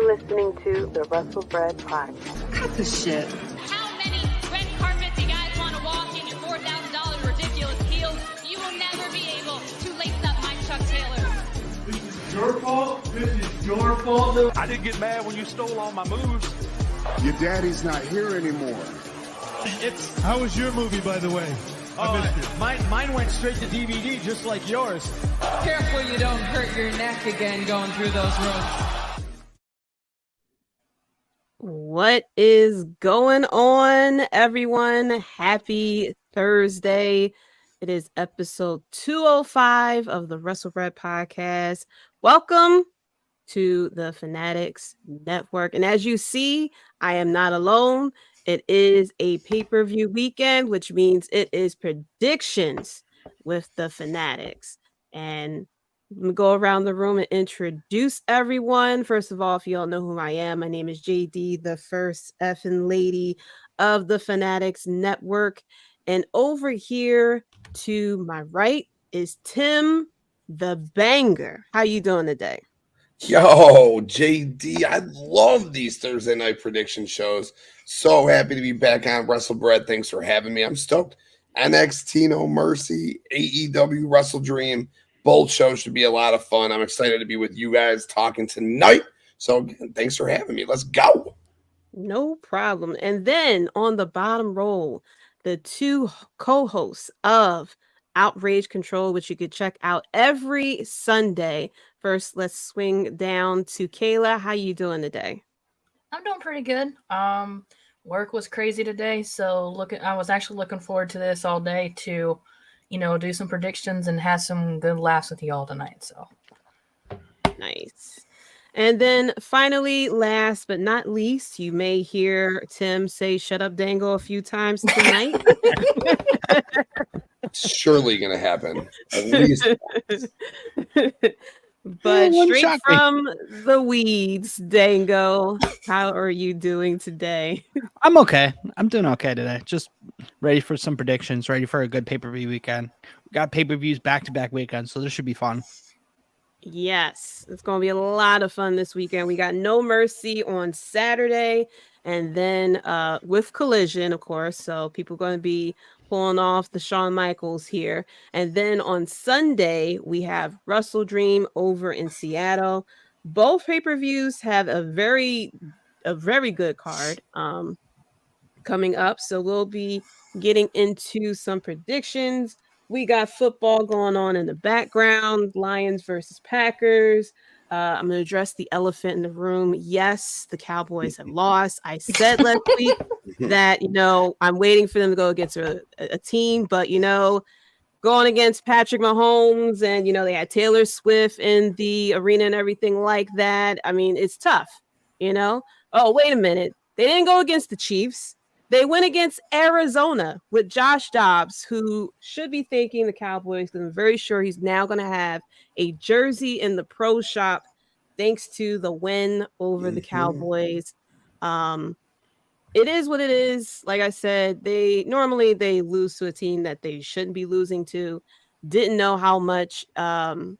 Listening to the Wrestlebread podcast. Cut the shit. How many red carpets you guys want to walk in your $4,000 ridiculous heels? You will never be able to lace up my Chuck Taylor. This is your fault. This is your fault. I didn't get mad when you stole all my moves. Your daddy's not here anymore. How was your movie, by the way? I missed it. Mine went straight to DVD, just like yours. Careful you don't hurt your neck again going through those ropes. What is going on, everyone? Happy Thursday. It is episode 205 of the Wrestlebread podcast. Welcome to the Fanatics Network. And as you see, I am not alone. It is a pay-per-view weekend, which means it is predictions with the Fanatics. And I'm going to go around the room and introduce everyone. First of all, if you don't know who I am, my name is Jaydee, the first effing lady of the Fanatics Network. And over here to my right is Tim the Banger. How you doing today? Yo, JD, I love these Thursday night prediction shows. So happy to be back on Wrestlebread. Thanks for having me. I'm stoked. NXT No Mercy, AEW WrestleDream. Both shows should be a lot of fun. I'm excited to be with you guys talking tonight. So again, thanks for having me. Let's go. No problem. And then on the bottom row, the two co-hosts of Outrage Control, which you could check out every Sunday. First, let's swing down to Kayla. How you doing today? I'm doing pretty good. Work was crazy today, so I was actually looking forward to this all day to, do some predictions and have some good laughs with you all tonight. So nice. And then finally, last but not least, you may hear Tim say "shut up, Dango" a few times tonight. It's surely going to happen. At least. But straight from the weeds, Dango, how are you doing today? I'm okay. I'm doing okay today. Just ready for some predictions, ready for a good pay-per-view weekend. We got pay-per-views back-to-back weekends, so this should be fun. Yes, it's going to be a lot of fun this weekend. We got No Mercy on Saturday, and then with Collision, of course, so people are going to be pulling off the Shawn Michaels here. And then on Sunday, we have WrestleDream over in Seattle. Both pay-per-views have a very good card coming up. So we'll be getting into some predictions. We got football going on in the background, Lions versus Packers. I'm going to address the elephant in the room. Yes, the Cowboys have lost. I said last week that, I'm waiting for them to go against a team, but, going against Patrick Mahomes and, they had Taylor Swift in the arena and everything like that. I mean, it's tough, Oh, wait a minute. They didn't go against the Chiefs. They went against Arizona with Josh Dobbs, who should be thanking the Cowboys because I'm very sure he's now going to have a jersey in the pro shop thanks to the win over the Cowboys. It is what it is. Like I said, they lose to a team that they shouldn't be losing to. Didn't know how much Tavon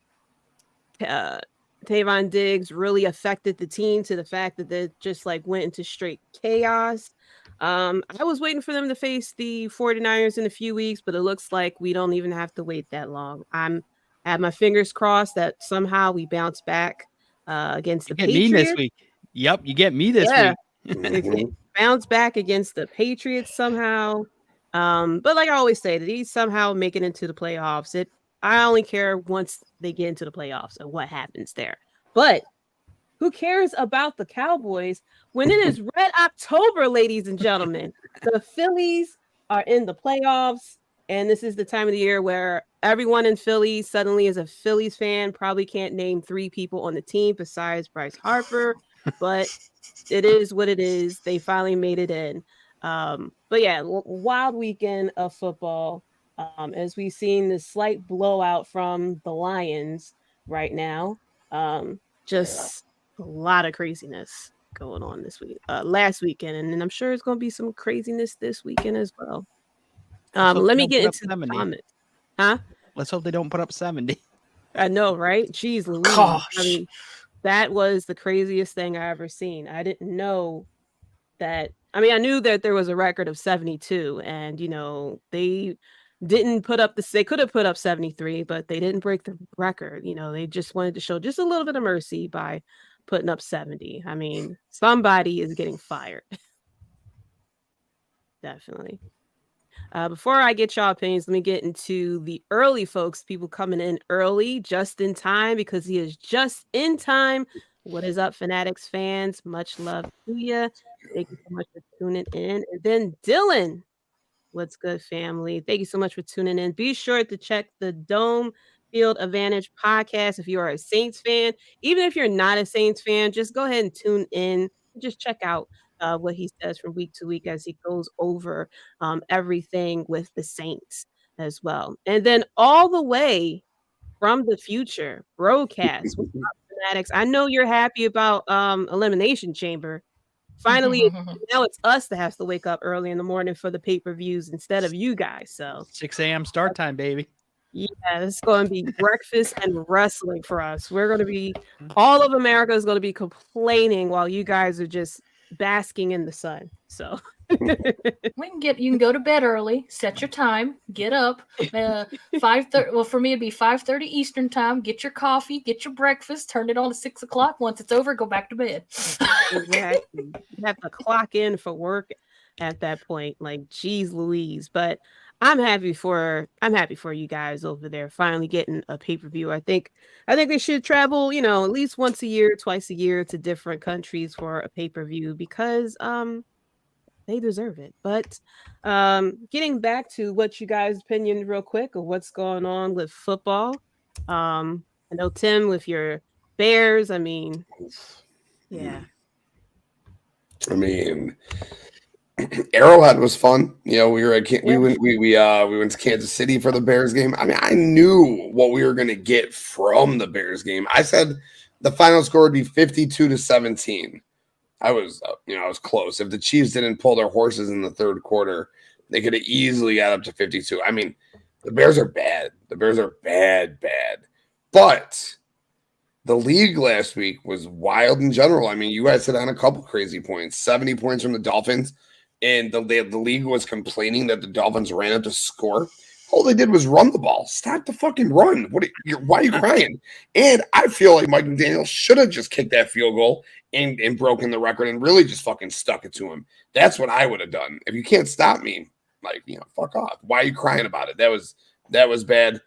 Diggs really affected the team to the fact that they just went into straight chaos. I was waiting for them to face the 49ers in a few weeks, but it looks like we don't even have to wait that long. I have my fingers crossed that somehow we bounce back against the Patriots. Mean this week. Yep, you get me this Yeah. week. It bounced back against the Patriots somehow. But like I always say, these somehow make it into the playoffs. I only care once they get into the playoffs and what happens there. But who cares about the Cowboys when it is Red October, ladies and gentlemen? The Phillies are in the playoffs, and this is the time of the year where everyone in Philly suddenly is a Phillies fan. Probably can't name 3 people on the team besides Bryce Harper, but it is what it is. They finally made it in. But yeah, wild weekend of football. As we've seen this slight blowout from the Lions right now. Just a lot of craziness going on this week, last weekend, and then I'm sure it's going to be some craziness this weekend as well. Let me get into the comments. Huh? Let's hope they don't put up 70. I know, right? Jeez Louise. Gosh. I mean, that was the craziest thing I ever seen. I didn't know that. I mean, I knew that there was a record of 72, and they didn't put up they could have put up 73, but they didn't break the record. They just wanted to show just a little bit of mercy by putting up 70. I mean, somebody is getting fired. Definitely. Before I get y'all opinions, let me get into the early folks, people coming in early, just in time, because he is just in time. What is up, Fanatics fans? Much love to you. Thank you so much for tuning in. And then Dylan, what's good, family? Thank you so much for tuning in. Be sure to check the Dome Field Advantage podcast if you are a Saints fan. Even if you're not a Saints fan, just go ahead and tune in. Just check out what he says from week to week as he goes over everything with the Saints as well. And then all the way from the future, broadcast. What's up, Fanatics? I know you're happy about Elimination Chamber. Finally, now it's us that has to wake up early in the morning for the pay-per-views instead of you guys. So 6 a.m. start time, baby. Yeah, it's going to be breakfast and wrestling for us. We're going to be, all of America is going to be complaining while you guys are just basking in the sun. So you can go to bed early, set your time, get up 5:30. Well, for me, it'd be 5:30 Eastern time. Get your coffee, get your breakfast, turn it on at 6 o'clock. Once it's over, go back to bed. Exactly. You have to clock in for work at that point. Like, geez Louise. But I'm happy for you guys over there finally getting a pay-per-view. I think they should travel, at least once a year, twice a year to different countries for a pay-per-view because they deserve it. But getting back to what you guys' opinion real quick of what's going on with football. I know Tim with your Bears. I mean, yeah. I mean, Arrowhead was fun. We were at we went to Kansas City for the Bears game. I mean, I knew what we were going to get from the Bears game. I said the final score would be 52-17. I was close. If the Chiefs didn't pull their horses in the third quarter, they could have easily got up to 52. I mean, the Bears are bad. The Bears are bad. But the league last week was wild in general. I mean, you guys hit on a couple crazy points. 70 points from the Dolphins. And the league was complaining that the Dolphins ran up to score. All they did was run the ball. Stop the fucking run. Why are you crying? And I feel like Mike McDaniel should have just kicked that field goal and broken the record and really just fucking stuck it to him. That's what I would have done. If you can't stop me, fuck off. Why are you crying about it? That was bad.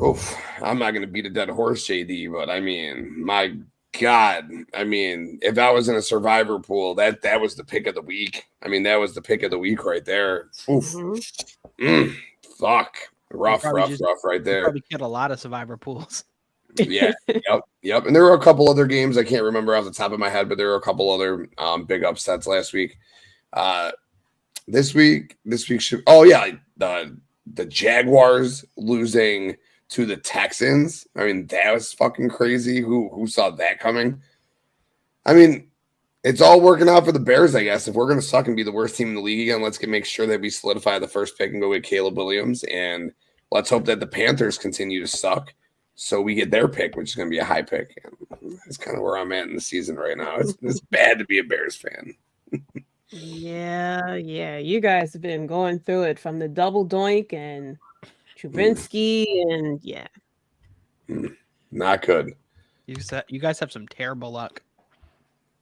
Oof. I'm not going to beat a dead horse, Jaydee, but I mean, my God, I mean, if I was in a survivor pool, that was the pick of the week. I mean, that was the pick of the week right there. Oof. Fuck. Rough right there. Probably get a lot of survivor pools. Yeah. Yep. And there were a couple other games I can't remember off the top of my head, but there were a couple other big upsets last week. This week should. Oh yeah, the Jaguars losing to the Texans. I mean, that was fucking crazy. Who saw that coming? I mean, it's all working out for the Bears, I guess. If we're going to suck and be the worst team in the league again, let's make sure that we solidify the first pick and go get Caleb Williams. And let's hope that the Panthers continue to suck so we get their pick, which is going to be a high pick. And that's kind of where I'm at in the season right now. It's bad to be a Bears fan. Yeah. You guys have been going through it from the double doink and Trubinsky and not good. You guys have some terrible luck.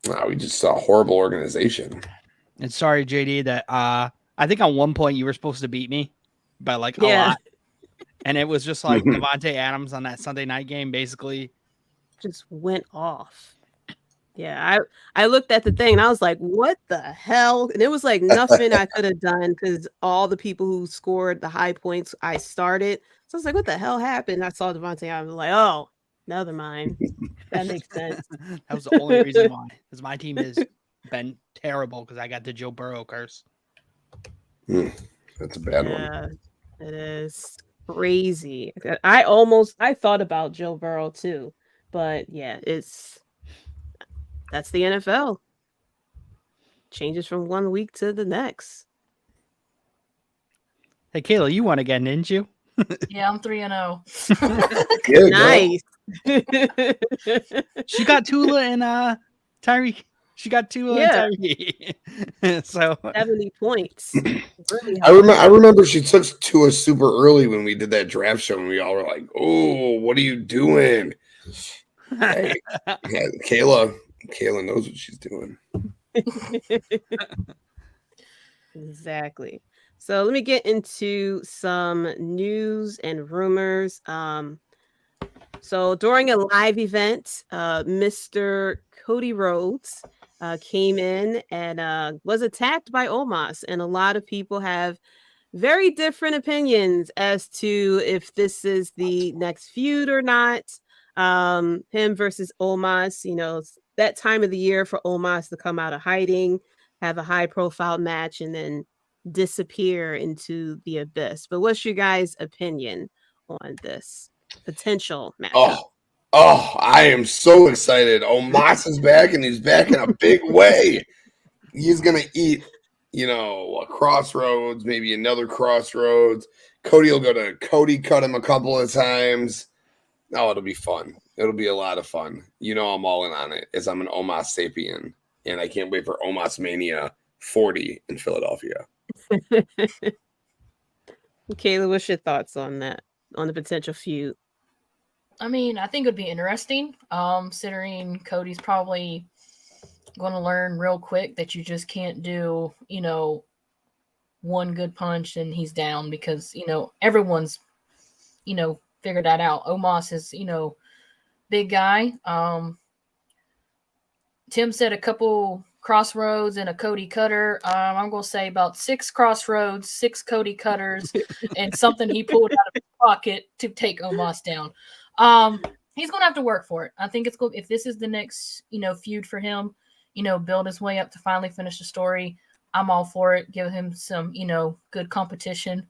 Wow, we just saw a horrible organization. And sorry, JD, that I think on one point you were supposed to beat me by like a Yeah. lot. And it was just like Devontae Adams on that Sunday night game basically just went off. Yeah, I looked at the thing and I was like, "What the hell?" And it was like nothing I could have done because all the people who scored the high points I started. So I was like, "What the hell happened?" I saw Devontae. I was like, "Oh, never mind. That makes sense." That was the only reason why, because my team has been terrible because I got the Joe Burrow curse. That's a bad one. Yeah, it is crazy. I thought about Joe Burrow too, but yeah, that's the NFL. Changes from one week to the next. Hey, Kayla, you won again, didn't you? Yeah, I'm 3-0. Yeah, Nice. She got Tula and Tyreek. She got Tula and Tyreek. So 70 points. Really I remember she took Tua super early when we did that draft show, and we all were like, "Oh, what are you doing?" Hey, yeah, Kayla knows what she's doing. Exactly. So let me get into some news and rumors. So during a live event, Mr. Cody Rhodes came in and was attacked by Omos, and a lot of people have very different opinions as to if this is the next feud or not. Him versus Omos, it's that time of the year for Omos to come out of hiding, have a high profile match, and then disappear into the abyss. But what's your guys' opinion on this potential matchup? I am so excited. Omos is back, and he's back in a big way. He's gonna eat, a crossroads, maybe another crossroads. Cody will go to Cody, cut him a couple of times. Oh, it'll be fun. It'll be a lot of fun. I'm all in on it, as I'm an Omos sapien, and I can't wait for Omos Mania 40 in Philadelphia. Kayla, what's your thoughts on that, on the potential feud? I mean, I think it would be interesting, considering Cody's probably going to learn real quick that you just can't do, one good punch and he's down because, everyone's, figured that out. Omos is, big guy. Tim said a couple crossroads and a Cody cutter. I'm going to say about 6 crossroads, 6 Cody cutters, and something he pulled out of his pocket to take Omos down. He's going to have to work for it. I think it's cool if this is the next, feud for him, build his way up to finally finish the story. I'm all for it. Give him some, good competition.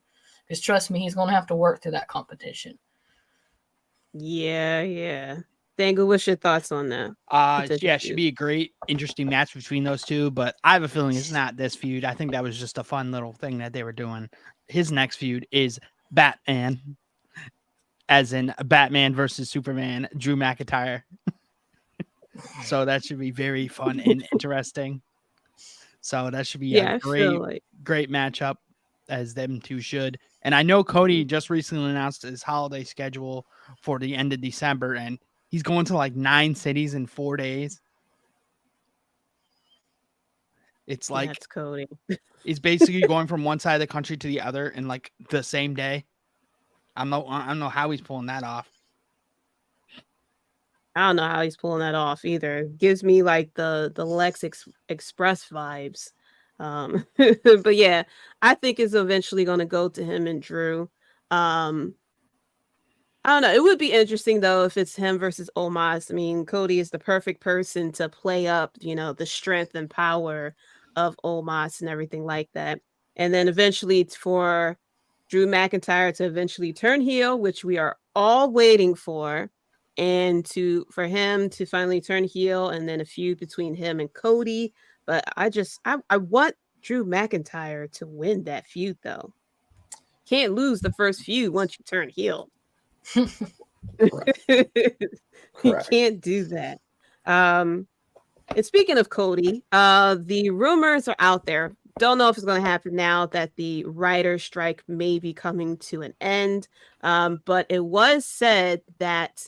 Because trust me, he's going to have to work through that competition. Yeah. Dangle, what's your thoughts on that? Yeah, it should be a great, interesting match between those two, but I have a feeling it's not this feud. I think that was just a fun little thing that they were doing. His next feud is Batman, as in Batman versus Superman, Drew McIntyre. So that should be very fun and interesting. So that should be a great matchup, as them two should. And I know Cody just recently announced his holiday schedule for the end of December, and he's going to like 9 cities in 4 days. It's like that's Cody. He's basically going from one side of the country to the other in like the same day. I don't know how he's pulling that off. I don't know how he's pulling that off either. It gives me like the Lex Express vibes. But yeah, I think it's eventually going to go to him and Drew. I don't know. It would be interesting though if it's him versus Omos. I mean, Cody is the perfect person to play up, the strength and power of Omos and everything like that. And then eventually it's for Drew McIntyre to eventually turn heel, which we are all waiting for, and for him to finally turn heel, and then a feud between him and Cody. But I want Drew McIntyre to win that feud though. Can't lose the first feud once you turn heel. You can't do that. And speaking of Cody, the rumors are out there. Don't know if it's going to happen now that the writer's strike may be coming to an end. But it was said that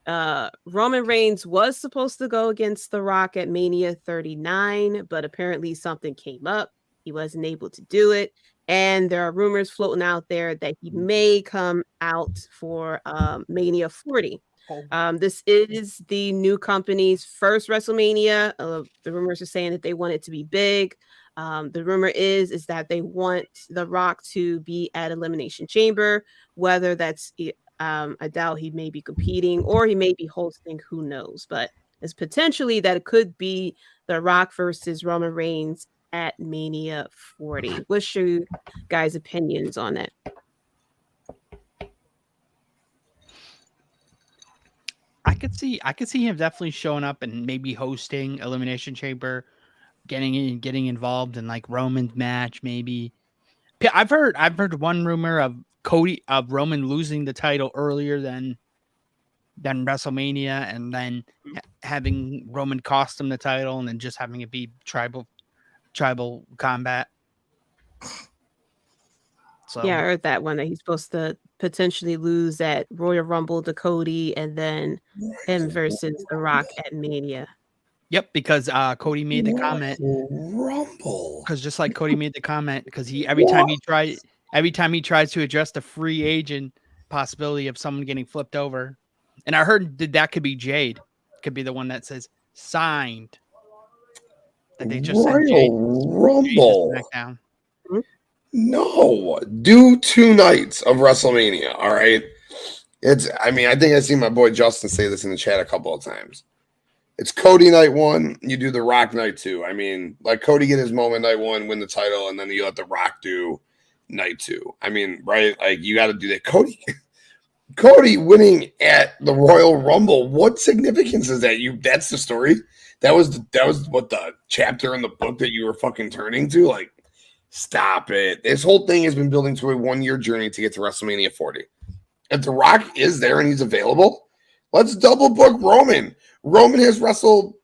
Roman Reigns was supposed to go against The Rock at Mania 39, but apparently something came up. He wasn't able to do it. And there are rumors floating out there that he may come out for Mania 40. This is the new company's first WrestleMania. The rumors are saying that they want it to be big. The rumor is that they want The Rock to be at Elimination Chamber, whether that's I doubt he may be competing or he may be hosting, who knows, but it's potentially that it could be The Rock versus Roman Reigns at Mania 40. What's your guys' opinions on that? I could see him definitely showing up and maybe hosting Elimination Chamber, getting involved in like Roman's match, maybe. I've heard one rumor of Roman losing the title earlier than WrestleMania, and then having Roman cost him the title, and then just having it be tribal combat. So yeah, I heard that one, that he's supposed to potentially lose at Royal Rumble to Cody, and then him versus The Rock at Mania. Yep, because Cody made the comment. Rumble. Because just like Cody made the comment, because every time he tries to address the free agent possibility of someone getting flipped over, and I heard that could be Jade, could be the one that says signed. That they just said Jade, Rumble. Jade to SmackDown. No, do 2 nights of WrestleMania. All right. I think I see my boy Justin say this in the chat a couple of times. It's Cody night 1, you do The Rock night 2. I mean, like Cody get his moment night 1, win the title, and then you let The Rock do night 2. I mean, right? Like you got to do that. Cody winning at the Royal Rumble. What significance is that? That's the story. That was what the chapter in the book that you were fucking turning to. Like, stop it. This whole thing has been building to a 1-year journey to get to WrestleMania 40. If The Rock is there and he's available, let's double book Roman. Roman has wrestled,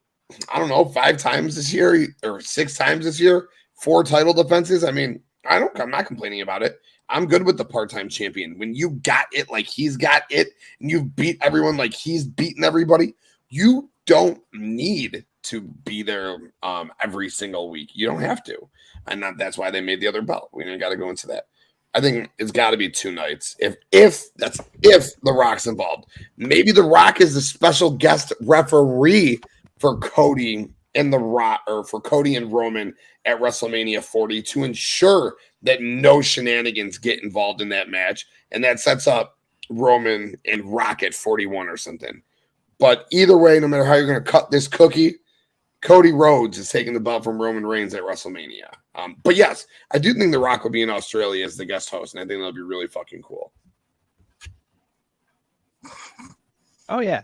I don't know, 5 times this year or 6 times this year, 4 title defenses. I mean, I'm not complaining about it. I'm good with the part-time champion. When you got it like he's got it and you've beat everyone like he's beaten everybody, you don't need to be there every single week. You don't have to. And that's why they made the other belt. We ain't got to go into that. I think it's got to be 2 nights. If The Rock's involved. Maybe The Rock is the special guest referee for Cody and The Rock, or for Cody and Roman at WrestleMania 40 to ensure that no shenanigans get involved in that match. And that sets up Roman and Rock at 41 or something. But either way, no matter how you're going to cut this cookie, Cody Rhodes is taking the belt from Roman Reigns at WrestleMania. But yes, I do think The Rock will be in Australia as the guest host, and I think that'll be really fucking cool. Oh yeah,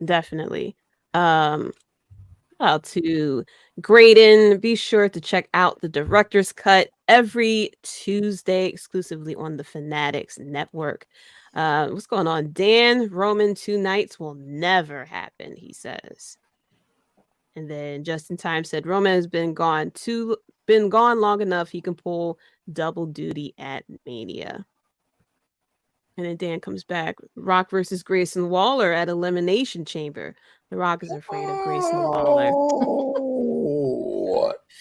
definitely. To Graydon, be sure to check out the Director's Cut every Tuesday exclusively on the Fanatics Network. What's going on, Dan? Roman 2 nights will never happen, he says. And then Justin Time said Roman has been gone long enough. He can pull double duty at Mania. And then Dan comes back. Rock versus Grayson Waller at Elimination Chamber. The Rock is afraid of Grayson Waller.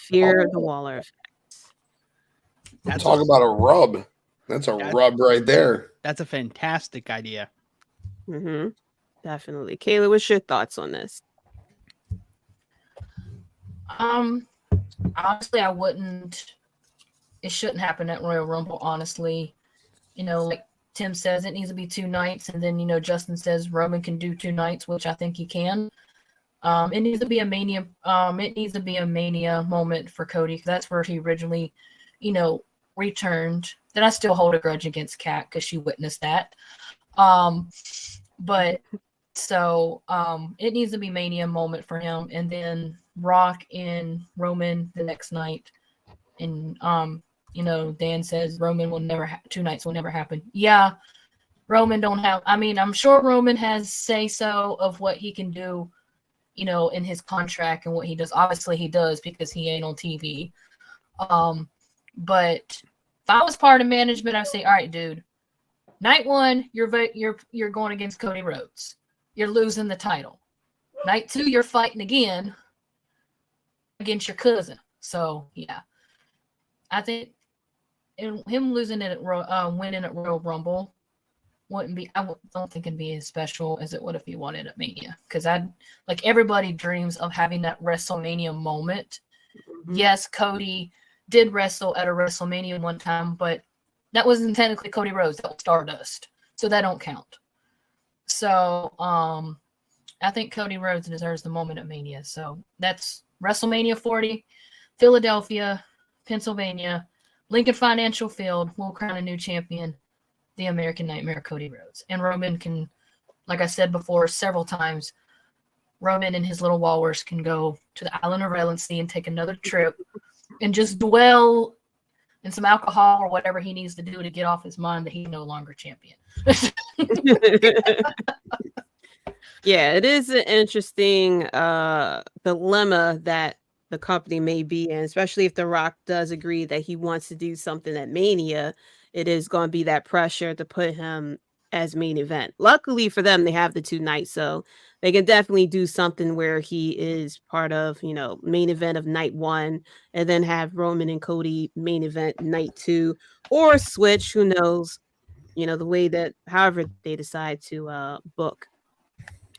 Fear the Waller effect. Talk about a rub. That's a rub right there. That's a fantastic idea. Mm-hmm. Definitely. Kayla, what's your thoughts on this? Honestly, it shouldn't happen at Royal Rumble, honestly. Like Tim says, it needs to be 2 nights, and then, Justin says Roman can do 2 nights, which I think he can. It needs to be a Mania, moment for Cody, because that's where he originally, returned. Then I still hold a grudge against Kat because she witnessed that. But so it needs to be Mania moment for him, and then Rock and Roman the next night. And Dan says Roman will never 2 nights will never happen. Yeah, Roman don't have. I mean, I'm sure Roman has say so of what he can do, in his contract and what he does. Obviously, he does because he ain't on TV. But if I was part of management, I'd say, all right, dude, Night 1, you're going against Cody Rhodes. You're losing the title. Night 2, you're fighting again against your cousin. So yeah, I think him losing it at winning at Royal Rumble wouldn't be. Don't think it'd be as special as it would if he won it at Mania. Because everybody dreams of having that WrestleMania moment. Mm-hmm. Yes, Cody did wrestle at a WrestleMania one time, but that wasn't technically Cody Rhodes. That was Stardust, so that don't count. So I think Cody Rhodes deserves the moment at Mania. So that's WrestleMania 40, Philadelphia, Pennsylvania, Lincoln Financial Field will crown a new champion, the American Nightmare, Cody Rhodes. And Roman can, like I said before several times, Roman and his little walrus can go to the island of Relency and take another trip and just dwell in some alcohol or whatever he needs to do to get off his mind that he's no longer champion. Yeah, it is an interesting dilemma that the company may be in, especially if The Rock does agree that he wants to do something at Mania. It is going to be that pressure to put him as main event. Luckily for them, they have the 2 nights, so they can definitely do something where he is part of, main event of night 1, and then have Roman and Cody main event night 2, or switch. Who knows? The way that, however they decide to book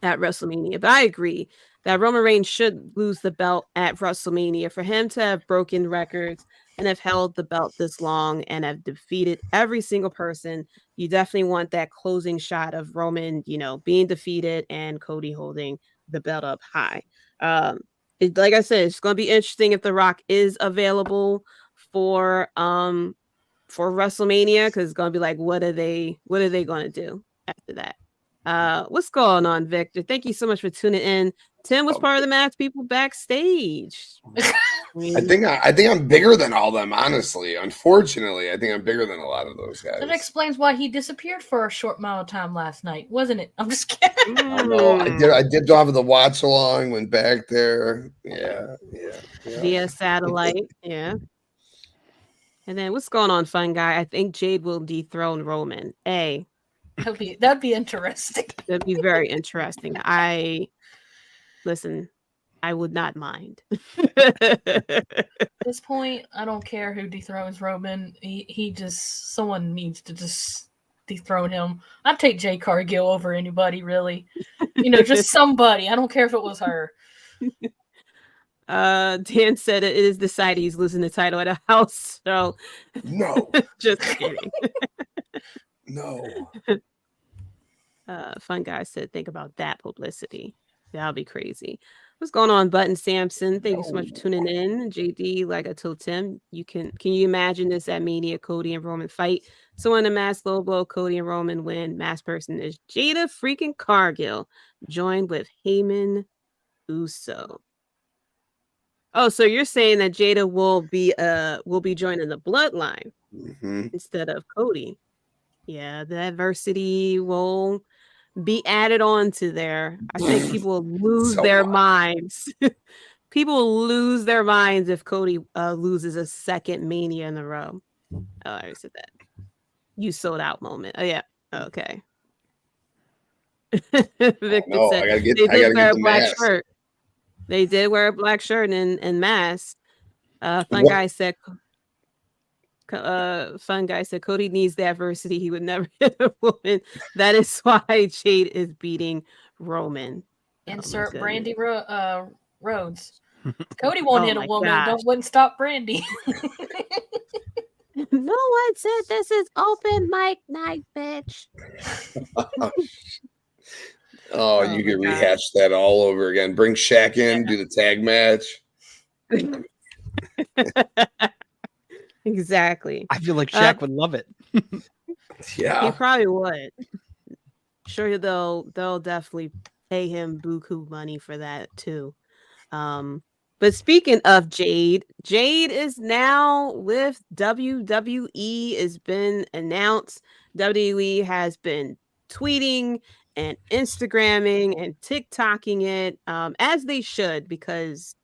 at WrestleMania. But I agree that Roman Reigns should lose the belt at WrestleMania. For him to have broken records and have held the belt this long and have defeated every single person, you definitely want that closing shot of Roman, being defeated and Cody holding the belt up high. Like I said, it's going to be interesting if The Rock is available for WrestleMania, because it's going to be like, what are they going to do after that? What's going on, Victor? Thank you so much for tuning in. Tim was part of the Masked People backstage. I think I'm bigger than all them, honestly. Unfortunately, I think I'm bigger than a lot of those guys. That explains why he disappeared for a short amount of time last night, wasn't it? I'm just kidding. I did off of the watch along, went back there. Yeah. Via satellite, yeah. And then what's going on, fun guy? I think Jade will dethrone Roman. That'd be interesting. That'd be very interesting. Listen, I would not mind. At this point, I don't care who dethrones Roman. Someone needs to just dethrone him. I'd take Jade Cargill over anybody, really. Just somebody. I don't care if it was her. Dan said it is decided he's losing the title at a house. So no, just kidding. No. Fun guy said, think about that publicity. That'll be crazy. What's going on, Button Sampson? Thank you so much for tuning in. JD, like I told Tim, can you imagine this at Mania, Cody and Roman fight? So in the mask low blow, Cody and Roman win. Masked person is Jada freaking Cargill, joined with Heyman Uso. Oh, so you're saying that Jada will be joining the bloodline instead of Cody? Yeah, the adversity will be added on to there. I think people will lose their minds. People will lose their minds if Cody loses a second Mania in a row. Oh, I already said that. You sold out moment. Oh, yeah. Okay. Victor said they did wear a black shirt. They did wear a black shirt and mask. Fun guy said Cody needs the adversity. He would never hit a woman. That is why Jade is beating Roman. Insert Brandy Rhodes. Cody won't hit a woman. Wouldn't stop Brandy. No one said this is open mic night, bitch. You can rehash that all over again. Bring Shaq in, do the tag match. Exactly. I feel like Shaq would love it. Yeah, he probably would. Sure, they'll definitely pay him buku money for that too. But speaking of Jade is now with WWE. Has been announced. WWE has been tweeting and Instagramming and TikToking it, as they should, because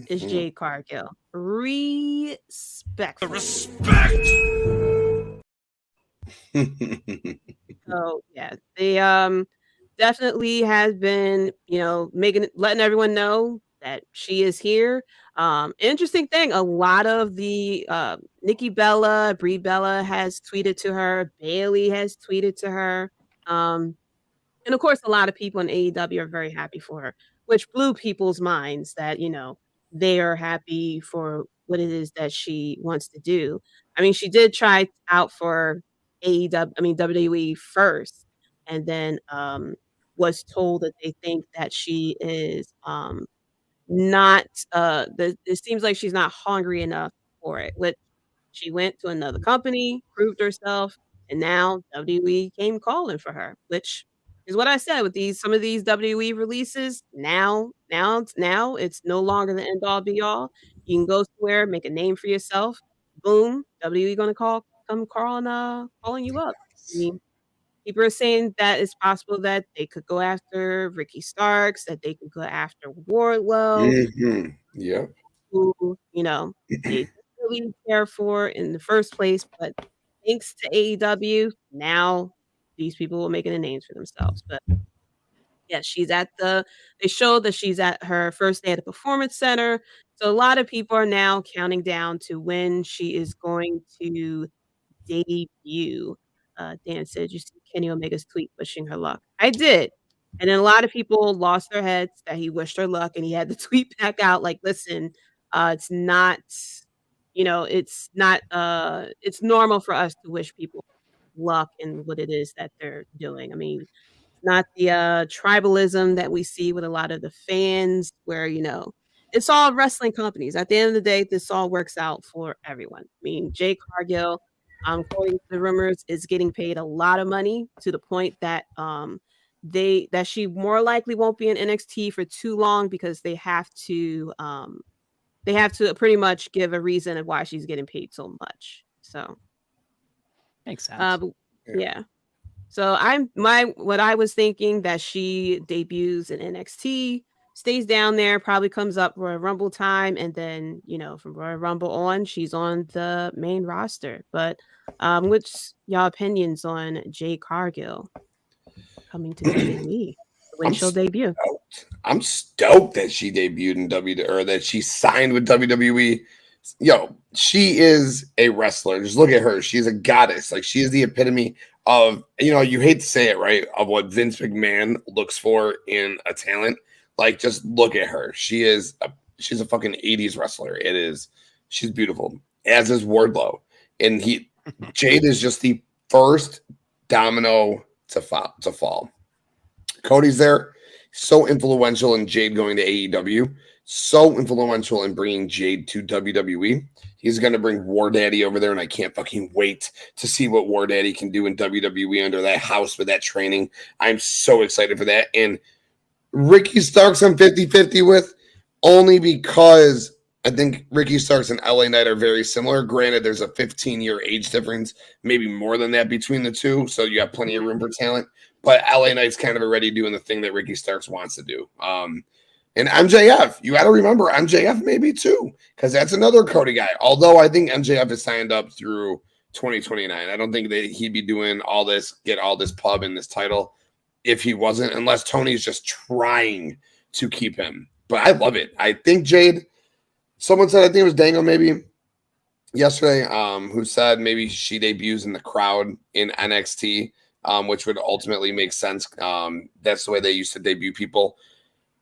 it's Jade Cargill. Respect. So yeah, they definitely has been, letting everyone know that she is here. Interesting thing, a lot of the Nikki Bella, Brie Bella has tweeted to her, Bailey has tweeted to her. Um, and of course, a lot of people in AEW are very happy for her, which blew people's minds that, they are happy for what it is that she wants to do. I mean, she did try out for WWE first, and then was told that they think that she is not it seems like she's not hungry enough for it, which she went to another company, proved herself, and now WWE came calling for her, which is what I said with some of these WWE releases. Now it's no longer the end all be all. You can go somewhere, make a name for yourself. Boom, WWE gonna come calling you up. I mean, people are saying that it's possible that they could go after Ricky Starks, that they could go after Wardlow, Yep. who, they didn't really care for in the first place, but thanks to AEW, now these people are making a names for themselves. But yeah, they showed that she's at her first day at the Performance Center. So a lot of people are now counting down to when she is going to debut. Dan said, "You see Kenny Omega's tweet wishing her luck." I did. And then a lot of people lost their heads that he wished her luck, and he had to tweet back out like, "Listen, it's not, it's normal for us to wish people luck in what it is that they're doing." I mean, not the tribalism that we see with a lot of the fans where, it's all wrestling companies. At the end of the day, this all works out for everyone. I mean, Jay Cargill, according to the rumors, is getting paid a lot of money to the point that that she more likely won't be in NXT for too long because they have to pretty much give a reason of why she's getting paid so much. So Makes sense. but yeah. So what I was thinking that she debuts in NXT, stays down there, probably comes up Royal Rumble time, and then, from Royal Rumble on, she's on the main roster. But what's y'all opinions on Jade Cargill coming to WWE when I'm she'll debut? I'm stoked that she debuted in or that she signed with WWE. Yo, she is a wrestler. Just look at her. She's a goddess. Like, she is the epitome of, you hate to say it, right? Of what Vince McMahon looks for in a talent. Like, just look at her. She's a fucking 80s wrestler. She's beautiful. As is Wardlow. And Jade is just the first domino to fall. Cody's there. So influential in Jade going to AEW. So influential in bringing Jade to WWE. He's going to bring War Daddy over there, and I can't fucking wait to see what War Daddy can do in WWE under that house with that training. I'm so excited for that. And Ricky Starks I'm 50-50 with, only because I think Ricky Starks and LA Knight are very similar. Granted, there's a 15-year age difference, maybe more than that between the two, so you have plenty of room for talent. But LA Knight's kind of already doing the thing that Ricky Starks wants to do. And MJF, you got to remember MJF maybe too, because that's another Cody guy. Although I think MJF is signed up through 2029. I don't think that he'd be doing all this, get all this pub in this title if he wasn't, unless Tony's just trying to keep him. But I love it. I think Jade, someone said, I think it was Dango maybe yesterday, who said maybe she debuts in the crowd in NXT, which would ultimately make sense. That's the way they used to debut people.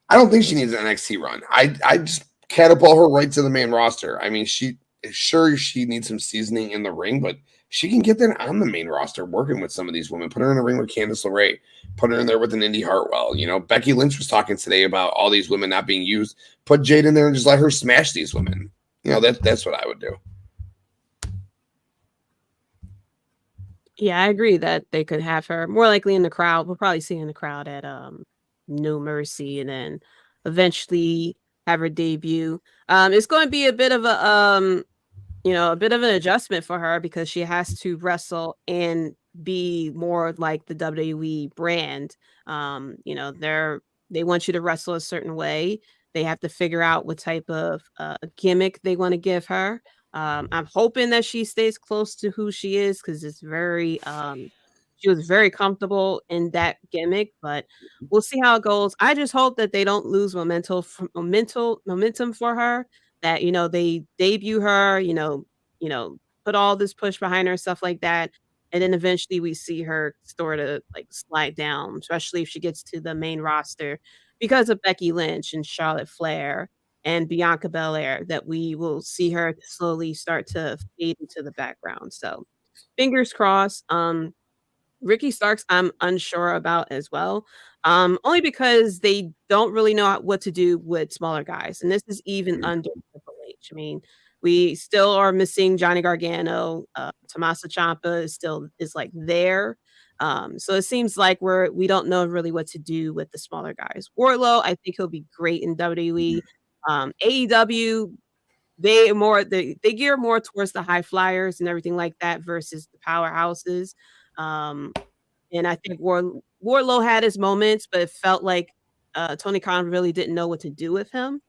I don't think she needs an NXT run. I just catapult her right to the main roster. I mean, she needs some seasoning in the ring, but she can get that on the main roster working with some of these women. Put her in a ring with Candice LeRae. Put her in there with an Indy Hartwell. Becky Lynch was talking today about all these women not being used. Put Jade in there and just let her smash these women. That's what I would do. Yeah, I agree that they could have her more likely in the crowd. We'll probably see her in the crowd at No Mercy, and then eventually have her debut. It's going to be a bit of an adjustment for her because she has to wrestle and be more like the WWE brand. They want you to wrestle a certain way. They have to figure out what type of gimmick they want to give her. I'm hoping that she stays close to who she is because it's very she was very comfortable in that gimmick, but we'll see how it goes. I just hope that they don't lose momentum for her. That they debut her, put all this push behind her, stuff like that, and then eventually we see her sort of like slide down, especially if she gets to the main roster because of Becky Lynch and Charlotte Flair and Bianca Belair, that we will see her slowly start to fade into the background. So fingers crossed. Ricky Starks, I'm unsure about as well. Only because they don't really know what to do with smaller guys. And this is even under Triple H. I mean, we still are missing Johnny Gargano. Tommaso Ciampa is like there. So it seems like we don't know really what to do with the smaller guys. Wardlow, I think he'll be great in WWE. AEW, they gear more towards the high flyers and everything like that versus the powerhouses. And I think Wardlow had his moments, but it felt like Tony Khan really didn't know what to do with him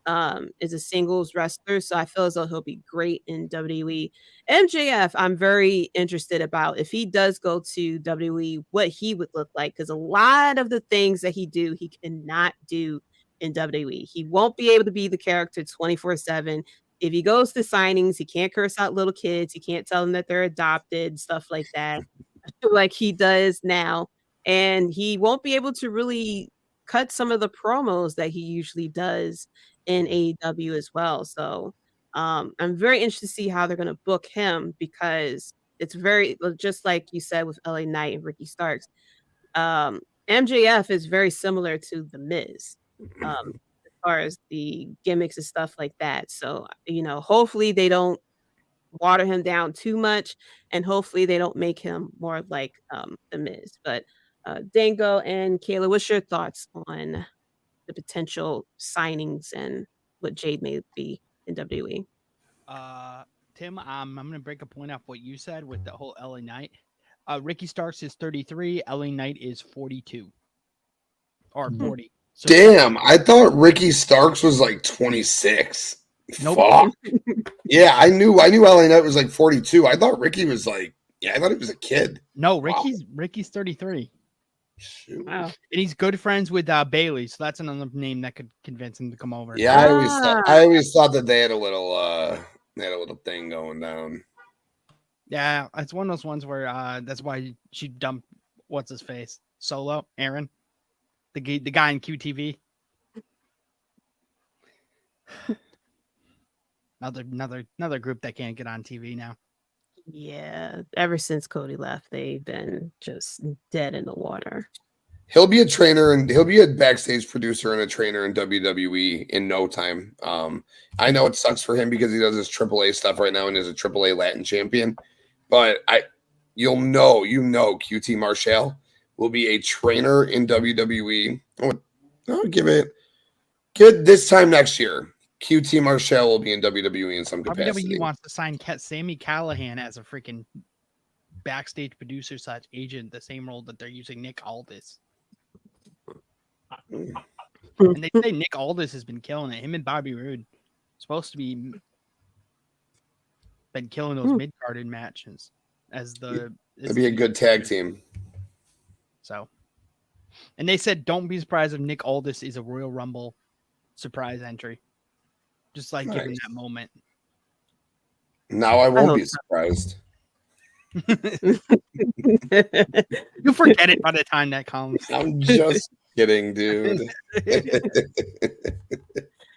as a singles wrestler. So I feel as though he'll be great in WWE. MJF, I'm very interested about if he does go to WWE, what he would look like, because a lot of the things that he cannot do in WWE. He won't be able to be the character 24/7. If he goes to signings, he can't curse out little kids. He can't tell them that they're adopted, stuff like that, like he does now. And he won't be able to really cut some of the promos that he usually does in AEW as well. So I'm very interested to see how they're going to book him, because it's very, just like you said with LA Knight and Ricky Starks. MJF is very similar to The Miz. As far as the gimmicks and stuff like that. So, hopefully they don't water him down too much, and hopefully they don't make him more like The Miz. But Dango and Kayla, what's your thoughts on the potential signings and what Jade may be in WWE? Tim, I'm going to break a point off what you said with the whole LA Knight. Ricky Starks is 33. LA Knight is 42 or 40. So damn, I thought Ricky Starks was like 26. Nope. Fuck. Yeah, I knew LA Knight was like 42. I thought Ricky was like, I thought he was a kid. No, Ricky's 33. Shoot. Wow. And he's good friends with Bailey, so that's another name that could convince him to come over. Yeah, I always thought that they had a little thing going down. Yeah, it's one of those ones where that's why she dumped what's his face Solo, Aaron, the guy in QTV. Another group that can't get on TV now. Yeah, ever since Cody left, they've been just dead in the water. He'll be a trainer and he'll be a backstage producer and a trainer in WWE in no time. I know it sucks for him because he does his AAA stuff right now and is a AAA Latin champion. But you know, QT Marshall will be a trainer in WWE. I'll give it this time next year. QT Marshall will be in WWE in some capacity. WWE wants to sign Sami Callihan as a freaking backstage producer / agent, the same role that they're using Nick Aldis. And they say Nick Aldis has been killing it. Him and Bobby Roode supposed to be been killing those mid-carded matches it'd be a good tag team. So, and they said don't be surprised if Nick Aldis is a Royal Rumble surprise entry. Just like Nice. giving that moment. Now I won't be surprised. You forget it by the time that comes. I'm just kidding, dude.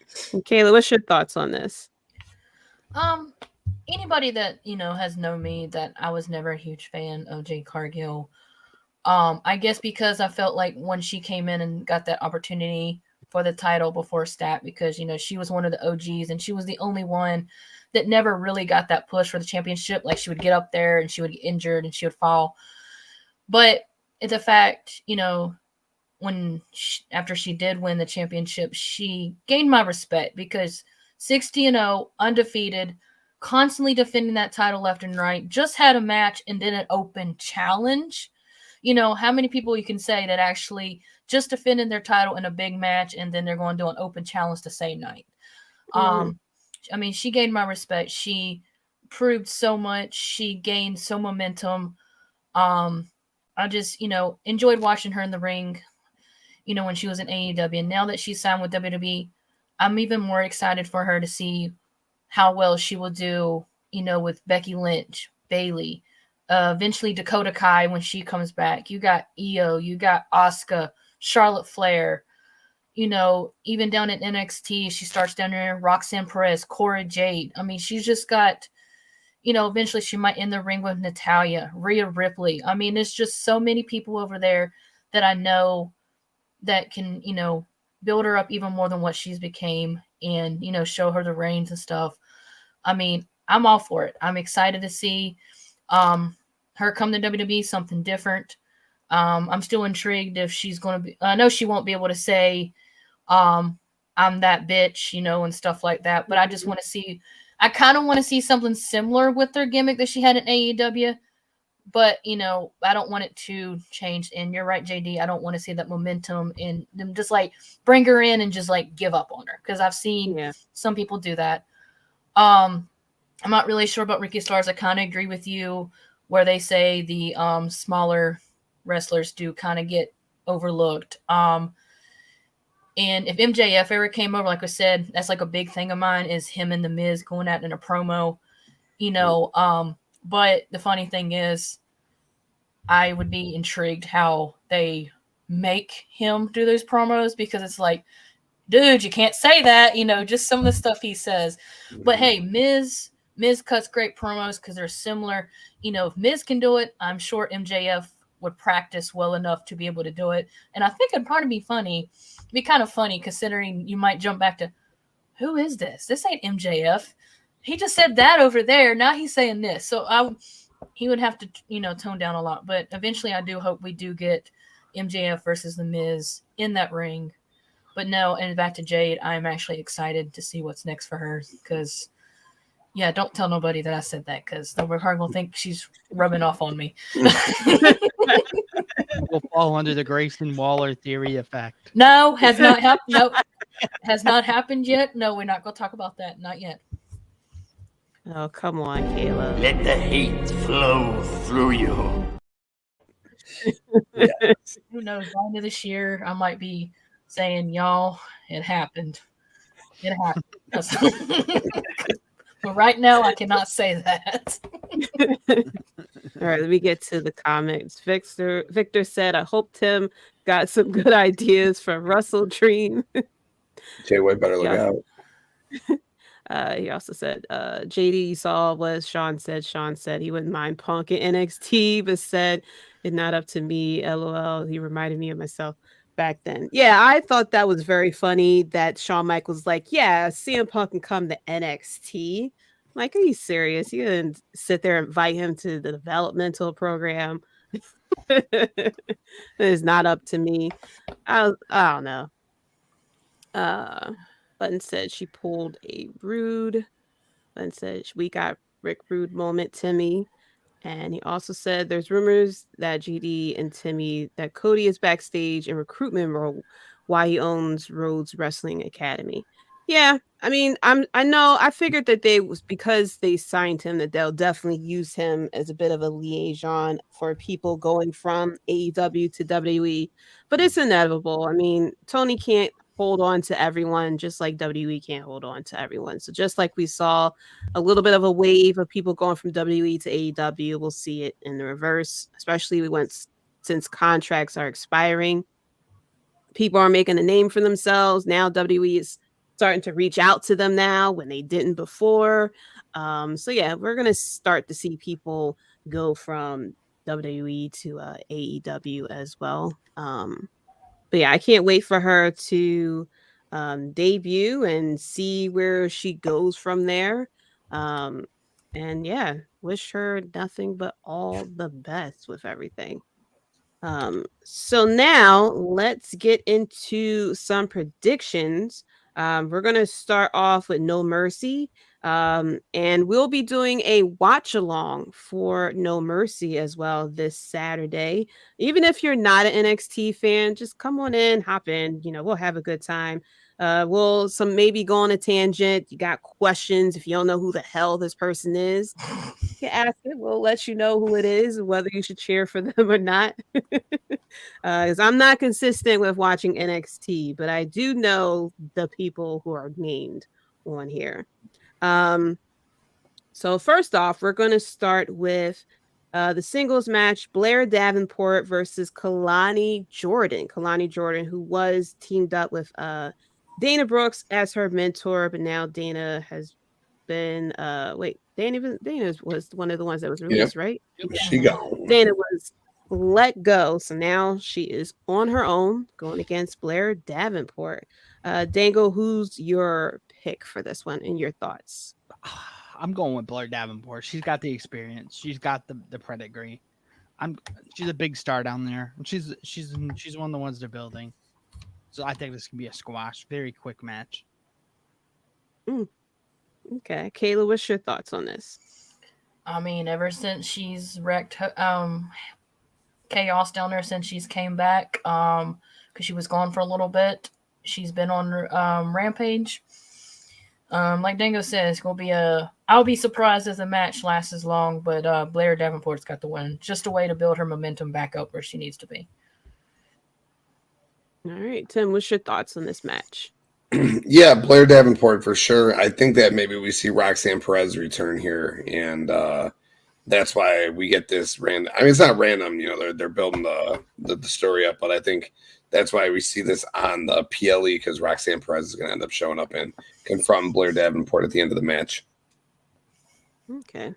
Kayla, what's your thoughts on this? Anybody that has known me, that I was never a huge fan of Jade Cargill. I guess because I felt like when she came in and got that opportunity for the title before Stat, because she was one of the OGs and she was the only one that never really got that push for the championship. Like, she would get up there and she would get injured and she would fall. But it's a fact, after she did win the championship, she gained my respect because 60-0, undefeated, constantly defending that title left and right, just had a match and did an open challenge. How many people you can say that actually just defended their title in a big match and then they're going to do an open challenge the same night? I mean, she gained my respect. She proved so much. She gained so momentum. I just, enjoyed watching her in the ring, when she was in AEW. And now that she's signed with WWE, I'm even more excited for her to see how well she will do, with Becky Lynch, Bayley, eventually Dakota Kai when she comes back. You got Io, you got Asuka, Charlotte Flair, even down at NXT, she starts down there, Roxanne Perez, Cora Jade. I mean, she's just got, eventually she might end the ring with Natalya, Rhea Ripley. I mean, there's just so many people over there that I know that can, build her up even more than what she's became and, show her the reins and stuff. I mean, I'm all for it. I'm excited to see her come to WWE, something different. I'm still intrigued if she's going to be, I know she won't be able to say, I'm that bitch, and stuff like that. But I just want to see, I kind of want to see something similar with their gimmick that she had in AEW. But, I don't want it to change. And you're right, JD. I don't want to see that momentum and them just like bring her in and just like give up on her. Because I've seen some people do that. I'm not really sure about Ricky Starks. I kind of agree with you where they say the smaller wrestlers do kind of get overlooked. And if MJF ever came over, like I said, that's like a big thing of mine is him and The Miz going out in a promo, but the funny thing is I would be intrigued how they make him do those promos because it's like, dude, you can't say that, just some of the stuff he says. But hey, Miz cuts great promos because they're similar. If Miz can do it, I'm sure MJF would practice well enough to be able to do it. And I think it'd probably be funny. It'd be kind of funny considering you might jump back to, who is this? This ain't MJF. He just said that over there. Now he's saying this. So he would have to, tone down a lot. But eventually I do hope we do get MJF versus The Miz in that ring. But no, and back to Jade, I'm actually excited to see what's next for her because, yeah, don't tell nobody that I said that because they're probably going to think she's rubbing off on me. Will fall under the Grayson Waller theory effect. No, has not happened. No, has not happened yet. No, we're not going to talk about that. Not yet. Oh, come on, Kayla. Let the hate flow through you. Who knows? By the end of this year, I might be saying, y'all, it happened. It happened. But right now, I cannot say that. All right, let me get to the comments. Victor said, I hope Tim got some good ideas for WrestleDream. Jay White better look out. He also said, JD, you saw what Sean said. Sean said he wouldn't mind Punk in NXT, but said it's not up to me. LOL. He reminded me of myself back then. Yeah, I thought that was very funny that Shawn Michaels was like, yeah, CM Punk can come to NXT. Like, are you serious? You didn't sit there and invite him to the developmental program. It is not up to me. I don't know. Button said she pulled a Rude. Button said we got Rick Rude moment, Timmy. And he also said there's rumors that GD and Timmy, that Cody is backstage in recruitment role while he owns Rhodes Wrestling Academy. Yeah, I mean, I figured that because they signed him, that they'll definitely use him as a bit of a liaison for people going from AEW to WWE, but it's inevitable. I mean, Tony can't hold on to everyone just like WWE can't hold on to everyone. So just like we saw a little bit of a wave of people going from WWE to AEW, we'll see it in the reverse, especially since contracts are expiring. People are making a name for themselves. Now WWE is starting to reach out to them now when they didn't before. So yeah, we're going to start to see people go from WWE to AEW as well. But yeah, I can't wait for her to debut and see where she goes from there. And yeah, wish her nothing but all the best with everything. So now let's get into some predictions. We're going to start off with No Mercy. And we'll be doing a watch along for No Mercy as well this Saturday. Even if you're not an NXT fan, just come on in, hop in, we'll have a good time. We'll maybe go on a tangent. You got questions. If you don't know who the hell this person is, you can ask it. We'll let you know who it is, whether you should cheer for them or not. Because I'm not consistent with watching NXT, but I do know the people who are named on here. So first off, we're going to start with the singles match, Blair Davenport versus Kalani Jordan. Kalani Jordan, who was teamed up with Dana Brooks as her mentor, but now Dana has been Dana was one of the ones that was released, right? She gone. Dana was let go, so now she is on her own going against Blair Davenport. Dango, who's your pick for this one and your thoughts? I'm going with Blair Davenport. She's got the experience. She's got the pedigree. She's a big star down there. She's one of the ones they're building. So I think this can be a squash, very quick match. Okay, Kayla, what's your thoughts on this? I mean, ever since she's wrecked chaos down there, since she's came back, because she was gone for a little bit, she's been on Rampage. Like Dango says, it's gonna be I'll be surprised if the match lasts as long, but Blair Davenport's got the win. Just a way to build her momentum back up where she needs to be. All right, Tim, what's your thoughts on this match? Yeah, Blair Davenport for sure. I think that maybe we see Roxanne Perez return here, and that's why we get this random. I mean, it's not random, they're building the story up, but I think that's why we see this on the PLE, because Roxanne Perez is going to end up showing up and confront Blair Davenport at the end of the match. Okay.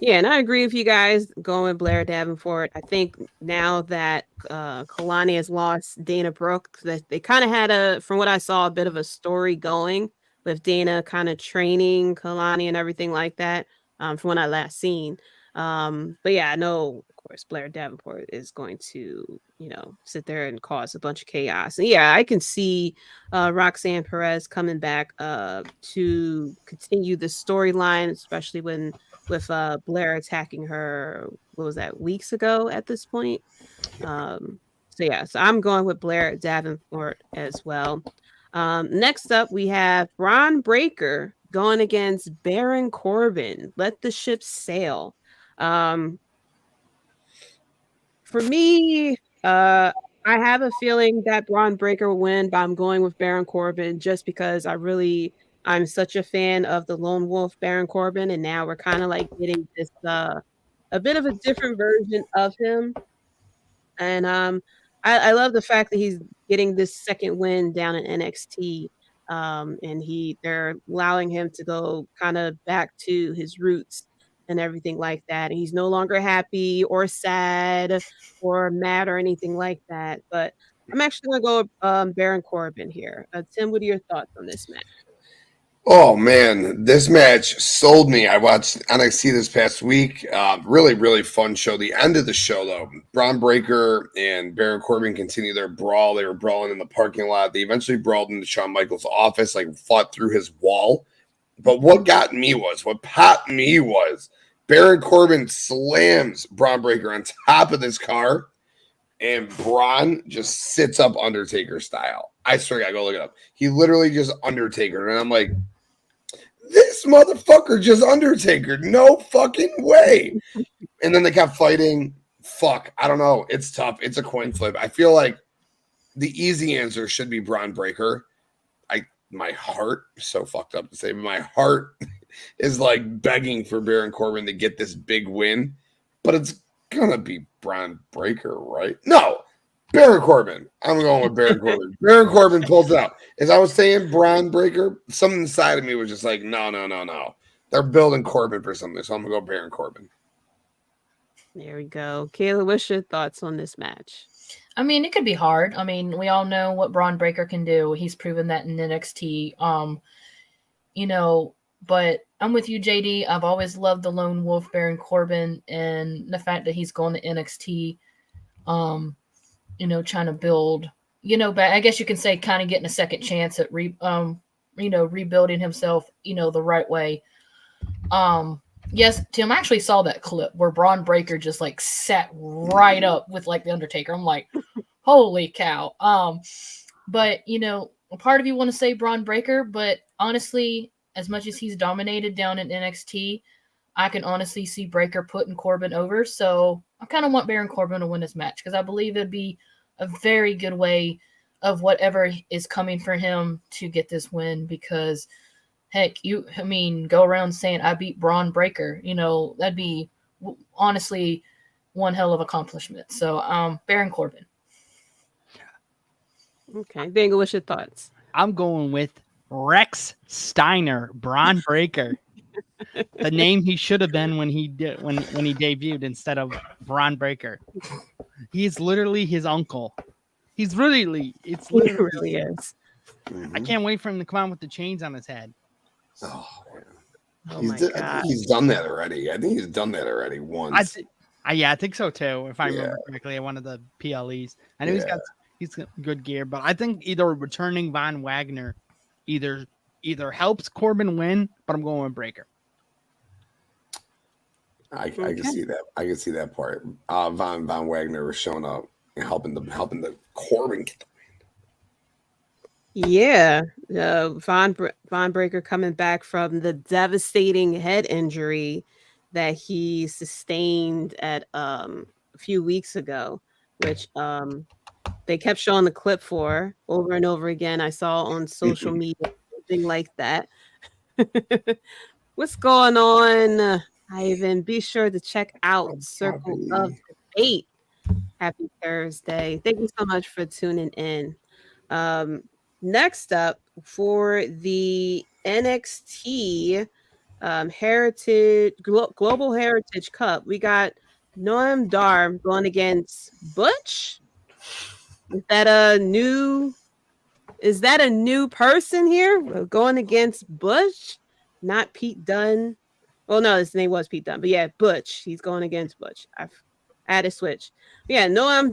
Yeah, and I agree with you guys going with Blair Davenport. I think now that Kalani has lost Dana Brooks, that they kind of had from what I saw, a bit of a story going with Dana kind of training Kalani and everything like that from what I last seen. But yeah, I know, of course, Blair Davenport is going to, sit there and cause a bunch of chaos. And yeah, I can see Roxanne Perez coming back to continue the storyline, especially with Blair attacking her, what was that, weeks ago at this point? So I'm going with Blair Davenport as well. Next up, we have Bron Breakker going against Baron Corbin. Let the ship sail. For me, I have a feeling that Bron Breakker will win, but I'm going with Baron Corbin just because I'm such a fan of the Lone Wolf Baron Corbin, and now we're kind of like getting this a bit of a different version of him. And I love the fact that he's getting this second win down in NXT. And they're allowing him to go kind of back to his roots and everything like that. And he's no longer happy or sad or mad or anything like that. But I'm actually going to go Baron Corbin here. Tim, what are your thoughts on this match? Oh, man, this match sold me. I watched NXT this past week. Really, really fun show. The end of the show, though, Bron Breakker and Baron Corbin continue their brawl. They were brawling in the parking lot. They eventually brawled into Shawn Michaels' office, fought through his wall. But what popped me was Baron Corbin slams Bron Breakker on top of this car, and Bron just sits up Undertaker style. I swear, I go look it up. He literally just Undertaker, and I'm like, this motherfucker just Undertaker. No fucking way. And then they kept fighting. Fuck. I don't know. It's tough. It's a coin flip. I feel like the easy answer should be Bron Breakker. My heart, so fucked up to say, but my heart is begging for Baron Corbin to get this big win. But it's going to be Bron Breakker, right? No. Baron Corbin. I'm going with Baron Corbin. Baron Corbin pulls it out. As I was saying, Bron Breakker, something inside of me was just like, no. They're building Corbin for something, so I'm going to go Baron Corbin. There we go. Kayla, what's your thoughts on this match? I mean, it could be hard. I mean, we all know what Bron Breakker can do. He's proven that in NXT. But I'm with you, Jaydee. I've always loved the Lone Wolf Baron Corbin, and the fact that he's going to NXT, trying to build, but I guess you can say kind of getting a second chance at rebuilding himself, the right way. Yes, Tim, I actually saw that clip where Bron Breakker just sat right up with the Undertaker. I'm like, holy cow. But a part of you want to say Braun Breaker, but honestly, as much as he's dominated down in NXT, I can honestly see Breaker putting Corbin over. So I kind of want Baron Corbin to win this match because I believe it'd be a very good way of whatever is coming for him to get this win. Because heck, go around saying I beat Braun Breaker. That'd be honestly one hell of accomplishment. So Baron Corbin. Okay, Dingle, what's your thoughts? I'm going with Rex Steiner, Braun Breaker. The name he should have been when he debuted instead of Braun Breaker. He's literally his uncle. He really is. I can't wait for him to come out with the chains on his head. Oh, Oh my I God. think he's done that already. Once. I think so too. If I remember correctly, at one of the PLEs. I know he's got good gear, but I think either returning Von Wagner either helps Corbin win, but I'm going with Breaker. I can see that. I can see that part. Von Wagner was showing up and helping the Corbin get the win. Yeah, Von Breaker coming back from the devastating head injury that he sustained at a few weeks ago, which they kept showing the clip for over and over again. I saw on social media something like that. What's going on, Ivan? Be sure to check out Circle of Debate. Happy Thursday. Thank you so much for tuning in. Next up for the NXT Global Heritage Cup, we got Noam Dar going against Butch. Is that a new person here going against Butch? Not Pete Dunne. Well, no, his name was Pete Dunne, but yeah, Butch. He's going against Butch. I've had a switch. Yeah, Noam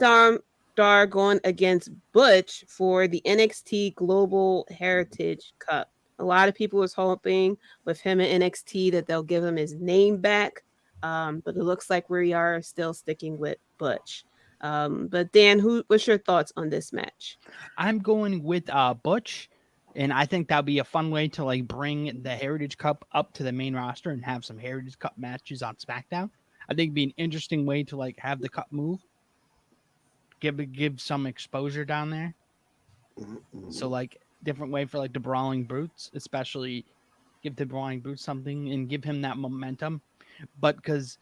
Dar going against Butch for the NXT Global Heritage Cup. A lot of people was hoping with him in NXT that they'll give him his name back, but it looks like we are still sticking with Butch. But Dan, what's your thoughts on this match? I'm going with Butch, and I think that'll be a fun way to bring the Heritage Cup up to the main roster and have some Heritage Cup matches on SmackDown. I think it'd be an interesting way to have the cup move, give some exposure down there. So different way for the Brawling Brutes, especially give the Brawling Brutes something and give him that momentum. But because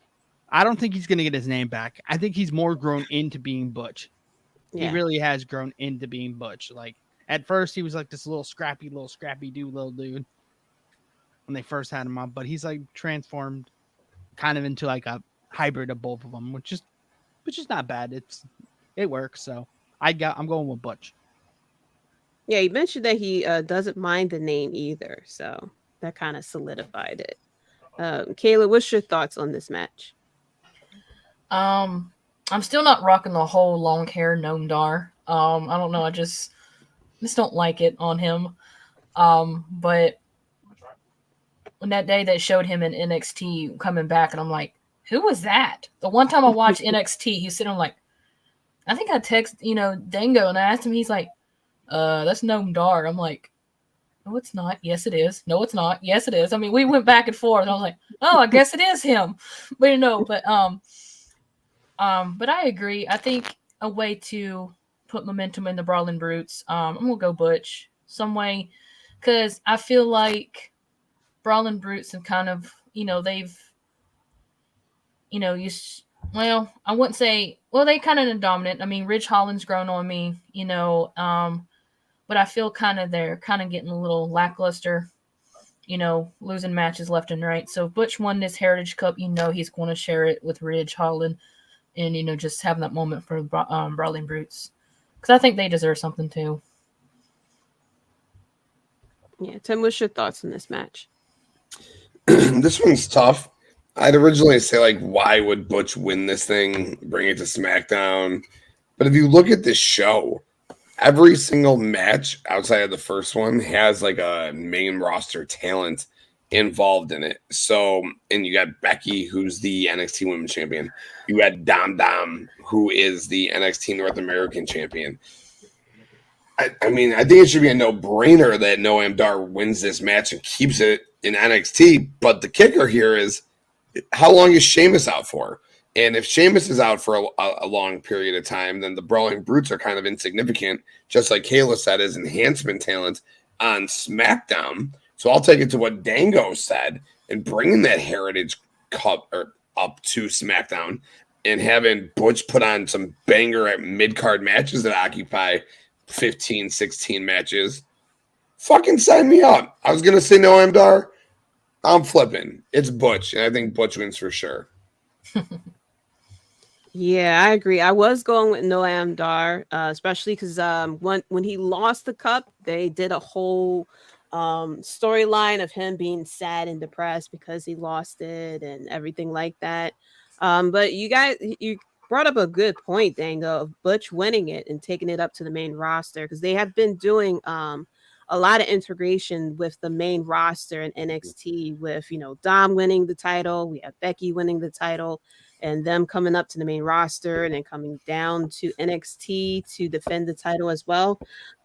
I don't think he's going to get his name back. I think he's more grown into being Butch. Yeah. He really has grown into being Butch. At first he was this little scrappy dude when they first had him up, but he's transformed kind of into a hybrid of both of them, which is not bad. It works. So I'm going with Butch. Yeah, he mentioned that he doesn't mind the name either, so that kind of solidified it. Kayla, what's your thoughts on this match? I'm still not rocking the whole long hair Noam Dar. I don't know. I just don't like it on him. But when that day that showed him in NXT coming back, and I'm like, who was that? The one time I watched NXT, he's sitting like, I think I text Dango and I asked him. He's like, that's Noam Dar. I'm like, no, it's not. Yes, it is. No, it's not. Yes, it is. I mean, we went back and forth. And I was like, oh, I guess it is him. But but I agree. I think a way to put momentum in the Brawling Brutes. I'm gonna go Butch some way because I feel like Brawling Brutes have kind of they've I wouldn't say they kind of dominant. I mean, Ridge Holland's grown on me, but I feel they're kind of getting a little lackluster, losing matches left and right. So if Butch won this Heritage Cup, he's going to share it with Ridge Holland and, just having that moment for Brawling Brutes. Because I think they deserve something too. Yeah, Tim, what's your thoughts on this match? This one's tough. I'd originally say, why would Butch win this thing, bring it to SmackDown? But if you look at this show, every single match outside of the first one has a main roster talent involved in it. So, and you got Becky, who's the NXT Women's Champion. You had Dom, who is the NXT North American Champion. I mean, I think it should be a no-brainer that Noam Dar wins this match and keeps it in NXT. But the kicker here is, how long is Sheamus out for? And if Sheamus is out for a long period of time, then the Brawling Brutes are kind of insignificant, just like Kayla said, as enhancement talent on SmackDown. So I'll take it to what Dango said and bringing that Heritage Cup up to SmackDown and having Butch put on some banger at mid-card matches that occupy 15, 16 matches. Fucking sign me up. I was going to say Noam Dar. I'm flipping. It's Butch, and I think Butch wins for sure. Yeah, I agree. I was going with Noam Dar, especially because when he lost the cup, they did a whole storyline of him being sad and depressed because he lost it and everything like that. But you brought up a good point, Dango, of Butch winning it and taking it up to the main roster, because they have been doing a lot of integration with the main roster in NXT with, Dom winning the title. We have Becky winning the title and them coming up to the main roster and then coming down to NXT to defend the title as well.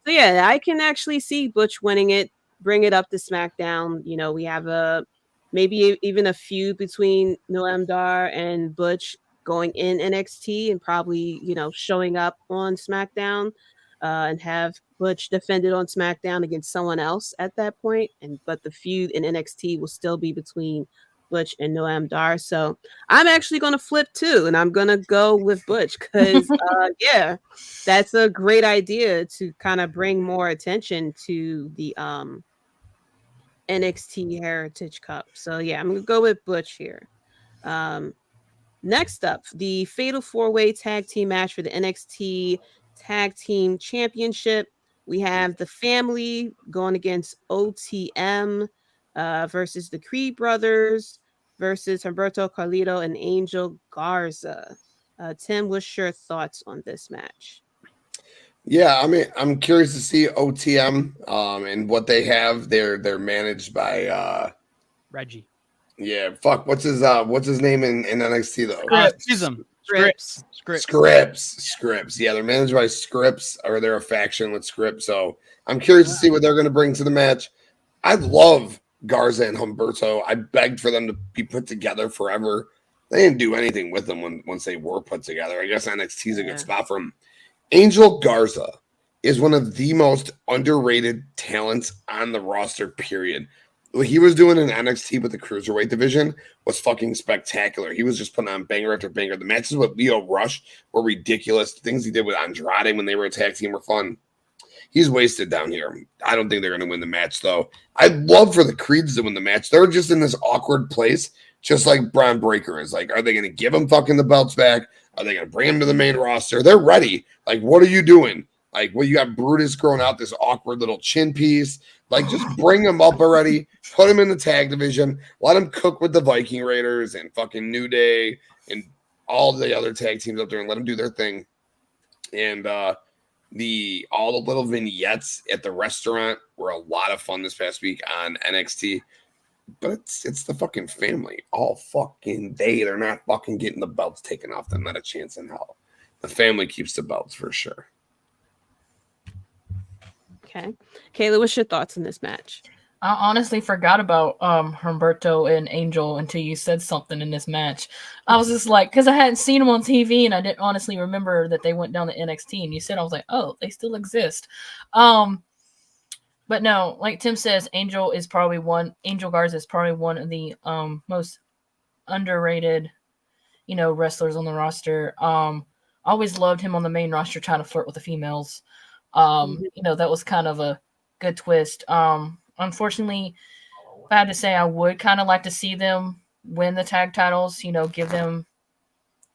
So yeah, I can actually see Butch winning it, bring it up to SmackDown. We have maybe even a feud between Noam Dar and Butch going in NXT and probably, showing up on SmackDown and have Butch defended on SmackDown against someone else at that point. But the feud in NXT will still be between Butch and Noam Dar. So I'm actually going to flip too, and I'm going to go with Butch because, yeah, that's a great idea to kind of bring more attention to the NXT Heritage Cup. So yeah, I'm going to go with Butch here. Next up, the Fatal 4-Way Tag Team match for the NXT Tag Team Championship. We have the Family going against OTM versus the Creed Brothers versus Humberto Carlito and Angel Garza. Tim, what's your thoughts on this match? Yeah, I mean, I'm curious to see OTM and what they have. They're managed by Reggie. Yeah, fuck. What's his name in NXT though? Scripps. Yeah, they're managed by Scripps, or they're a faction with Scripps. So I'm curious to see what they're going to bring to the match. I love Garza and Humberto. I begged for them to be put together forever. They didn't do anything with them once they were put together. I guess NXT is a good spot for them. Angel Garza is one of the most underrated talents on the roster, period. What he was doing in NXT with the Cruiserweight division was fucking spectacular. He was just putting on banger after banger. The matches with Leo Rush were ridiculous. The things he did with Andrade when they were a tag team were fun. He's wasted down here. I don't think they're going to win the match, though. I'd love for the Creeds to win the match. They're just in this awkward place, just like Braun Breaker is. Like, are they going to give him fucking the belts back? Are they going to bring him to the main roster? They're ready. Like, what are you doing? Like, well, you got Brutus growing out this awkward little chin piece. Like, just bring him up already. Put him in the tag division. Let him cook with the Viking Raiders and fucking New Day and all the other tag teams up there and let them do their thing. And all the little vignettes at the restaurant were a lot of fun this past week on NXT. But it's the fucking Family all fucking day. They're not fucking getting the belts taken off them. Not a chance in hell. The Family keeps the belts for sure. Okay. Kayla, what's your thoughts on this match? I honestly forgot about Humberto and Angel until you said something in this match. I was just like, because I hadn't seen them on TV and I didn't honestly remember that they went down to NXT. And you said, I was like, oh, they still exist. But no, like Tim says, Angel Garza is probably one of the most underrated, wrestlers on the roster. Always loved him on the main roster trying to flirt with the females. That was kind of a good twist. Unfortunately, if I had to say, I would kind of like to see them win the tag titles, give them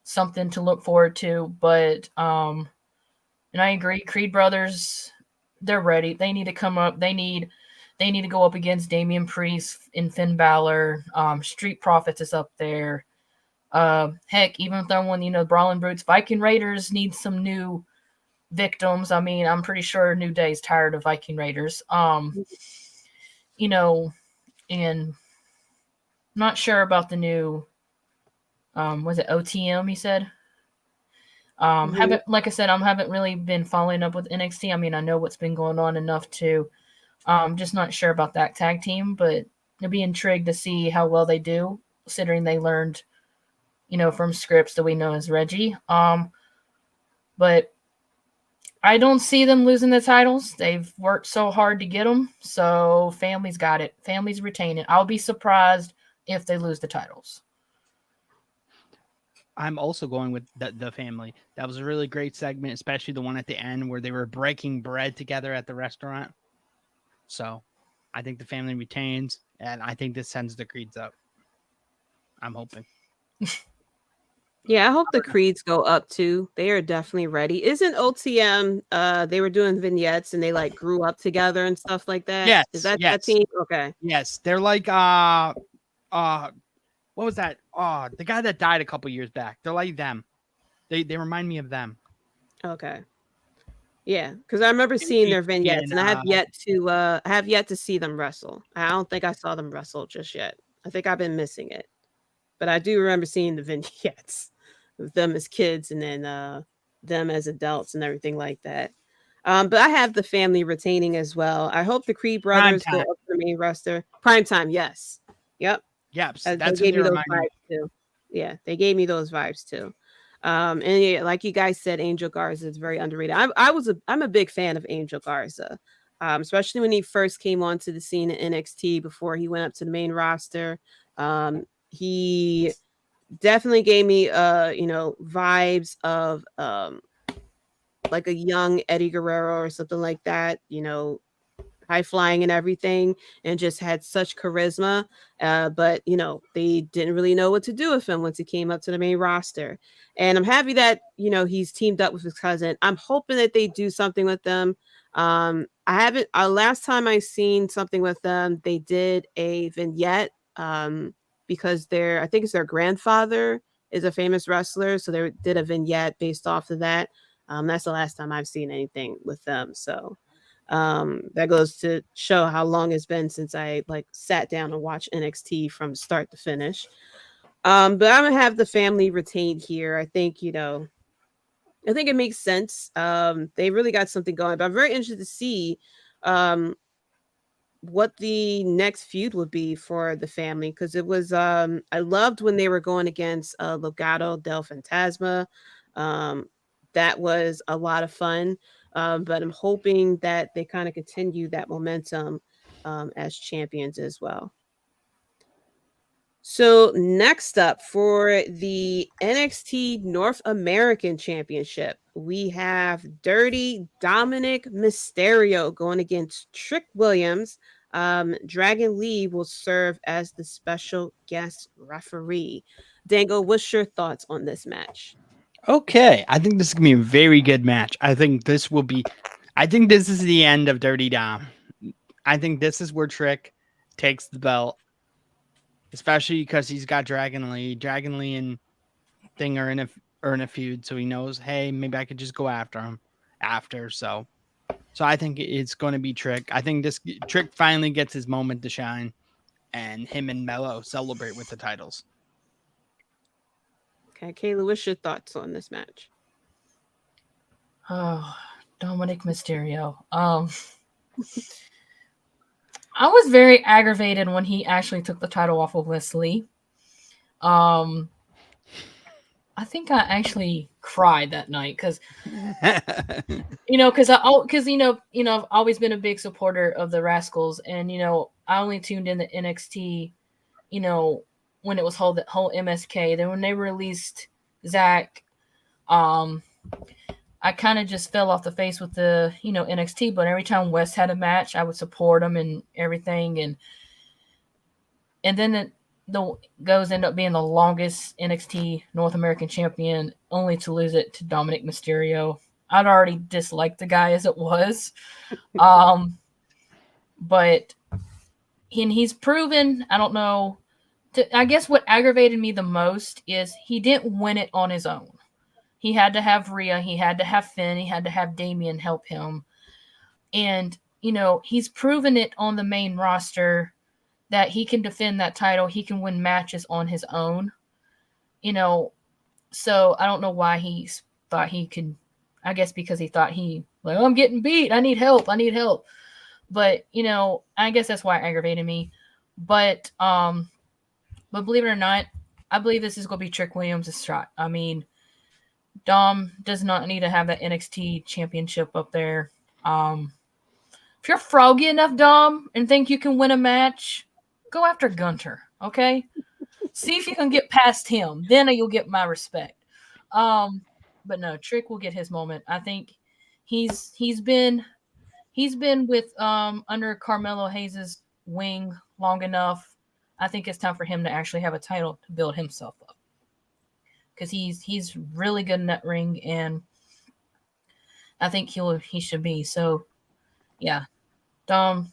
something to look forward to. But, and I agree, Creed Brothers, they're ready. They need to come up. They need to go up against Damian Priest and Finn Balor. Street Profits is up there. Heck, even throwing, Brawling Brutes, Viking Raiders need some new victims. I mean, I'm pretty sure New Day's tired of Viking Raiders. And not sure about the new was it OTM you said? Haven't, like I said, I haven't really been following up with NXT. I mean, I know what's been going on enough to, just not sure about that tag team, but I'd be intrigued to see how well they do, considering they learned, from scripts that we know as Reggie. But I don't see them losing the titles. They've worked so hard to get them, so Family's got it. Family's retain it. I'll be surprised if they lose the titles. I'm also going with the Family. That was a really great segment, especially the one at the end where they were breaking bread together at the restaurant. So I think the Family retains, and I think this sends the Creeds up. I'm hoping. Yeah, I hope the Creeds go up too. They are definitely ready. Isn't OTM they were doing vignettes and they like grew up together and stuff like that? Yes. Is that yes. that team? Okay. Yes. They're like what was that? Oh, the guy that died a couple years back. They're like them. They remind me of them. Okay. Yeah, because I remember seeing their vignettes, and I have yet to see them wrestle. I don't think I saw them wrestle just yet. I think I've been missing it, but I do remember seeing the vignettes of them as kids, and then them as adults, and everything like that. But I have the Family retaining as well. I hope the Creed brothers go up to the main roster. Prime time, yes. Yep. Yep. They That's gave me what those vibes too. Yeah, they gave me those vibes too. And yeah, like you guys said, Angel Garza is very underrated. I'm a big fan of Angel Garza, especially when he first came onto the scene in NXT before he went up to the main roster. He definitely gave me vibes of like a young Eddie Guerrero or something like that. High flying and everything, and just had such charisma. But they didn't really know what to do with him once he came up to the main roster. And I'm happy that he's teamed up with his cousin. I'm hoping that they do something with them. I haven't. Last time I seen something with them, they did a vignette because I think it's their grandfather is a famous wrestler, so they did a vignette based off of that. That's the last time I've seen anything with them. So. That goes to show how long it's been since I sat down and watched NXT from start to finish. But I'm gonna have the Family retained here. I think it makes sense. They really got something going, but I'm very interested to see what the next feud would be for the Family, because it was I loved when they were going against Legado del Fantasma. That was a lot of fun. But I'm hoping that they kind of continue that momentum as champions as well. So next up for the NXT North American Championship, we have Dirty Dominic Mysterio going against Trick Williams. Dragon Lee will serve as the special guest referee. Dango, what's your thoughts on this match? Okay, I think this is gonna be a very good match. I think this is the end of Dirty Dom. I think this is where Trick takes the belt, especially because he's got Dragon Lee. Dragon Lee and Thing are in a feud, so he knows, hey, maybe I could just go after him after. So I think it's going to be Trick. I think this Trick finally gets his moment to shine, and him and Mello celebrate with the titles. Okay, Kayla, what's your thoughts on this match? Oh, Dominic Mysterio. I was very aggravated when he actually took the title off of Wesley. I think I actually cried that night because, I've always been a big supporter of the Rascals, and I only tuned in to NXT, when it was whole MSK. Then when they released Zach, I kind of just fell off the face with the NXT. But every time West had a match, I would support them and everything. And then the goes end up being the longest NXT North American champion, only to lose it to Dominic Mysterio. I'd already disliked the guy as it was, but he's proven. I don't know. I guess what aggravated me the most is he didn't win it on his own. He had to have Rhea, he had to have Finn, he had to have Damian help him. And, he's proven it on the main roster that he can defend that title. He can win matches on his own. So I don't know why he's thought he could, I guess because he thought I'm getting beat. I need help. But, you know, I guess that's why it aggravated me. But believe it or not, I believe this is going to be Trick Williams' shot. I mean, Dom does not need to have that NXT championship up there. If you're froggy enough, Dom, and think you can win a match, go after Gunter, okay? See if you can get past him. Then you'll get my respect. But no, Trick will get his moment. I think he's been with under Carmelo Hayes' wing long enough. I think it's time for him to actually have a title to build himself up. Because he's really good in that ring, and I think he should be. So yeah. Dom,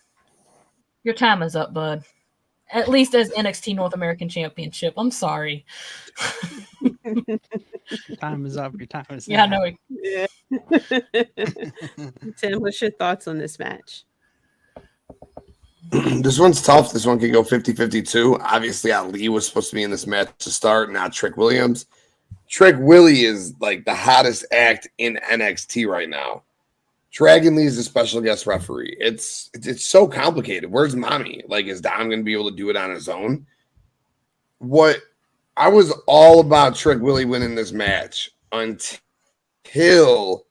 your time is up, bud. At least as NXT North American Championship. I'm sorry. Your time is up. Your time is Yeah, I up. know. Yeah. Tim, what's your thoughts on this match? This one's tough. This one could go 50-52. Obviously, Ali was supposed to be in this match to start, not Trick Williams. Trick Willie is like the hottest act in NXT right now. Dragon Lee is a special guest referee. It's so complicated. Where's mommy? Like, is Dom going to be able to do it on his own? What I was all about Trick Willie winning this match until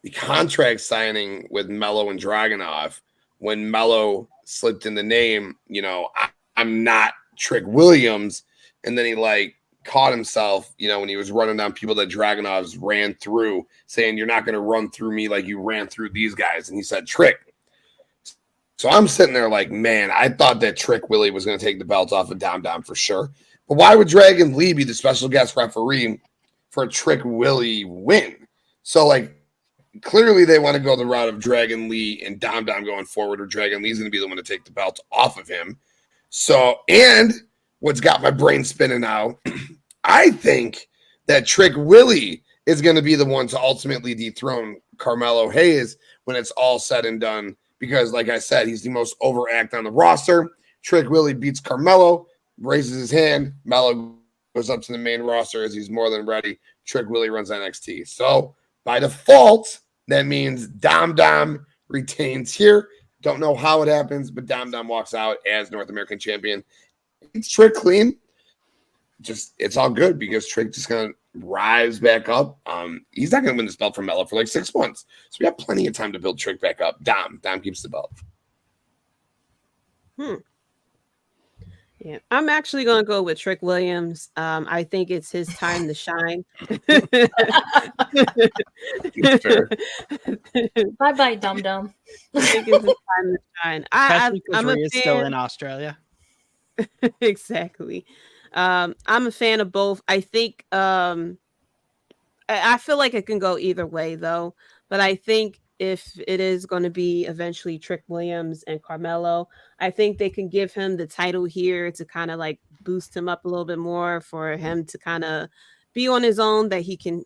the contract signing with Mello and Dragunov, when Mello slipped in the name, you know, I'm not Trick Williams. And then he like caught himself, you know, when he was running down people that Dragunov's ran through, saying, you're not going to run through me like you ran through these guys. And he said, Trick. So I'm sitting there like, man, I thought that Trick Willie was going to take the belt off of Dom for sure. But why would Dragon Lee be the special guest referee for a Trick Willie win? So, like, clearly they want to go the route of Dragon Lee and Dom going forward, or Dragon Lee's going to be the one to take the belt off of him. So, and what's got my brain spinning now, I think that Trick Willie is going to be the one to ultimately dethrone Carmelo Hayes when it's all said and done. Because, like I said, he's the most overact on the roster. Trick Willie beats Carmelo, raises his hand. Mello goes up to the main roster as he's more than ready. Trick Willie runs NXT. So, by default, that means Dom retains here. Don't know how it happens, but Dom walks out as North American champion. It's Trick clean. Just, it's all good because Trick just going to rise back up. He's not going to win this belt from Mello for like 6 months. So we have plenty of time to build Trick back up. Dom keeps the belt. Yeah, I'm actually going to go with Trick Williams. I think it's his time to shine. Bye, Dum. I think it's his time to shine. Especially because I'm a Rhea's still in Australia. Exactly. I'm a fan of both. I think I feel like it can go either way though, but I think if it is going to be eventually Trick Williams and Carmelo, I think they can give him the title here to kind of like boost him up a little bit more, for him to kind of be on his own, that he can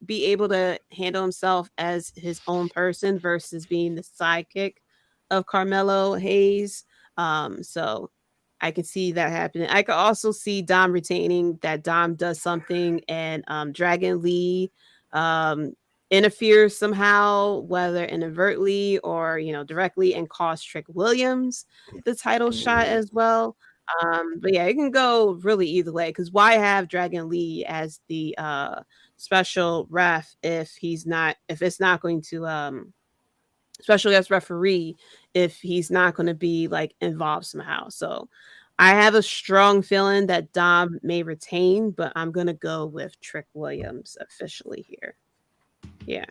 be able to handle himself as his own person versus being the sidekick of Carmelo Hayes. So I can see that happening. I could also see Dom retaining, that Dom does something and Dragon Lee interferes somehow, whether inadvertently or, you know, directly, and cost Trick Williams the title shot as well. But yeah, it can go really either way, because why have Dragon Lee as the special ref if it's not going to special guest referee if he's not going to be like involved somehow. So I have a strong feeling that Dom may retain, but I'm going to go with Trick Williams officially here. Yeah.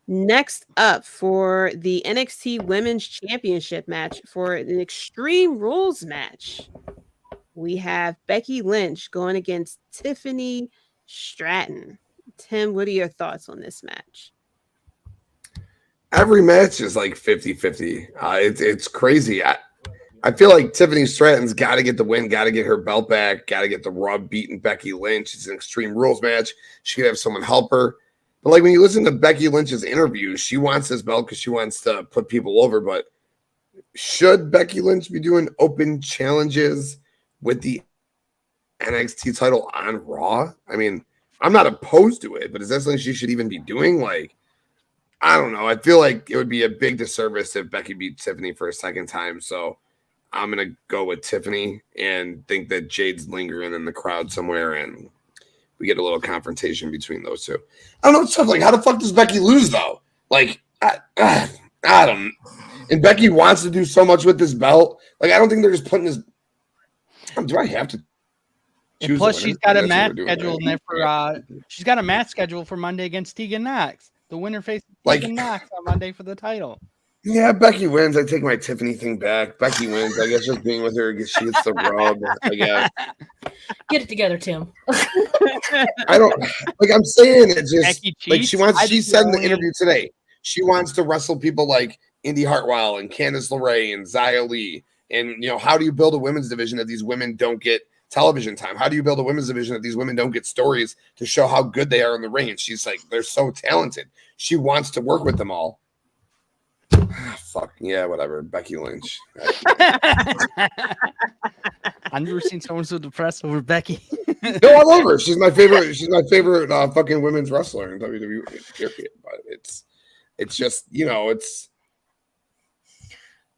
Next up for the NXT Women's Championship match, for an Extreme Rules match, we have Becky Lynch going against Tiffany Stratton. Tim, what are your thoughts on this match? Every match is like 50-50. It's crazy. I feel like Tiffany Stratton's got to get the win, got to get her belt back, got to get the rub beating Becky Lynch. It's an Extreme Rules match. She could have someone help her. But like when you listen to Becky Lynch's interviews, she wants this belt because she wants to put people over. But should Becky Lynch be doing open challenges with the NXT title on Raw? I mean, I'm not opposed to it, but is that something she should even be doing? Like, I don't know. I feel like it would be a big disservice if Becky beat Tiffany for a second time. So I'm going to go with Tiffany and think that Jade's lingering in the crowd somewhere and we get a little confrontation between those two. I don't know. It's tough. Like, how the fuck does Becky lose, though? Like, I don't. And Becky wants to do so much with this belt. Like, I don't think they're just putting this. Do I have to? And plus, she's got a match scheduled for. She's got a match scheduled for Monday against Tegan Knox. The winner faces Tegan Knox on Monday for the title. Yeah, Becky wins. I take my Tiffany thing back. Becky wins. I guess just being with her, she gets the rub. I guess. Get it together, Tim. I don't like. I'm saying it just like she wants. She said in the interview today she wants to wrestle people like Indy Hartwell and Candice LeRae and Xia Li. And how do you build a women's division if these women don't get television time? How do you build a women's division if these women don't get stories to show how good they are in the ring? And she's like, they're so talented. She wants to work with them all. Fuck yeah, whatever. Becky Lynch. I've never seen someone so depressed over Becky. No, I love her. She's my favorite. She's my favorite fucking women's wrestler in WWE. Period. But it's just it's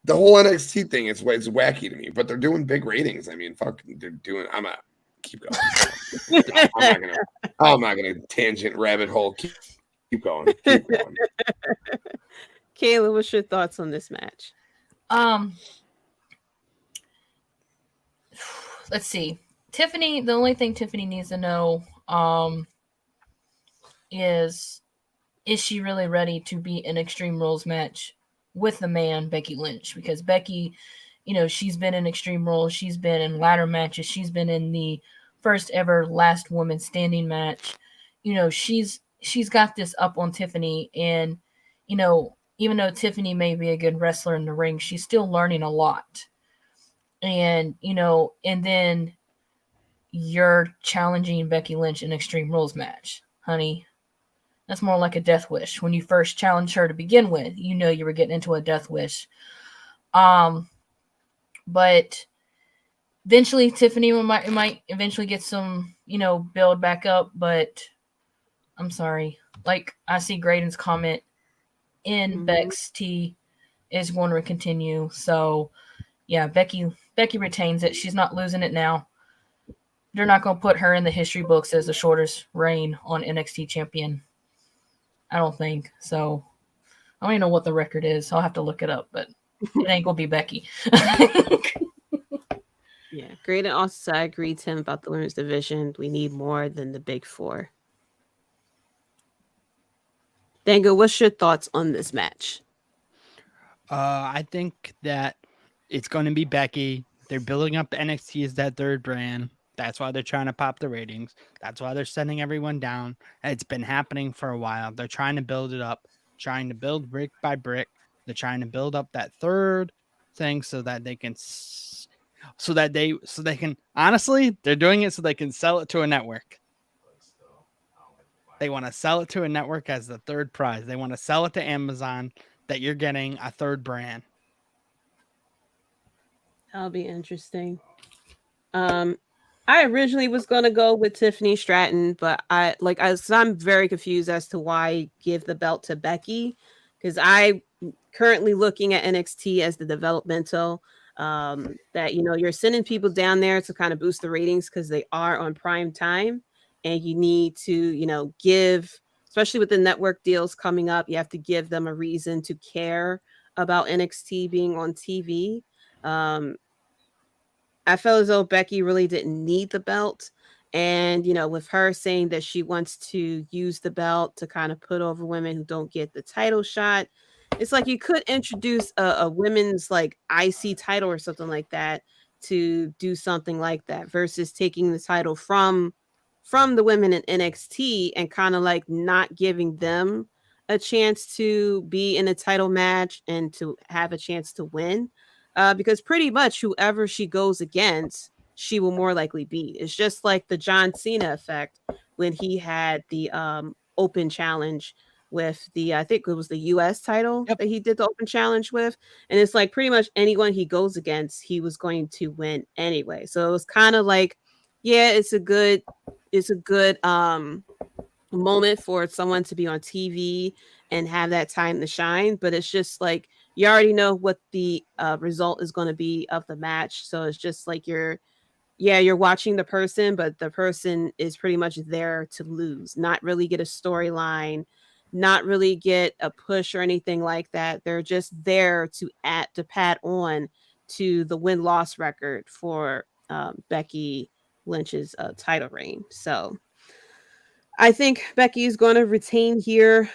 the whole NXT thing. It's wacky to me. But they're doing big ratings. I mean, fuck, they're doing. I'm a keep going. I'm not gonna tangent rabbit hole. Keep going. Keep going. Kayla, what's your thoughts on this match? Let's see. Tiffany, the only thing Tiffany needs to know is she really ready to be an Extreme Rules match with the man, Becky Lynch? Because Becky, she's been in Extreme Rules. She's been in ladder matches. She's been in the first ever last woman standing match. She's got this up on Tiffany. And, even though Tiffany may be a good wrestler in the ring, she's still learning a lot. And, and then you're challenging Becky Lynch in Extreme Rules match, honey. That's more like a death wish. When you first challenged her to begin with, you were getting into a death wish. But eventually Tiffany might eventually get some, build back up. But I'm sorry. Like, I see Graydon's comment in Bex T is going to continue. So yeah, Becky retains it. She's not losing it now. They're not going to put her in the history books as the shortest reign on NXT champion. I don't think so. I don't even know what the record is. I'll have to look it up, but it ain't going to be Becky. Yeah, Graydon also said, I agree, Tim, about the women's division. We need more than the big four. Dango, what's your thoughts on this match? I think that it's going to be Becky. They're building up NXT as that third brand. That's why they're trying to pop the ratings. That's why they're sending everyone down. It's been happening for a while. They're trying to build it up, trying to build brick by brick. They're trying to build up that third thing so that they can, honestly, they're doing it so they can sell it to a network. They want to sell it to a network as the third prize. They want to sell it to Amazon that you're getting a third brand. That'll be interesting. I originally was going to go with Tiffany Stratton, but I'm very confused as to why give the belt to Becky, because I currently looking at NXT as the developmental, that, you're sending people down there to kind of boost the ratings because they are on prime time. And you need to, give, especially with the network deals coming up, you have to give them a reason to care about NXT being on TV. I felt as though Becky really didn't need the belt. And, with her saying that she wants to use the belt to kind of put over women who don't get the title shot, it's like you could introduce a women's like IC title or something like that to do something like that versus taking the title from the women in NXT and kind of like not giving them a chance to be in a title match and to have a chance to win. Because pretty much whoever she goes against, she will more likely beat. It's just like the John Cena effect when he had the open challenge with the, I think it was the US title that he did the open challenge with. And it's like pretty much anyone he goes against, he was going to win anyway. So it was kind of like yeah, it's a good moment for someone to be on TV and have that time to shine. But it's just like you already know what the result is going to be of the match, so it's just like you're watching the person, but the person is pretty much there to lose, not really get a storyline, not really get a push or anything like that. They're just there to pat on to the win loss record for Becky Lynch's title reign. So I think Becky is going to retain here.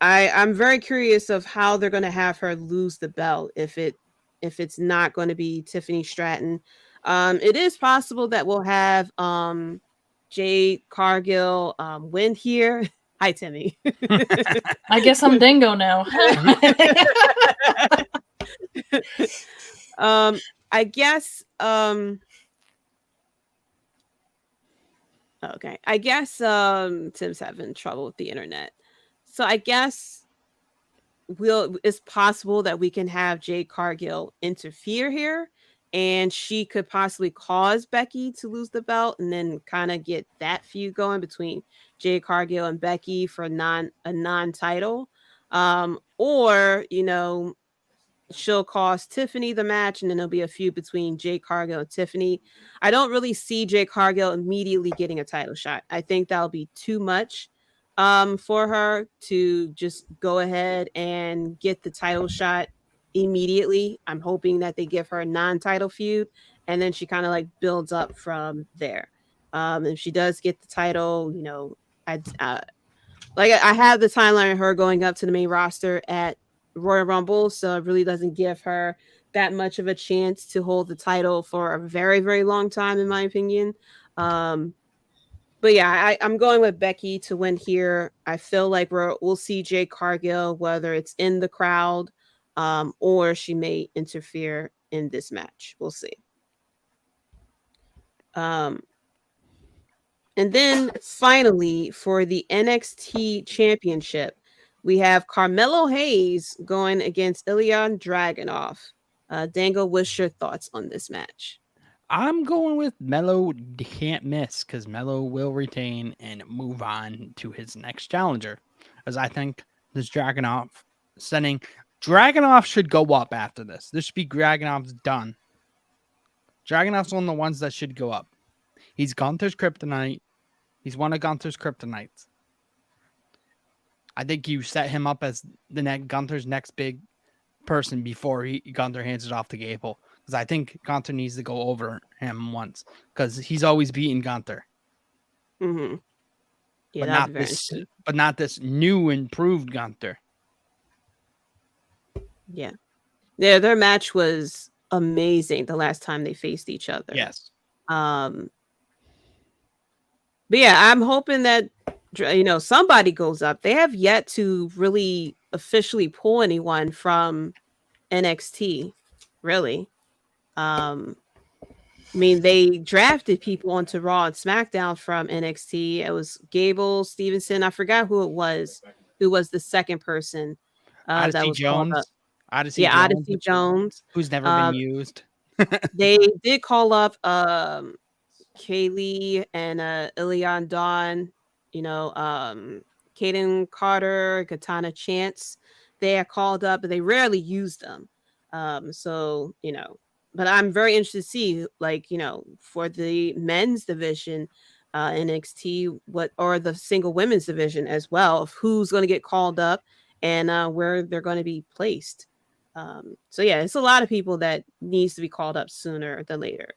I'm very curious of how they're going to have her lose the belt if it's not going to be Tiffany Stratton. It is possible that we'll have Jade Cargill win here. Hi, Timmy. I guess I'm Dingo now. I guess okay. I guess Tim's having trouble with the internet. So I guess it's possible that we can have Jade Cargill interfere here, and she could possibly cause Becky to lose the belt and then kind of get that feud going between Jade Cargill and Becky for a non-title. Or, she'll cost Tiffany the match, and then there'll be a feud between Jade Cargill and Tiffany. I don't really see Jade Cargill immediately getting a title shot. I think that'll be too much for her to just go ahead and get the title shot immediately. I'm hoping that they give her a non-title feud, and then she kind of like builds up from there. If she does get the title, I have the timeline of her going up to the main roster at Royal Rumble, so it really doesn't give her that much of a chance to hold the title for a very, very long time, in my opinion. But yeah, I'm going with Becky to win here. I feel like we'll see Jade Cargill, whether it's in the crowd or she may interfere in this match. We'll see. And then finally, for the NXT Championship, we have Carmelo Hayes going against Ilya Dragunov. Dango, what's your thoughts on this match? I'm going with Melo can't miss because Melo will retain and move on to his next challenger. As I think this Dragunov should go up after this. This should be Dragunov's done. Dragunov's one of the ones that should go up. He's Gunther's kryptonite. He's one of Gunther's kryptonites. I think you set him up as Gunther's next big person before Gunther hands it off to Gable. Because I think Gunther needs to go over him once. Because he's always beaten Gunther. Mm-hmm. Yeah, but not this new improved Gunther. Yeah. Yeah, their match was amazing the last time they faced each other. Yes. But yeah, I'm hoping that somebody goes up. They have yet to really officially pull anyone from NXT, really. I mean, they drafted people onto Raw and SmackDown from NXT. It was Gable, Stevenson. I forgot who it was. Who was the second person that was called up? Odyssey Jones, who's never been used. They did call up Kaylee and Ilion Dawn, Kaden Carter, Katana Chance. They are called up, but they rarely use them. But I'm very interested to see, for the men's division, NXT, or the single women's division as well, of who's going to get called up and where they're going to be placed. So yeah, it's a lot of people that needs to be called up sooner than later.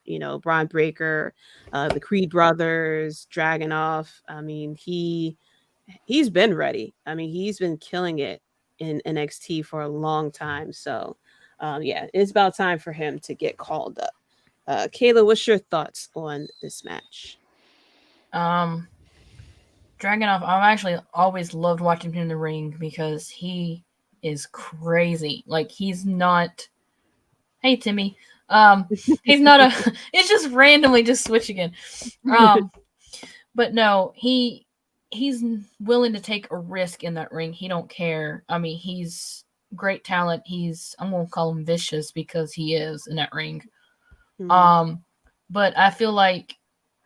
Braun Breaker, the Creed brothers, Dragunov. I mean, he's been ready. I mean, he's been killing it in NXT for a long time. So yeah, it's about time for him to get called up. Kayla, what's your thoughts on this match? Dragunov, I've actually always loved watching him in the ring because he is crazy. Like, he's not. Hey, Timmy. He's not it's just randomly just switch again. But no, he's willing to take a risk in that ring. He don't care. I mean, he's great talent. I'm gonna call him vicious because he is in that ring. Mm-hmm. but I feel like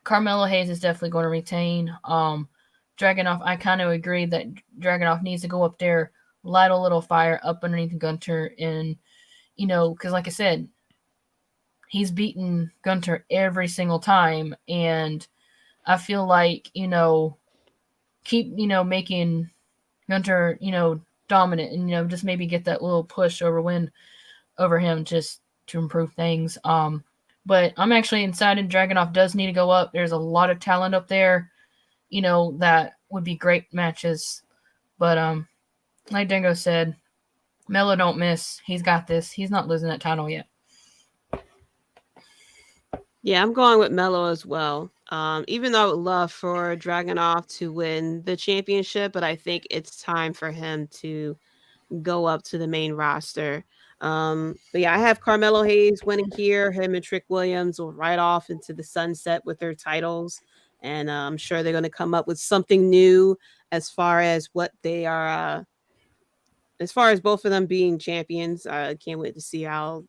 Carmelo Hayes is definitely going to retain. Dragunov, I kind of agree that Dragunov needs to go up there, light a little fire up underneath Gunter, and because like I said, he's beaten Gunter every single time, and I feel like keep making Gunter dominant, and just maybe get that little push over him just to improve things. But I'm actually excited. Dragunov does need to go up. There's a lot of talent up there, that would be great matches. But like Dango said, Melo don't miss. He's got this. He's not losing that title yet. Yeah, I'm going with Melo as well. Even though I would love for Dragunov to win the championship, but I think it's time for him to go up to the main roster. But yeah, I have Carmelo Hayes winning here. Him and Trick Williams will ride off into the sunset with their titles. And I'm sure they're going to come up with something new as far as what they are, as far as both of them being champions. I can't wait to see how,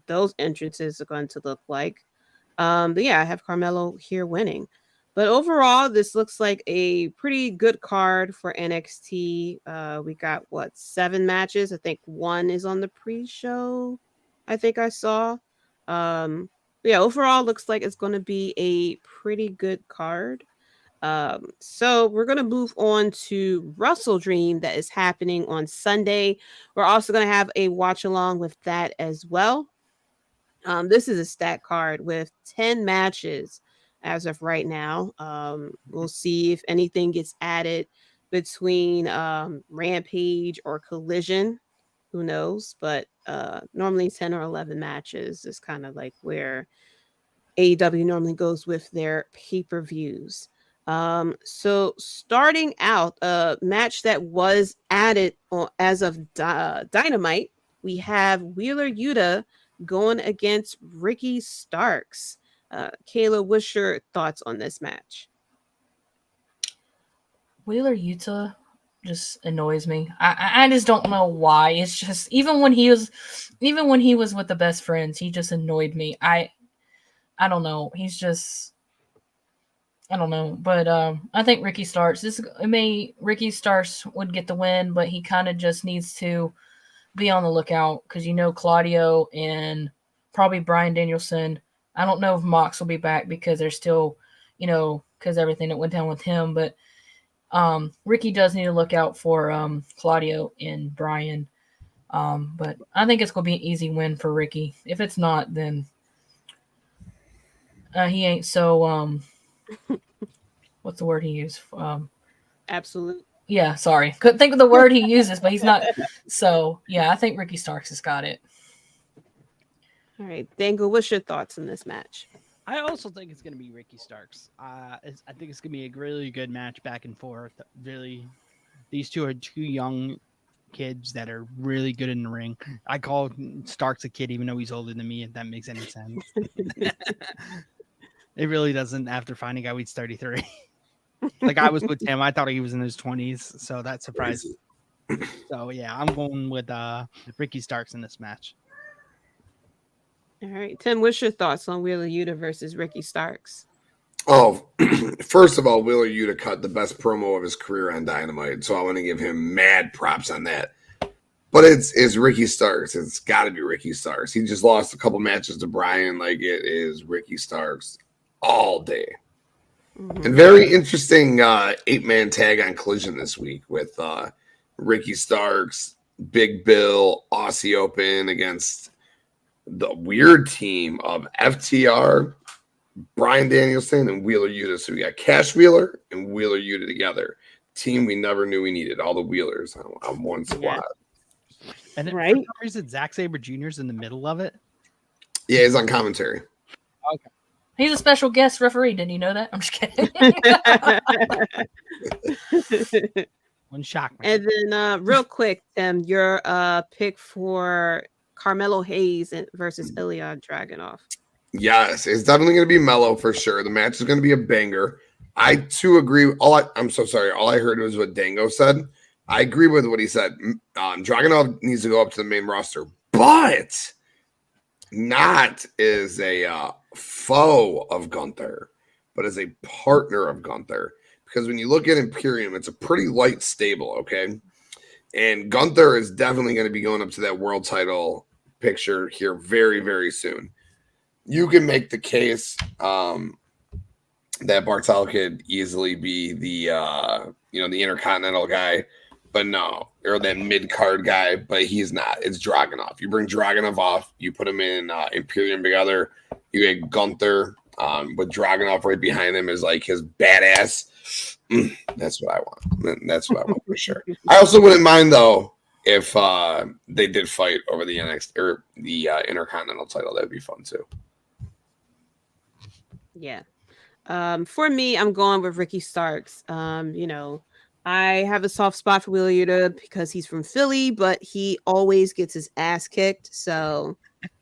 those entrances are going to look like. But yeah, I have Carmelo here winning. But overall, this looks like a pretty good card for NXT. We got 7 matches. I think 1 is on the pre-show. I think I saw. But yeah, overall looks like it's going to be a pretty good card. So we're going to move on to WrestleDream that is happening on Sunday. We're also going to have a watch along with that as well. This is a stat card with 10 matches as of right now. We'll see if anything gets added between Rampage or Collision. Who knows? But normally 10 or 11 matches is kind of like where AEW normally goes with their pay-per-views. So starting out, a match that was added as of Dynamite, we have Wheeler Yuta going against Ricky Starks. Kayla, what's your thoughts on this match? Wheeler Yuta just annoys me. I just don't know why. It's just even when he was with the Best Friends, he just annoyed me. I don't know. He's just I don't know. But I think Ricky Starks. Ricky Starks would get the win, but he kind of just needs to be on the lookout because Claudio and probably Bryan Danielson. I don't know if Mox will be back because they're still, because everything that went down with him. But Ricky does need to look out for Claudio and Bryan. But I think it's going to be an easy win for Ricky. If it's not, then he ain't so. What's the word he used? Absolute. Yeah, sorry. Couldn't think of the word he uses, but he's not. So, yeah, I think Ricky Starks has got it. All right. Dangle, what's your thoughts on this match? I also think it's going to be Ricky Starks. I think it's going to be a really good match back and forth. Really, these two are 2 young kids that are really good in the ring. I call Starks a kid, even though he's older than me, if that makes any sense. It really doesn't after finding out he's 33. Like I was with him, I thought he was in his 20s, so that surprised me. So yeah, I'm going with Ricky Starks in this match. All right, Tim, what's your thoughts on Wheeler Yuta versus Ricky Starks? Oh, first of all, Wheeler Yuta cut the best promo of his career on Dynamite, so I want to give him mad props on that. But it's Ricky Starks. It's got to be Ricky Starks. He just lost a couple matches to Bryan. Like it is Ricky Starks all day. Mm-hmm. And very interesting 8-man tag on Collision this week with Ricky Starks, Big Bill, Aussie Open against the weird team of FTR, Bryan Danielson, and Wheeler Yuta. So we got Cash Wheeler and Wheeler Yuta together. Team we never knew we needed. All the Wheelers on one squad. And then, for some reason, Zack Sabre Jr.'s in the middle of it. Yeah, he's on commentary. Okay. He's a special guest referee. Didn't you know that? I'm just kidding. One shock. And then real quick, Tim, your pick for Carmelo Hayes versus Ilya Dragunov. Yes, it's definitely going to be Mello for sure. The match is going to be a banger. I too agree. I'm so sorry. All I heard was what Dango said. I agree with what he said. Dragunov needs to go up to the main roster, but not as a foe of Gunther, but as a partner of Gunther. Because when you look at Imperium, it's a pretty light stable, okay? And Gunther is definitely going to be going up to that world title picture here very, very soon. You can make the case that Bartel could easily be the the Intercontinental guy, but no, or that mid card guy, but he's not. It's Dragunov. You bring Dragunov off, you put him in Imperium together. You get Gunther with Dragunov right behind him is like his badass. That's what I want. That's what I want for sure. I also wouldn't mind though if they did fight over the NXT or the Intercontinental title. That'd be fun too. Yeah. For me, I'm going with Ricky Starks. I have a soft spot for Wheeler Yuta because he's from Philly, but he always gets his ass kicked. So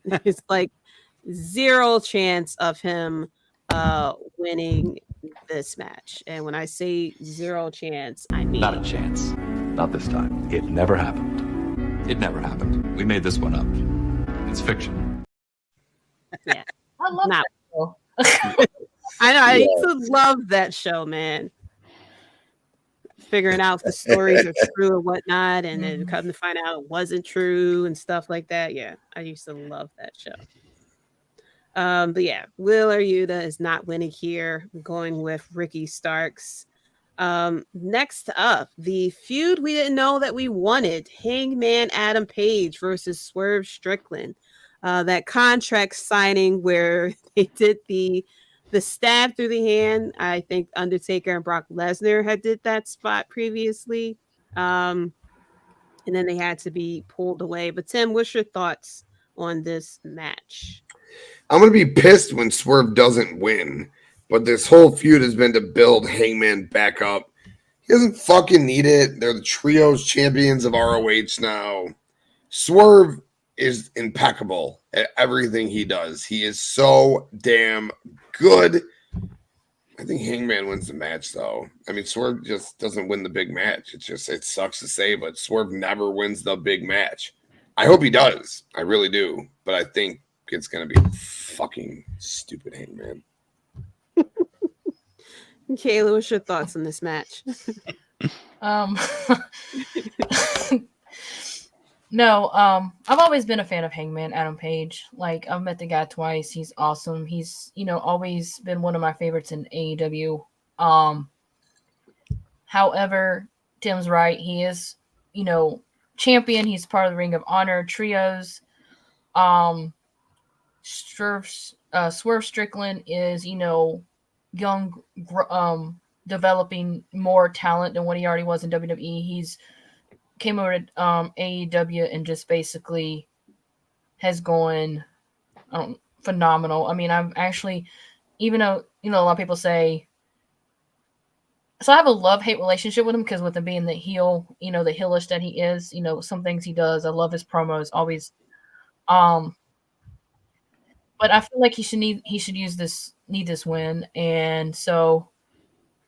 it's like 0 chance of him winning this match. And when I say 0 chance, I mean not a chance. Not this time. It never happened. It never happened. We made this one up. It's fiction. Yeah. I love Not- that show. I know. I used to love that show, man. Figuring out if the stories are true or whatnot, and then come to find out it wasn't true and stuff like that. Yeah, I used to love that show. But yeah, Wheeler Yuta is not winning here. I'm going with Ricky Starks. Next up, the feud we didn't know that we wanted: Hangman Adam Page versus Swerve Strickland. That contract signing where they did the stab through the hand. I think Undertaker and Brock Lesnar had did that spot previously. And then they had to be pulled away. But Tim, what's your thoughts on this match? I'm going to be pissed when Swerve doesn't win, but this whole feud has been to build Hangman back up. He doesn't fucking need it. They're the trios champions of ROH now. Swerve is impeccable at everything he does. He is so damn good. I think Hangman wins the match, though. I mean, Swerve just doesn't win the big match. It sucks to say, but Swerve never wins the big match. I hope he does. I really do. But I think it's going to be fucking stupid Hangman. Kayla, what's your thoughts on this match? No, I've always been a fan of Hangman Adam Page. Like, I've met the guy twice. He's awesome. He's, always been one of my favorites in AEW. However, Tim's right. He is, champion. He's part of the Ring of Honor trios. Swerve Strickland is, young, developing more talent than what he already was in WWE. He's came over to AEW and just basically has gone phenomenal. I mean, I've actually, even though, a lot of people say, so I have a love-hate relationship with him because with him being the heel, the heelish that he is, some things he does. I love his promos always. But I feel like he should need this win. And so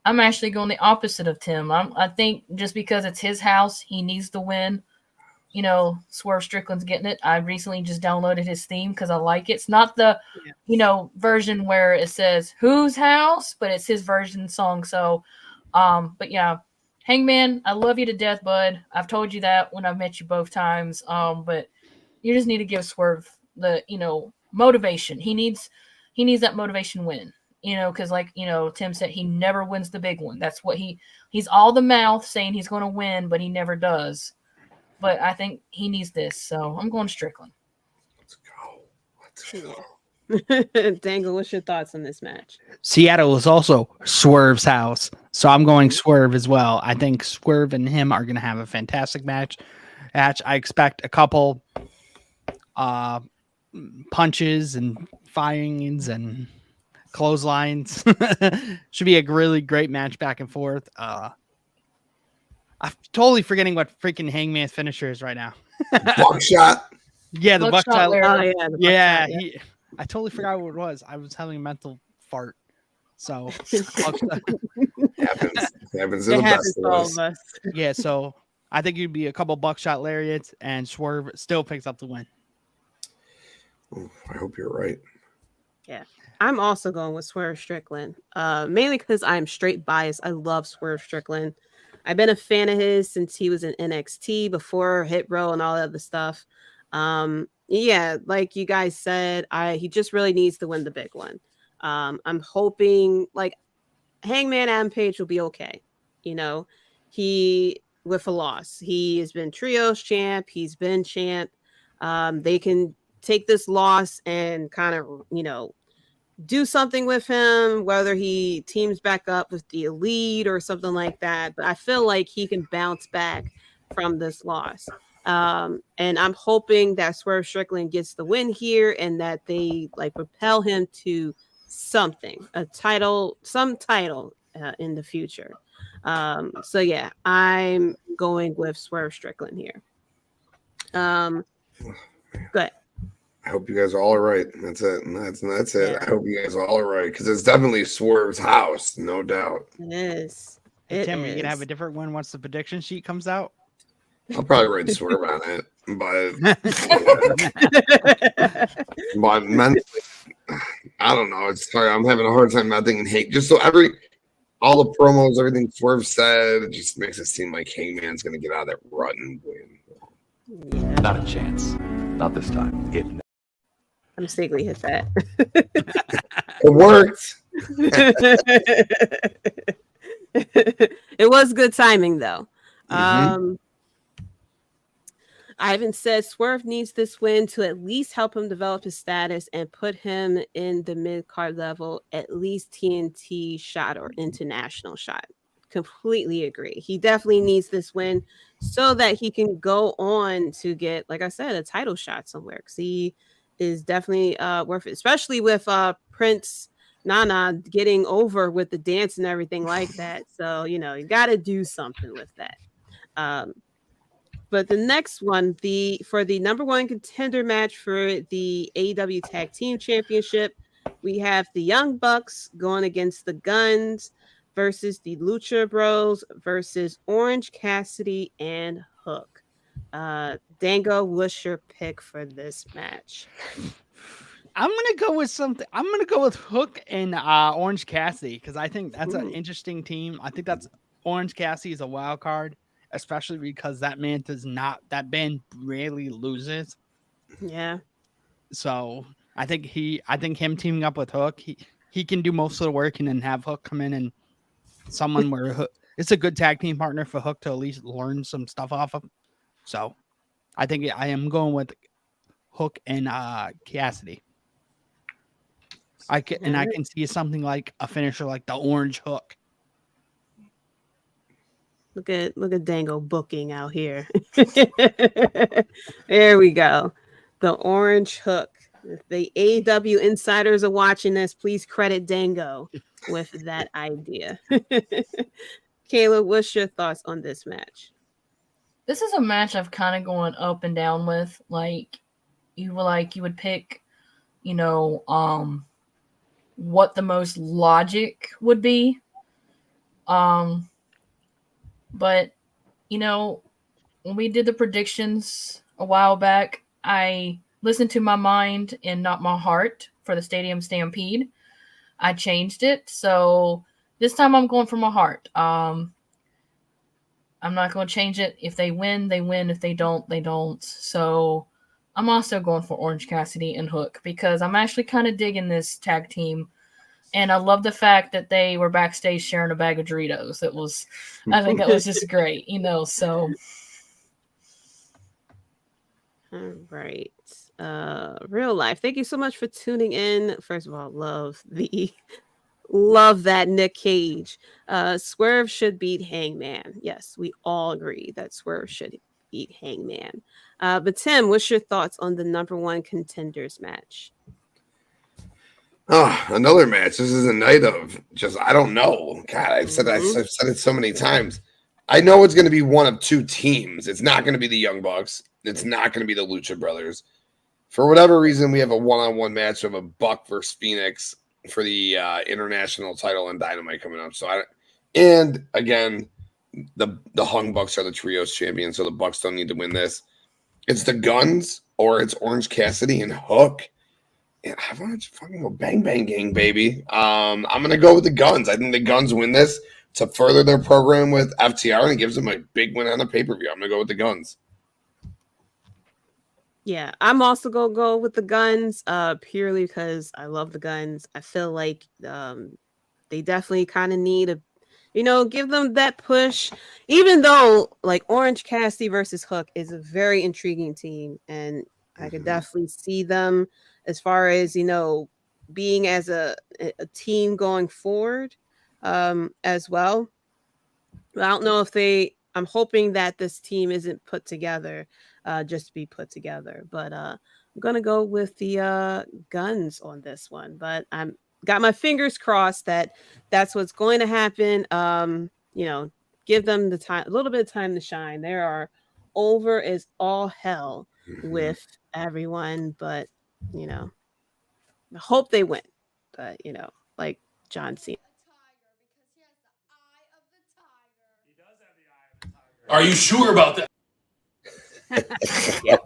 I'm actually going the opposite of Tim. I think just because it's his house, he needs the win. Swerve Strickland's getting it. I recently just downloaded his theme because I like it. It's not the, version where it says whose house, but it's his version song. So, but yeah, Hangman, I love you to death, bud. I've told you that when I've met you both times. But you just need to give Swerve the, motivation. He needs that motivation win. Because like, Tim said, he never wins the big one. That's what he's all the mouth saying he's going to win, but he never does. But I think he needs this. So I'm going Strickland. Let's go. Dangle, what's your thoughts on this match? Seattle is also Swerve's house. So I'm going Swerve as well. I think Swerve and him are going to have a fantastic match. I expect a couple punches and firings and clotheslines. Should be a really great match back and forth. I'm totally forgetting what freaking Hangman's finisher is right now. Buckshot. Yeah, the buckshot. Yeah. I totally forgot what it was. I was having a mental fart. So happens in the best of us. Yeah, so I think it'd be a couple buckshot lariats and Swerve still picks up the win. I hope you're right. Yeah. I'm also going with Swerve Strickland. Mainly because I'm straight biased. I love Swerve Strickland. I've been a fan of his since he was in NXT before Hit Row and all that other stuff. Yeah, like you guys said, he just really needs to win the big one. I'm hoping like Hangman Adam Page will be okay. You know, he with a loss. He has been trios champ. He's been champ. They can take this loss and kind of, do something with him, whether he teams back up with the Elite or something like that. But I feel like he can bounce back from this loss. And I'm hoping that Swerve Strickland gets the win here and that they like propel him to something, some title in the future. So yeah, I'm going with Swerve Strickland here. Go ahead. I hope you guys are all right. That's it. That's it. Yeah. I hope you guys are all right because it's definitely Swerve's house, no doubt. It is. Hey, Tim, are you gonna have a different one once the prediction sheet comes out? I'll probably write Swerve on it, but mentally, I don't know. It's sorry, I'm having a hard time not thinking hate. Just so all the promos, everything Swerve said, it just makes it seem like Hangman's gonna get out of that rut and win. Yeah. Not a chance. Not this time. I mistakenly hit that. It worked. It was good timing, though. Ivan says Swerve needs this win to at least help him develop his status and put him in the mid-card level, at least TNT shot or international shot. Completely agree. He definitely needs this win so that he can go on to get, like I said, a title shot somewhere. Because he is definitely worth it, especially with Prince Nana getting over with the dance and everything like that. So, you got to do something with that. But the next one, for the number one contender match for the AEW Tag Team Championship, we have the Young Bucks going against the Guns versus the Lucha Bros versus Orange Cassidy and Hook. Dango, what's your pick for this match? I'm gonna go with something. I'm gonna go with Hook and Orange Cassidy because I think that's an interesting team. I think that's Orange Cassidy is a wild card, especially because that band rarely loses. Yeah. So I think him teaming up with Hook, he can do most of the work and then have Hook come in and someone where Hook, it's a good tag team partner for Hook to at least learn some stuff off of. So I think I am going with Hook and Cassidy. I can see something like a finisher like the Orange Hook. Look at Dango booking out here. There we go. The Orange Hook. If the AEW insiders are watching this, please credit Dango with that idea. Caleb, what's your thoughts on this match? This is a match I've kind of gone up and down with. You would pick, what the most logic would be. But when we did the predictions a while back, I listened to my mind and not my heart for the Stadium Stampede. I changed it, so this time I'm going for my heart. I'm not going to change it. If they win, they win. If they don't, they don't. So I'm also going for Orange Cassidy and Hook because I'm actually kind of digging this tag team. And I love the fact that they were backstage sharing a bag of Doritos. I think that was just great, so. All right. Real life. Thank you so much for tuning in. First of all, love that Nick Cage. Swerve should beat Hangman. Yes, we all agree that Swerve should beat Hangman. But Tim, what's your thoughts on the number one contenders match? Oh, another match. This is a night of just I don't know. God, I've said it so many times. I know it's going to be one of two teams. It's not going to be the Young Bucks. It's not going to be the Lucha Brothers. For whatever reason, we have a one-on-one match of a Buck versus Phoenix for the international title and Dynamite coming up. And again, the Hung Bucks are the trios champions, so the Bucks don't need to win this. It's the Guns or it's Orange Cassidy and Hook. Yeah, I want to fucking go bang bang gang, baby. I'm gonna go with the Guns. I think the Guns win this to further their program with FTR, and it gives them a big win on the pay-per-view. I'm gonna go with the Guns. Yeah, I'm also gonna go with the Guns, purely because I love the Guns. I feel like they definitely kind of need a, give them that push. Even though like Orange Cassidy versus Hook is a very intriguing team, and I could definitely see them as far as being as a team going forward, as well. I don't know if I'm hoping that this team isn't put together just to be put together. But I'm gonna go with the Guns on this one. But I'm got my fingers crossed that that's what's going to happen. Give them the time, a little bit of time to shine. They are over as all hell with everyone, but I hope they win. But like John Cena. Are you sure about that? Yeah.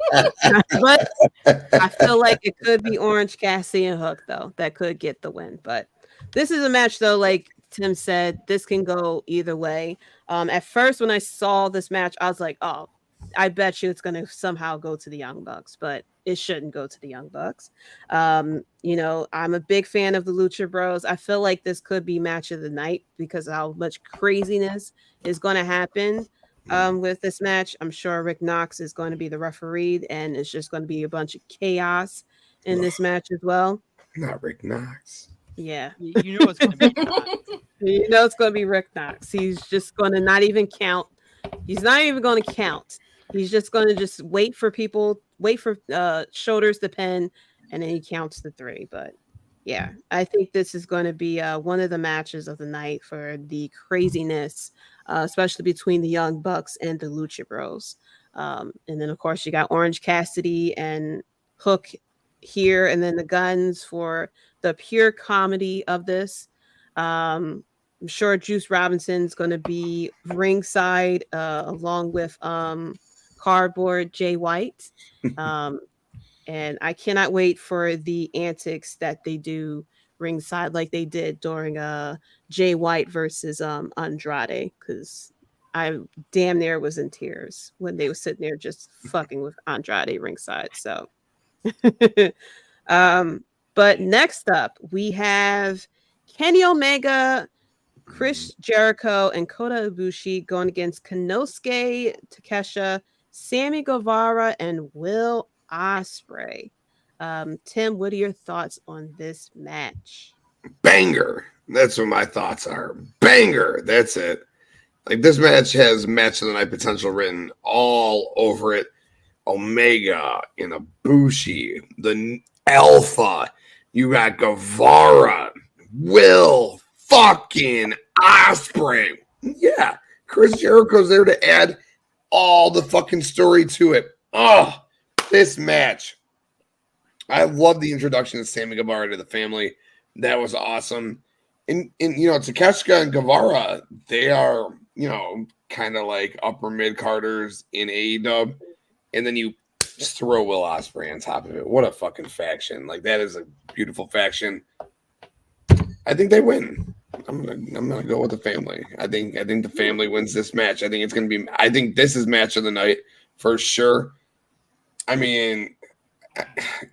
But I feel like it could be Orange Cassidy and Hook though that could get the win. But this is a match though, like Tim said, this can go either way. At first when I saw this match, I was like, oh, I bet you it's gonna somehow go to the Young Bucks, but it shouldn't go to the Young Bucks. I'm a big fan of the Lucha Bros. I feel like this could be match of the night because of how much craziness is gonna happen. With this match, I'm sure Rick Knox is going to be the referee, and it's just going to be a bunch of chaos in this match as well. Not Rick Knox. Yeah, you know it's going to be. It's going to be Rick Knox. He's just going to not even count. He's not even going to count. He's just going to just wait for shoulders to pin, and then he counts to 3. But yeah, I think this is going to be one of the matches of the night for the craziness. Especially between the Young Bucks and the Lucha Bros. And then, of course, you got Orange Cassidy and Hook here, and then the Guns for the pure comedy of this. I'm sure Juice Robinson's going to be ringside along with Cardboard Jay White. And I cannot wait for the antics that they do ringside like they did during Jay White versus Andrade, because I damn near was in tears when they were sitting there just fucking with Andrade ringside. So but next up we have Kenny Omega, Chris Jericho, and Kota Ibushi going against Konosuke Takeshita, Sammy Guevara, and Will Ospreay. Tim, what are your thoughts on this match? Banger. That's what my thoughts are. Banger. That's it. Like, this match has match of the night potential written all over it. Omega and Ibushi, the Alpha. You got Guevara, Will fucking Ospreay. Yeah, Chris Jericho's there to add all the fucking story to it. Oh, this match. I love the introduction of Sammy Guevara to the family. That was awesome. And Takeshita and Guevara, they are, kind of like upper mid-carders in AEW. And then you just throw Will Ospreay on top of it. What a fucking faction. Like, that is a beautiful faction. I think they win. I'm gonna go with the family. I think the family wins this match. I think this is match of the night for sure. I mean,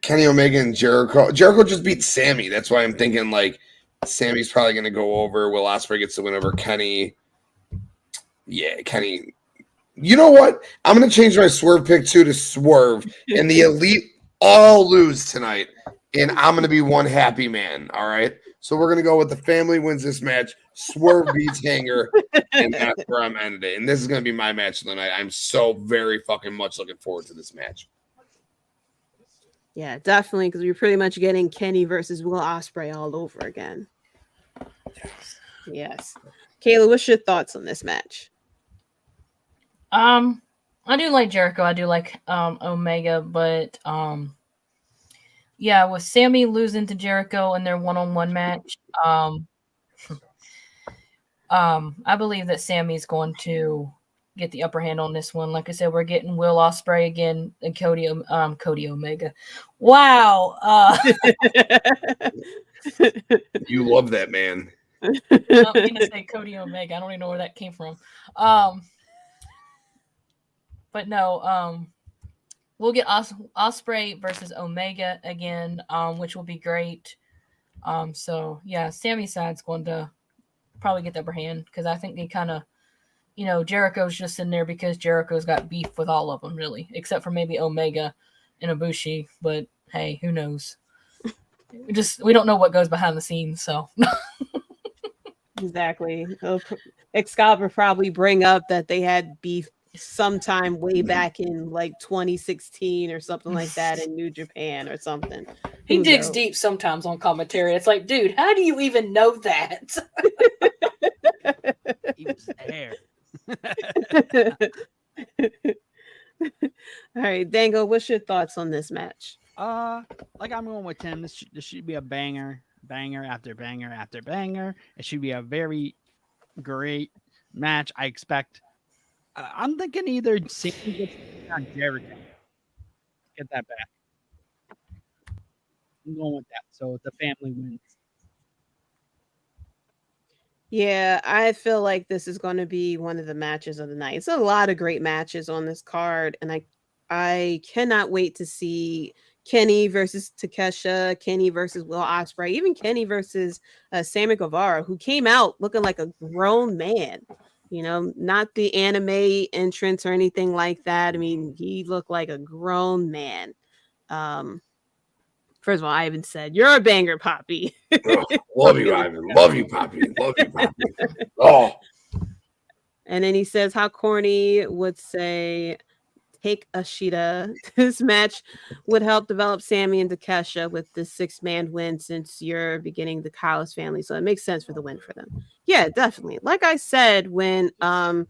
Kenny Omega and Jericho. Jericho just beat Sammy. That's why I'm thinking like Sammy's probably gonna go over. Will Ospreay gets the win over Kenny. Yeah, Kenny. You know what? I'm gonna change my Swerve pick to Swerve, and the Elite all lose tonight, and I'm gonna be one happy man. All right. So we're gonna go with the family wins this match. Swerve beats Hanger, and that's where I'm ending it. And this is gonna be my match of the night. I'm so very fucking much looking forward to this match. Yeah, definitely, because we're pretty much getting Kenny versus Will Ospreay all over again. Yes. Kayla, what's your thoughts on this match? I do like Jericho. I do like Omega, but yeah, with Sammy losing to Jericho in their one-on-one match, I believe that Sammy's going to get the upper hand on this one. Like I said, we're getting Will Ospreay again and Cody Omega. Wow. You love that man. I don't mean to say Cody Omega. I don't even know where that came from. But no, we'll get Ospreay versus Omega again, which will be great. So yeah, Sammy's side's going to probably get the upper hand because I think they kind of, Jericho's just in there because Jericho's got beef with all of them, really, except for maybe Omega and Ibushi. But hey, who knows? We don't know what goes behind the scenes, so. Exactly. Excalibur probably bring up that they had beef sometime way back in like 2016 or something like that in New Japan or something. He digs deep sometimes on commentary. It's like, dude, how do you even know that? He was there. All right, Dango, what's your thoughts on this match? Like I'm going with Tim. This should be a banger after banger after banger. It should be a very great match. I expect. I'm thinking either Sammy gets on Jericho. Get that back. I'm going with that. So the family wins. Yeah, I feel like this is going to be one of the matches of the night. It's a lot of great matches on this card, and I cannot wait to see Kenny versus Takesha, Kenny versus Will Ospreay, even Kenny versus Sammy Guevara, who came out looking like a grown man. Not the anime entrance or anything like that. I mean, he looked like a grown man. First of all, Ivan said, "You're a banger, Poppy." Oh, love you, Ivan. Love you, Poppy. Love you, Poppy. Oh. And then he says, how corny would say, take Ashita. This match would help develop Sammy and Takesha with the 6-man win since you're beginning the Callis family. So it makes sense for the win for them. Yeah, definitely. Like I said, when I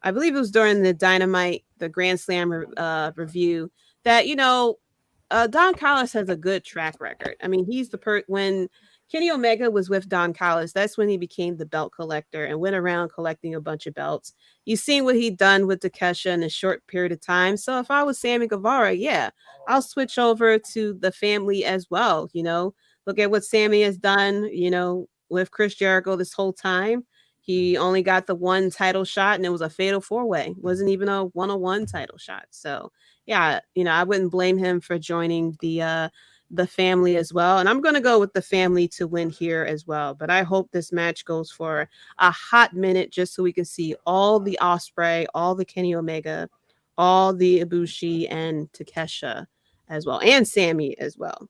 believe it was during the Dynamite, the Grand Slam review, that, Don Callis has a good track record. I mean, he's when Kenny Omega was with Don Callis, that's when he became the belt collector and went around collecting a bunch of belts. You've seen what he'd done with Takesha in a short period of time. So if I was Sammy Guevara, yeah, I'll switch over to the family as well. Look at what Sammy has done, with Chris Jericho this whole time. He only got the one title shot and it was a fatal 4-way. Wasn't even a 1-on-1 title shot. So yeah, I wouldn't blame him for joining the family as well. And I'm going to go with the family to win here as well. But I hope this match goes for a hot minute just so we can see all the Ospreay, all the Kenny Omega, all the Ibushi and Takesha as well. And Sammy as well.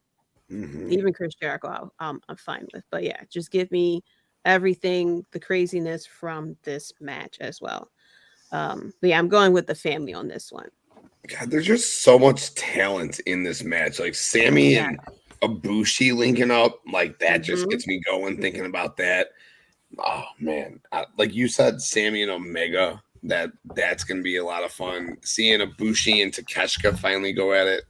Mm-hmm. Even Chris Jericho, I'm fine with. But yeah, just give me everything, the craziness from this match as well. But yeah, I'm going with the family on this one. God, there's just so much talent in this match. Like Sammy and Ibushi linking up, like that just gets me going thinking about that. Oh man, like you said, Sammy and Omega, that's gonna be a lot of fun. Seeing Ibushi and Takeshka finally go at it.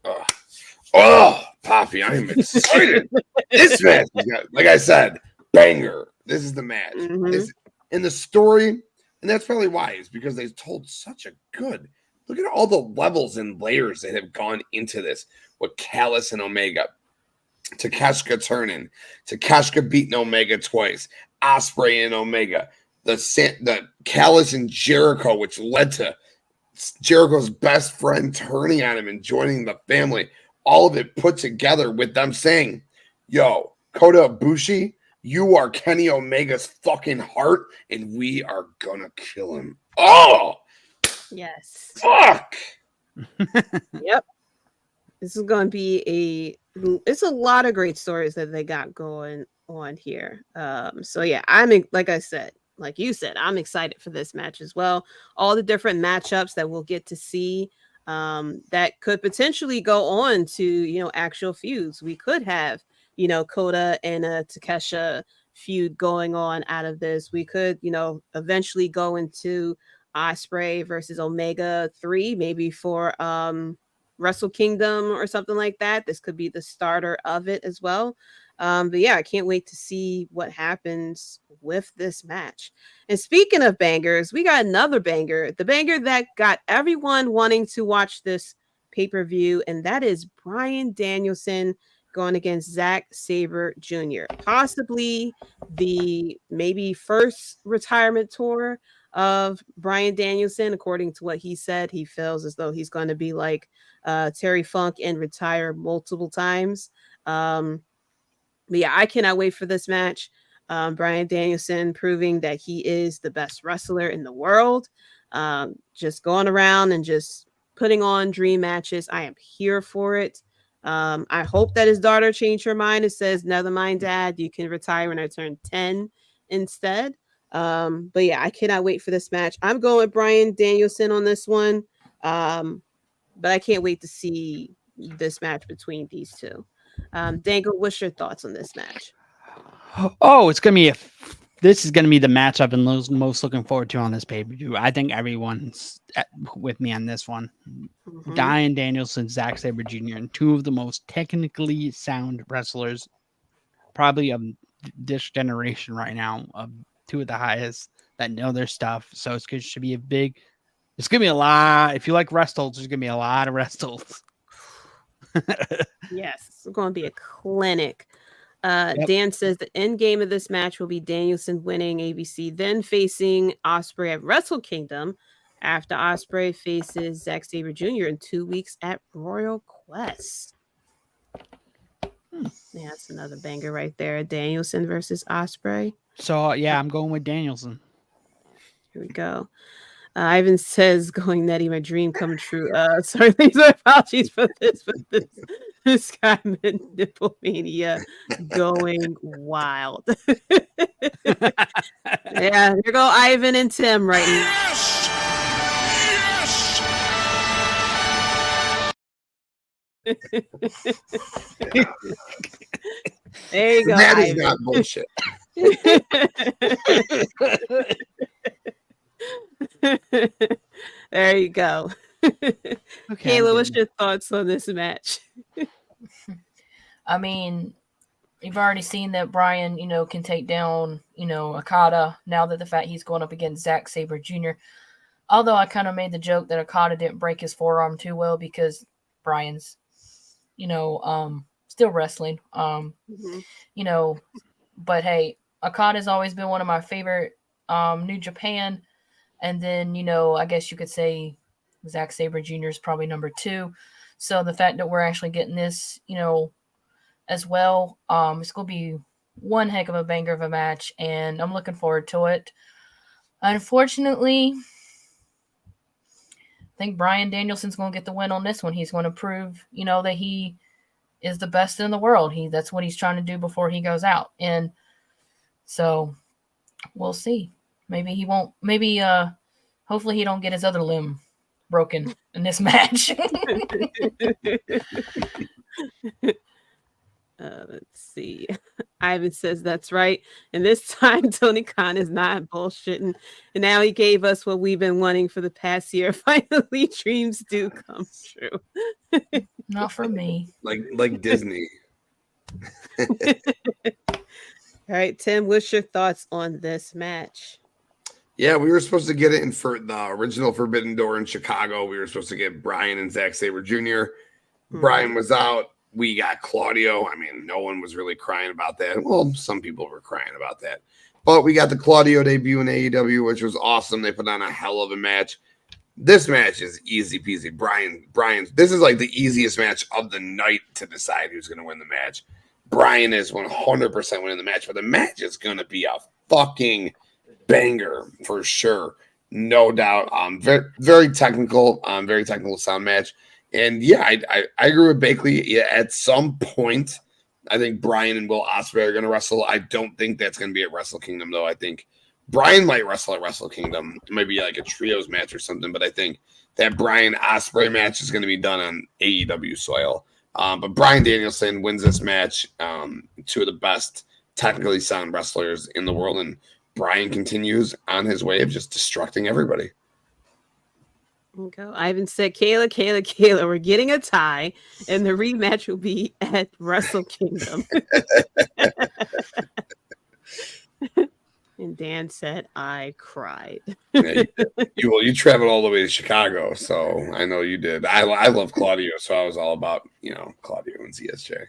Oh, Poppy, I am excited. This match, like I said, banger. This is the match. In the story, and that's probably why, is because they told such a good. Look at all the levels and layers that have gone into this with Callis and Omega. Takeshka turning. Takeshka beating Omega twice. Ospreay and Omega. The Callis and Jericho, which led to Jericho's best friend turning on him and joining the family. All of it put together with them saying, yo, Kota Ibushi, you are Kenny Omega's fucking heart, and we are gonna kill him. Oh! Yes. Fuck. Yep. This is going to be it's a lot of great stories that they got going on here. So yeah, like I said, like you said, I'm excited for this match as well. All the different matchups that we'll get to see that could potentially go on to, actual feuds. We could have, Kota and Takesha feud going on out of this. We could, eventually go into Ospreay versus Omega 3, maybe for Wrestle Kingdom or something like that. This could be the starter of it as well. But yeah, I can't wait to see what happens with this match. And speaking of bangers, we got another banger, the banger that got everyone wanting to watch this pay-per-view, and that is Bryan Danielson going against Zack Sabre Jr. Possibly the maybe first retirement tour of Bryan Danielson. According to what he said, he feels as though he's going to be like Terry Funk and retire multiple times. But yeah, I cannot wait for this match. Bryan Danielson proving that he is the best wrestler in the world. Just going around and just putting on dream matches. I am here for it. I hope that his daughter changed her mind and says, never mind, Dad, you can retire when I turn 10 instead. But yeah, I cannot wait for this match. I'm going with Bryan Danielson on this one. But I can't wait to see this match between these two. Dangle, what's your thoughts on this match? Oh, this is gonna be the match I've been most looking forward to on this pay-per-view. I think everyone's with me on this one. Mm-hmm. Bryan Danielson, Zack Sabre Jr., and two of the most technically sound wrestlers, probably of this generation right now. Two of the highest that know their stuff. So it's gonna be it's gonna be a lot. If you like wrestles, there's gonna be a lot of wrestles. Yes, it's going to be a clinic. Dan says the end game of this match will be Danielson winning ABC, then facing Ospreay at Wrestle Kingdom after Ospreay faces Zack Sabre Jr. in 2 weeks at Royal Quest. Yeah, that's another banger right there. Danielson versus Ospreay. So yeah, I'm going with Danielson. Here we go. Ivan says, going nutty, my dream come true. Sorry, apologies for this, but this guy meant nipple mania going wild. Yeah, here go Ivan and Tim right now. There you go. That is Ivan. not bullshit. There you go. Okay, Kayla, what's your thoughts on this match? I mean, you've already seen that Bryan, can take down, Okada now that the fact he's going up against Zack Sabre Jr. Although I kind of made the joke that Okada didn't break his forearm too well because Bryan's, still wrestling. But hey, Okada's always been one of my favorite New Japan. And then, I guess you could say Zack Sabre Jr. is probably number 2. So the fact that we're actually getting this, as well, it's going to be one heck of a banger of a match, and I'm looking forward to it. Unfortunately, I think Bryan Danielson's going to get the win on this one. He's going to prove, that he is the best in the world. That's what he's trying to do before he goes out. And so we'll see. Maybe he won't. Maybe, hopefully he don't get his other limb broken in this match. Let's see. Ivan says that's right. And this time, Tony Khan is not bullshitting. And now he gave us what we've been wanting for the past year. Finally, dreams do come true. Not for me. Like Disney. All right, Tim, what's your thoughts on this match? Yeah, we were supposed to get it in for the original Forbidden Door in Chicago. We were supposed to get Bryan and Zack Sabre Jr. Bryan was out. We got Claudio. I mean, no one was really crying about that. Well, some people were crying about that. But we got the Claudio debut in AEW, which was awesome. They put on a hell of a match. This match is easy peasy. Bryan's this is like the easiest match of the night to decide who's going to win the match. Bryan is 100% winning the match, but the match is going to be a fucking banger for sure. No doubt. Very, very technical, very technical sound match. And yeah, I agree with Bakley. Yeah, at some point, I think Bryan and Will Ospreay are going to wrestle. I don't think that's going to be at Wrestle Kingdom, though. I think Bryan might wrestle at Wrestle Kingdom. It might be like a trios match or something, but I think that Bryan Ospreay match is going to be done on AEW soil. But Bryan Danielson wins this match. Two of the best technically sound wrestlers in the world, and Bryan continues on his way of just destructing everybody. Go. Ivan said, Kayla, we're getting a tie, and the rematch will be at Wrestle Kingdom. And Dan said, I cried. Yeah, you traveled all the way to Chicago, so I know you did. I love Claudio, so I was all about, Claudio and ZSJ.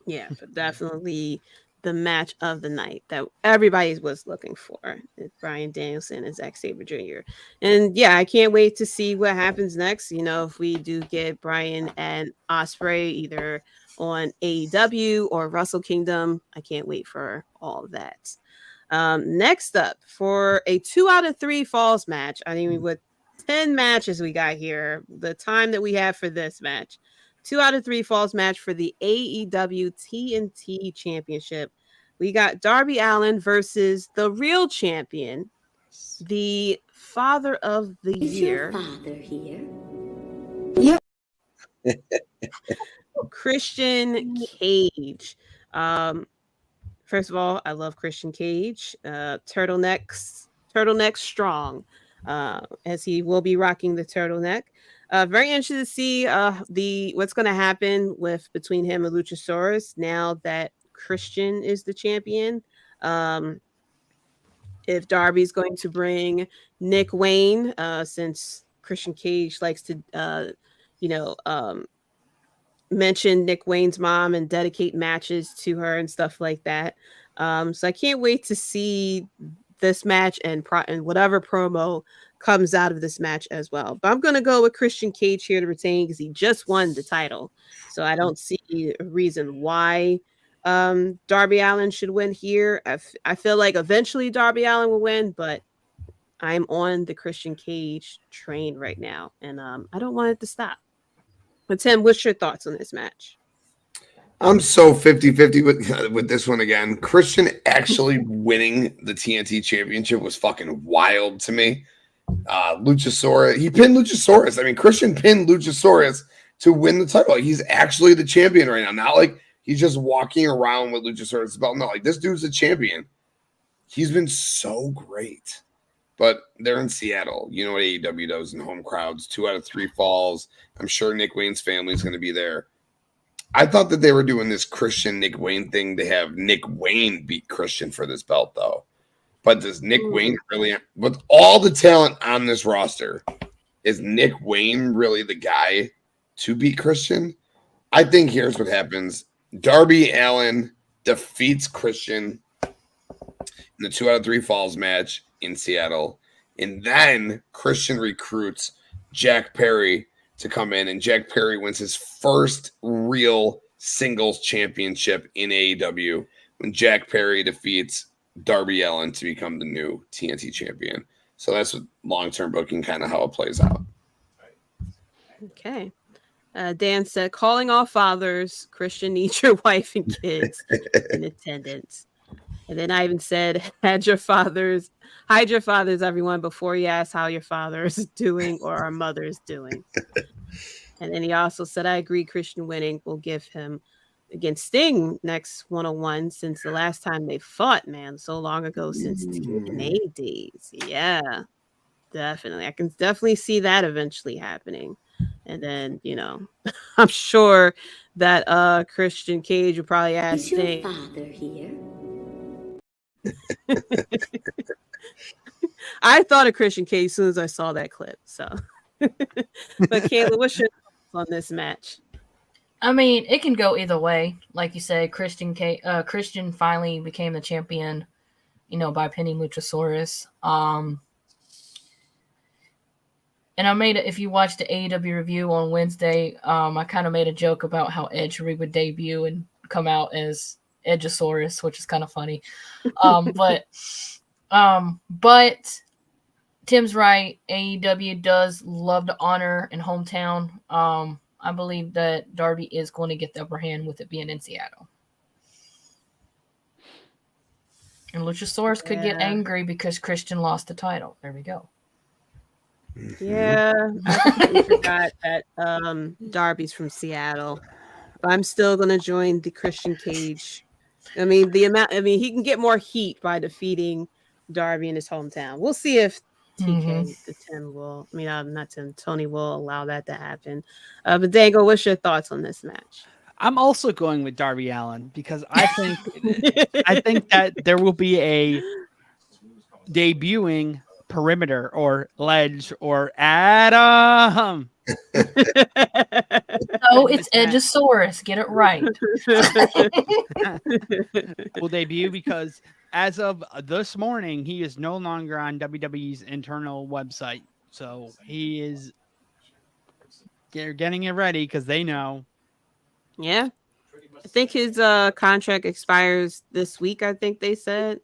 Yeah, but definitely the match of the night that everybody was looking for. It's Bryan Danielson and Zack Sabre Jr. And yeah, I can't wait to see what happens next. If we do get Bryan and Ospreay either on AEW or Wrestle Kingdom, I can't wait for all of that. Next up, for a 2 out of 3 falls match, I mean, with 10 matches we got here, the time that we have for this match, 2 out of 3 falls match for the AEW TNT Championship. We got Darby Allin versus the real champion, the Father of the Year. Your father here? Yep. Christian Cage. First of all, I love Christian Cage. Turtleneck strong, as he will be rocking the turtleneck. Very interested to see what's going to happen between him and Luchasaurus now that Christian is the champion. If Darby's going to bring Nick Wayne, since Christian Cage likes to, mention Nick Wayne's mom and dedicate matches to her and stuff like that. So I can't wait to see this match and whatever promo comes out of this match as well. But I'm going to go with Christian Cage here to retain because he just won the title. So I don't see a reason why Darby Allin should win here. I feel like eventually Darby Allin will win, but I'm on the Christian Cage train right now, and I don't want it to stop. But Tim, what's your thoughts on this match? I'm so 50-50 with this one again. Christian actually winning the TNT Championship was fucking wild to me. Luchasaurus, he pinned Luchasaurus. I mean, Christian pinned Luchasaurus to win the title. He's actually the champion right now. Not like he's just walking around with Luchasaurus' belt. No, like this dude's a champion. He's been so great. But they're in Seattle. You know what AEW does in home crowds. 2 out of 3 falls. I'm sure Nick Wayne's family is going to be there. I thought that they were doing this Christian Nick Wayne thing to have Nick Wayne beat Christian for this belt, though. But does Nick Wayne really, with all the talent on this roster, is Nick Wayne really the guy to beat Christian? I think here's what happens. Darby Allin defeats Christian in the 2 out of 3 falls match in Seattle, and then Christian recruits Jack Perry to come in, and Jack Perry wins his first real singles championship in AEW when Jack Perry defeats Darby Allin to become the new TNT champion. So that's what long-term booking kind of how it plays out. Okay. Dan said, calling all fathers, Christian needs your wife and kids in attendance. And then I even said, hide your fathers, everyone, before you ask how your father is doing or our mother is doing. And then he also said, I agree, Christian winning will give him against Sting next 101 since the last time they fought, man, so long ago since TNA days. Yeah, definitely. I can definitely see that eventually happening. And then, I'm sure that Christian Cage would probably ask Sting. Is your father here? I thought of Christian Cage as soon as I saw that clip. So, but Kayla, what's your thoughts on this match? I mean, it can go either way. Like you said, Christian finally became the champion, by pinning Luchasaurus. And I made it. If you watched the AEW review on Wednesday, I kind of made a joke about how Edge would debut and come out as Edgeosaurus, which is kind of funny. But Tim's right. AEW does love to honor in hometown. I believe that Darby is going to get the upper hand with it being in Seattle. And Luchasaurus could get angry because Christian lost the title. There we go. Yeah, I completely forgot that Darby's from Seattle. But I'm still going to join the Christian Cage. I mean, he can get more heat by defeating Darby in his hometown. We'll see if TK, the Tim will, not Tim, Tony will allow that to happen. But Dango, what's your thoughts on this match? I'm also going with Darby Allin because I think that there will be a debuting perimeter or ledge or Adam. No, it's Edgesaurus. Get it right. Will debut because as of this morning, he is no longer on WWE's internal website. So they're getting it ready because they know. Yeah. I think his contract expires this week, I think they said.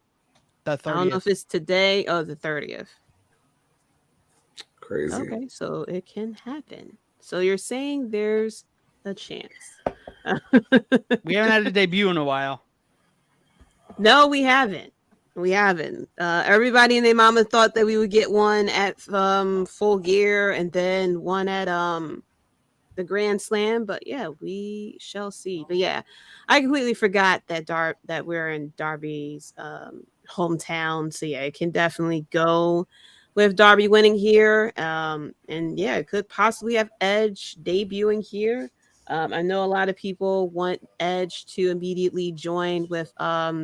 The 30th. I don't know if it's today or the 30th. Crazy. Okay, so it can happen. So you're saying there's a chance. We haven't had a debut in a while. No, we haven't. Everybody and their mama thought that we would get one at Full Gear and then one at the Grand Slam, but yeah, we shall see. But yeah, I completely forgot that we're in Darby's hometown. So yeah, it can definitely go with Darby winning here. And yeah, it could possibly have Edge debuting here. I know a lot of people want Edge to immediately join with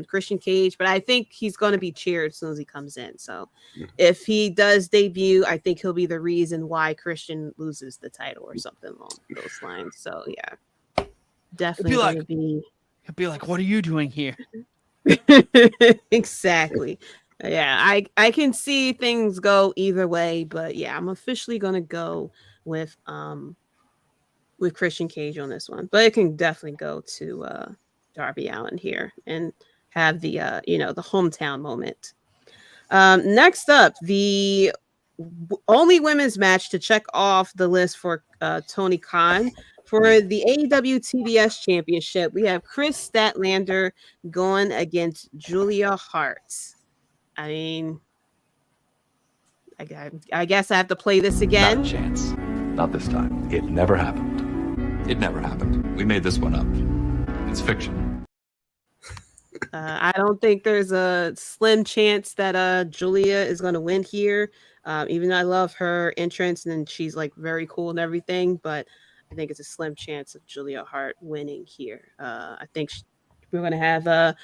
Christian Cage, but I think he's going to be cheered as soon as he comes in. So if he does debut, I think he'll be the reason why Christian loses the title or something along those lines. So yeah, definitely going to be. He'll be like, "What are you doing here?" Exactly. Yeah, I can see things go either way, but yeah, I'm officially going to go with Christian Cage on this one, but it can definitely go to Darby Allin here and have the the hometown moment. Next up, the only women's match to check off the list for Tony Khan for the AEW TBS Championship. We have Chris Statlander going against Julia Hart. I mean, I guess I have to play this again. Not a chance. Not this time. It never happened. It never happened. We made this one up. It's fiction. I don't think there's a slim chance that Julia is going to win here. Even though I love her entrance and she's like very cool and everything, but I think it's a slim chance of Julia Hart winning here. I think we're going to have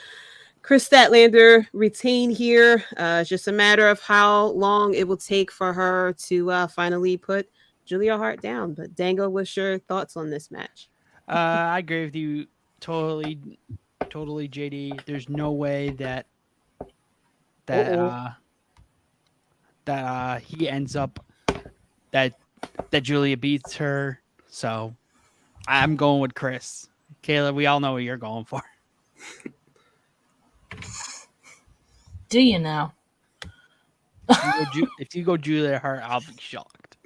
Chris Statlander retain here. It's just a matter of how long it will take for her to finally put Julia Hart down. But Dango, what's your thoughts on this match? I agree with you totally, Jaydee. There's no way that he ends up that Julia beats her. So I'm going with Chris. Kayla, we all know what you're going for. Do you now? If you go Julia Hart, I'll be shocked.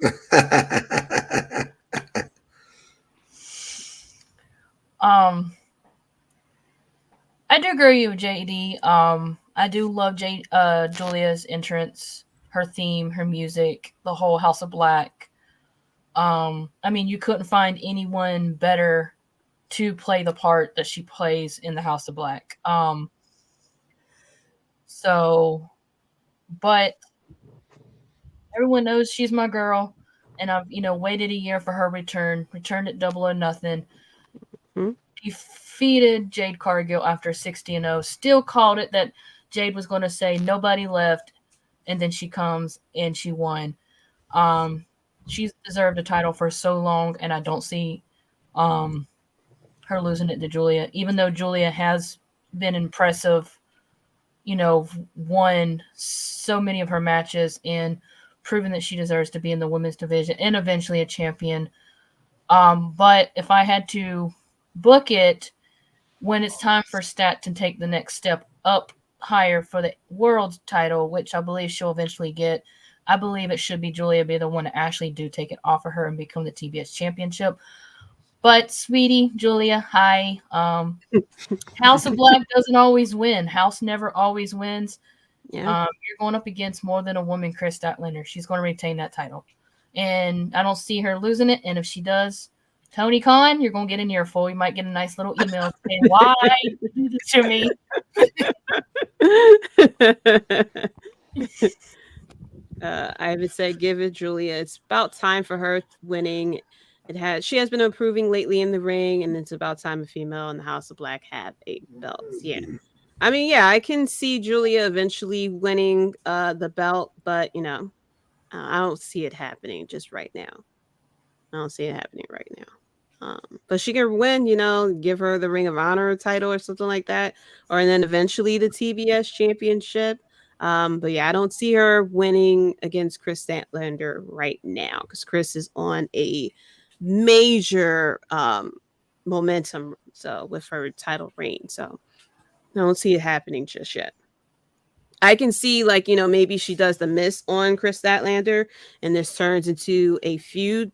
I do agree with JD. I do love Julia's entrance, her theme, her music, the whole House of Black. I mean, you couldn't find anyone better to play the part that she plays in the House of Black. But everyone knows she's my girl, and I've waited a year for her return. Returned at Double or Nothing. Mm-hmm. Defeated Jade Cargill after 60-0. Still called it that Jade was going to say nobody left, and then she comes and she won. She's deserved a title for so long, and I don't see her losing it to Julia. Even though Julia has been impressive, won so many of her matches and proven that she deserves to be in the women's division and eventually a champion. But if I had to book it when it's time for Stat to take the next step up higher for the world title, which I believe she'll eventually get, I believe it should be Julia be the one to actually do take it off of her and become the TBS championship. But sweetie, Julia, hi. House of Black doesn't always win. House never always wins. Yeah. You're going up against more than a woman, Chris Statlander. She's going to retain that title. And I don't see her losing it. And if she does, Tony Khan, you're going to get an earful. You might get a nice little email saying, why you do this to me? Ivan said, "Give it, Julia. It's about time for her winning. She has been improving lately in the ring, and it's about time a female in the House of Black have a belt." Yeah, I mean, yeah, I can see Julia eventually winning the belt, but I don't see it happening just right now. I don't see it happening right now. But she can win, give her the Ring of Honor title or something like that, or and then eventually the TBS championship. But yeah, I don't see her winning against Chris Statlander right now because Chris is on a major momentum, so with her title reign. So I don't see it happening just yet. I can see maybe she does the miss on Chris Statlander and this turns into a feud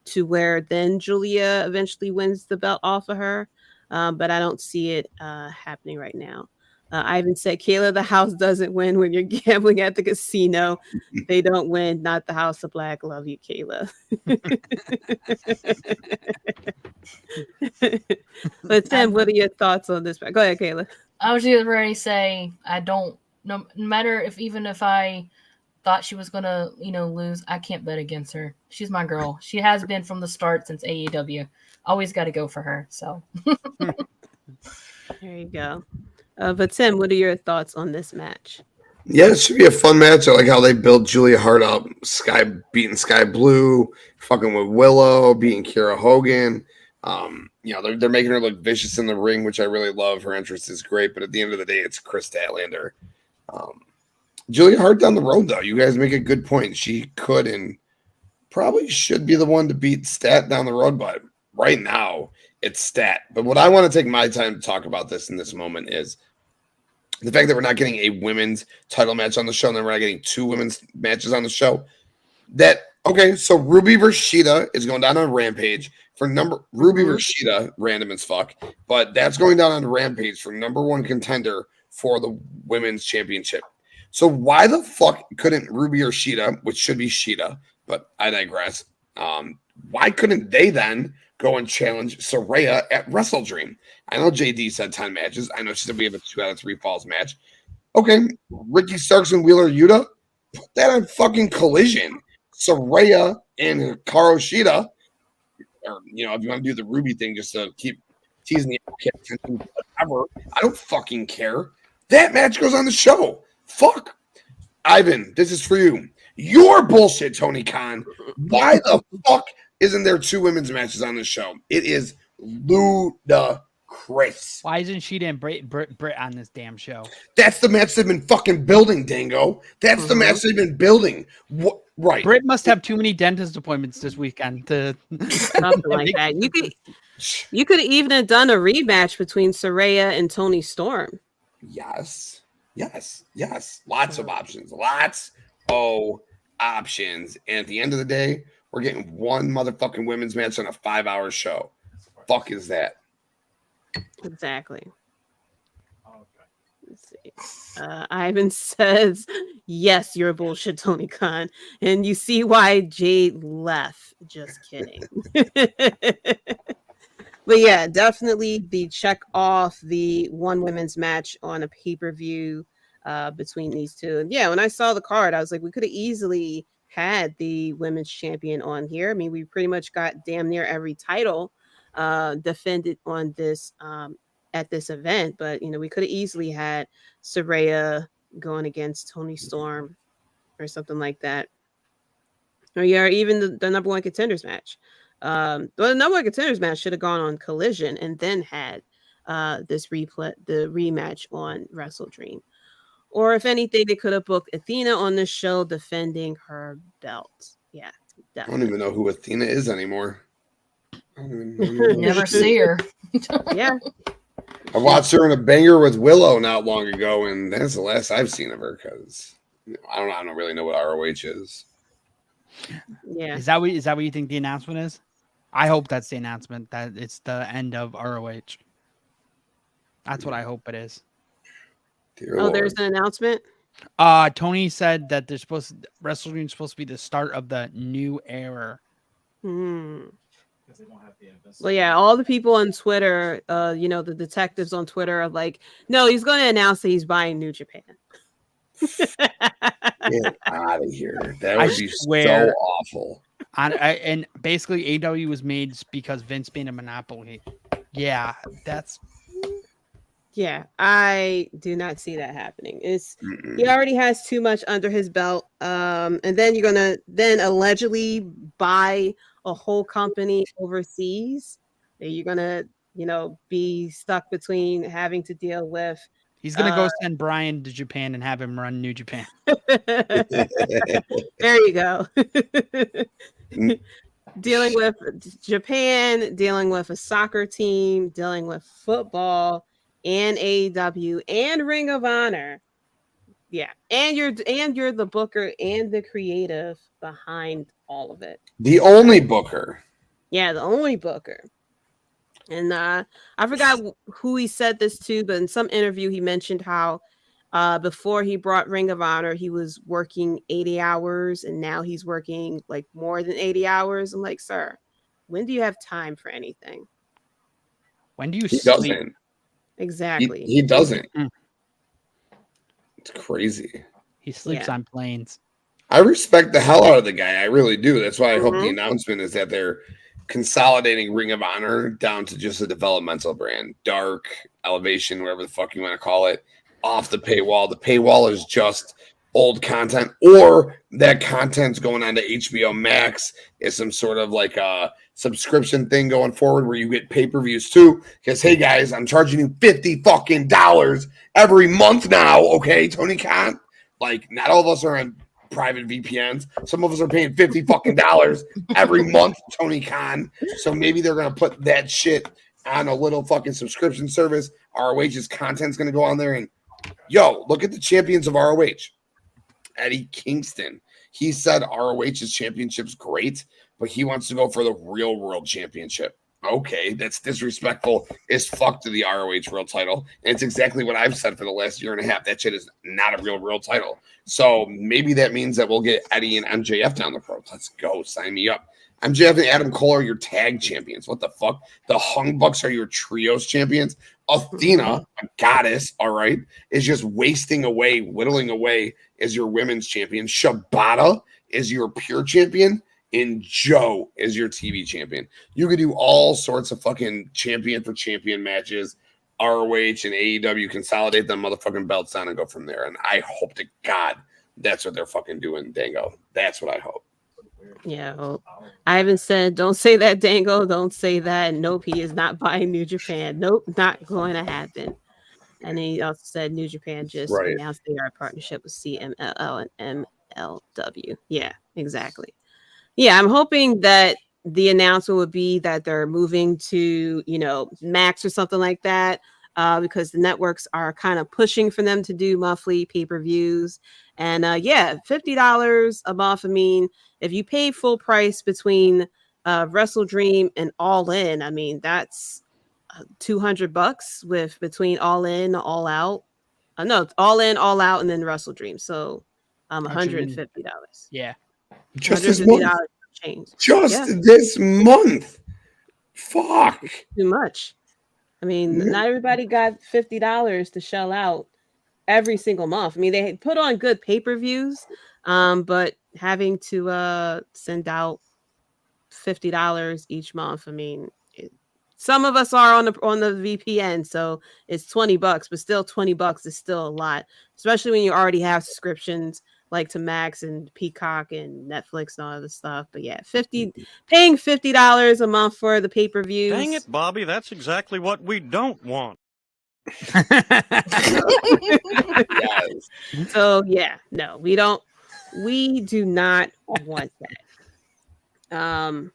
to where then Julia eventually wins the belt off of her. But I don't see it happening right now. Ivan said, Kayla, the house doesn't win when you're gambling at the casino. They don't win, not the House of Black. Love you, Kayla. But Tim, what are your thoughts on this? Go ahead, Kayla. I was just ready to say I don't. No matter even if I thought she was gonna lose, I can't bet against her. She's my girl. She has been from the start since AEW. Always got to go for her. So there you go. But Tim, what are your thoughts on this match? Yeah, it should be a fun match. I like how they build Julia Hart up. Sky beating Sky Blue, fucking with Willow, beating Kiera Hogan. They're making her look vicious in the ring, which I really love. Her entrance is great, but at the end of the day, it's Chris Statlander. Julia Hart down the road, though. You guys make a good point. She could and probably should be the one to beat Stat down the road, but right now it's Stat. But what I want to take my time to talk about this in this moment is the fact that we're not getting a women's title match on the show, and then we're not getting two women's matches on the show. So Ruby versus Shida is going down on Rampage for Ruby versus Shida, random as fuck, but that's going down on Rampage for number one contender for the women's championship. So why the fuck couldn't Ruby or Shida, which should be Shida, but I digress. Why couldn't they then go and challenge Saraya at WrestleDream? I know Jaydee said 10 matches. I know she said we have a 2 out of 3 falls match. Okay, Ricky Starks and Wheeler Yuta, put that on fucking Collision. Saraya and Hikaru Shida, or if you want to do the Ruby thing just to keep teasing the attention, whatever. I don't fucking care. That match goes on the show. Fuck. Ivan, this is for you. Your bullshit, Tony Khan. Why the fuck isn't there 2 women's matches on the show? It is ludicrous. Why isn't she and Britt on this damn show? That's the match they've been fucking building, Dango. That's the match they've been building. What? Right. Britt must have too many dentist appointments this weekend to something like that. You could even have done a rematch between Saraya and Toni Storm. Yes. Lots of options. And at the end of the day, we're getting one motherfucking women's match on a 5-hour show. Fuck is that? Exactly. Let's see. Ivan says, yes, you're a bullshit, Tony Khan. And you see why Jade left. Just kidding. But yeah, definitely the check off the one women's match on a pay-per-view between these two. And yeah, when I saw the card, I was like, we could have easily had the women's champion on here. I mean, we pretty much got damn near every title defended on this at this event, but we could have easily had Saraya going against Toni Storm or something like that, or even the number one contenders match. The number one contenders match should have gone on Collision and then had the rematch on WrestleDream. Or if anything, they could have booked Athena on the show defending her belt. Yeah, definitely. I don't even know who Athena is anymore. Never see her. Yeah. I watched her in a banger with Willow not long ago, and that's the last I've seen of her because I don't really know what ROH is. Yeah. Is that what you think the announcement is? I hope that's the announcement, that it's the end of ROH. That's what I hope it is. There's an announcement. Tony said that WrestleDream is supposed to be the start of the new era. Well, yeah, all the people on Twitter, the detectives on Twitter are like, no, he's going to announce that he's buying New Japan. Get out of here. That I would be swear. so awful. And basically, AEW was made because Vince being a monopoly. Yeah, that's. Yeah, I do not see that happening. He already has too much under his belt. And then you're gonna then allegedly buy a whole company overseas. You're gonna, be stuck between having to deal with. He's gonna go send Brian to Japan and have him run New Japan. There you go. Dealing with Japan, dealing with a soccer team, dealing with football and AEW and Ring of Honor. Yeah. And you're the booker and the creative behind all of it. The only booker. Yeah, the only booker. And I forgot who he said this to, but in some interview he mentioned how before he brought Ring of Honor, he was working 80 hours and now he's working like more than 80 hours. I'm like, sir, when do you have time for anything? When do you He sleep? doesn't. Exactly. He doesn't. It's crazy. He sleeps on planes. I respect the hell out of the guy. I really do. That's why I hope the announcement is that they're consolidating Ring of Honor down to just a developmental brand. Dark, Elevation, whatever the fuck you want to call it, off the paywall. The paywall is just old content, or that content's going on to HBO Max is some sort of like a subscription thing going forward where you get pay-per-views too. Because hey guys, I'm charging you $50 every month now. Okay, Tony Khan. Like, not all of us are on private VPNs. Some of us are paying $50 every month, Tony Khan. So maybe they're gonna put that shit on a little fucking subscription service. ROH's content's gonna go on there, and yo, look at the champions of ROH. Eddie Kingston. He said ROH's championship's great, but he wants to go for the real world championship. Okay, that's disrespectful as fuck to the ROH world title. And it's exactly what I've said for the last year and a half. That shit is not a real world title. So maybe that means that we'll get Eddie and MJF down the road. Let's go. Sign me up. MJF and Adam Cole are your tag champions. What the fuck? The Hung Bucks are your trios champions. Athena, a goddess, all right, is just wasting away, whittling away as your women's champion. Shibata is your pure champion. And Joe is your TV champion. You could do all sorts of fucking champion for champion matches. ROH and AEW consolidate them motherfucking belts down and go from there. And I hope to God that's what they're fucking doing, Dango. That's what I hope. Yeah, well, Ivan said, don't say that, Dango. Don't say that. Nope, he is not buying New Japan. Nope, not going to happen. And he also said New Japan just announced their partnership with CMLL and MLW. Yeah, exactly. Yeah, I'm hoping that the announcement would be that they're moving to, Max or something like that, because the networks are kind of pushing for them to do monthly pay-per-views. And $50 a month. I mean, if you pay full price between WrestleDream and All In, I mean, that's $200 with between All In, All Out. No, All In, All Out, and then WrestleDream. So $150. Yeah. Just this month. Change. This month. Fuck. Too much. I mean, not everybody got $50 to shell out every single month. I mean, they put on good pay-per-views, but having to send out $50 each month. I mean, some of us are on the VPN, so it's $20, but still $20 is still a lot, especially when you already have subscriptions like to Max and Peacock and Netflix and all other stuff. But yeah, paying $50 a month for the pay-per-views. Dang it, Bobby, that's exactly what we don't want. So yeah, no, we do not want that.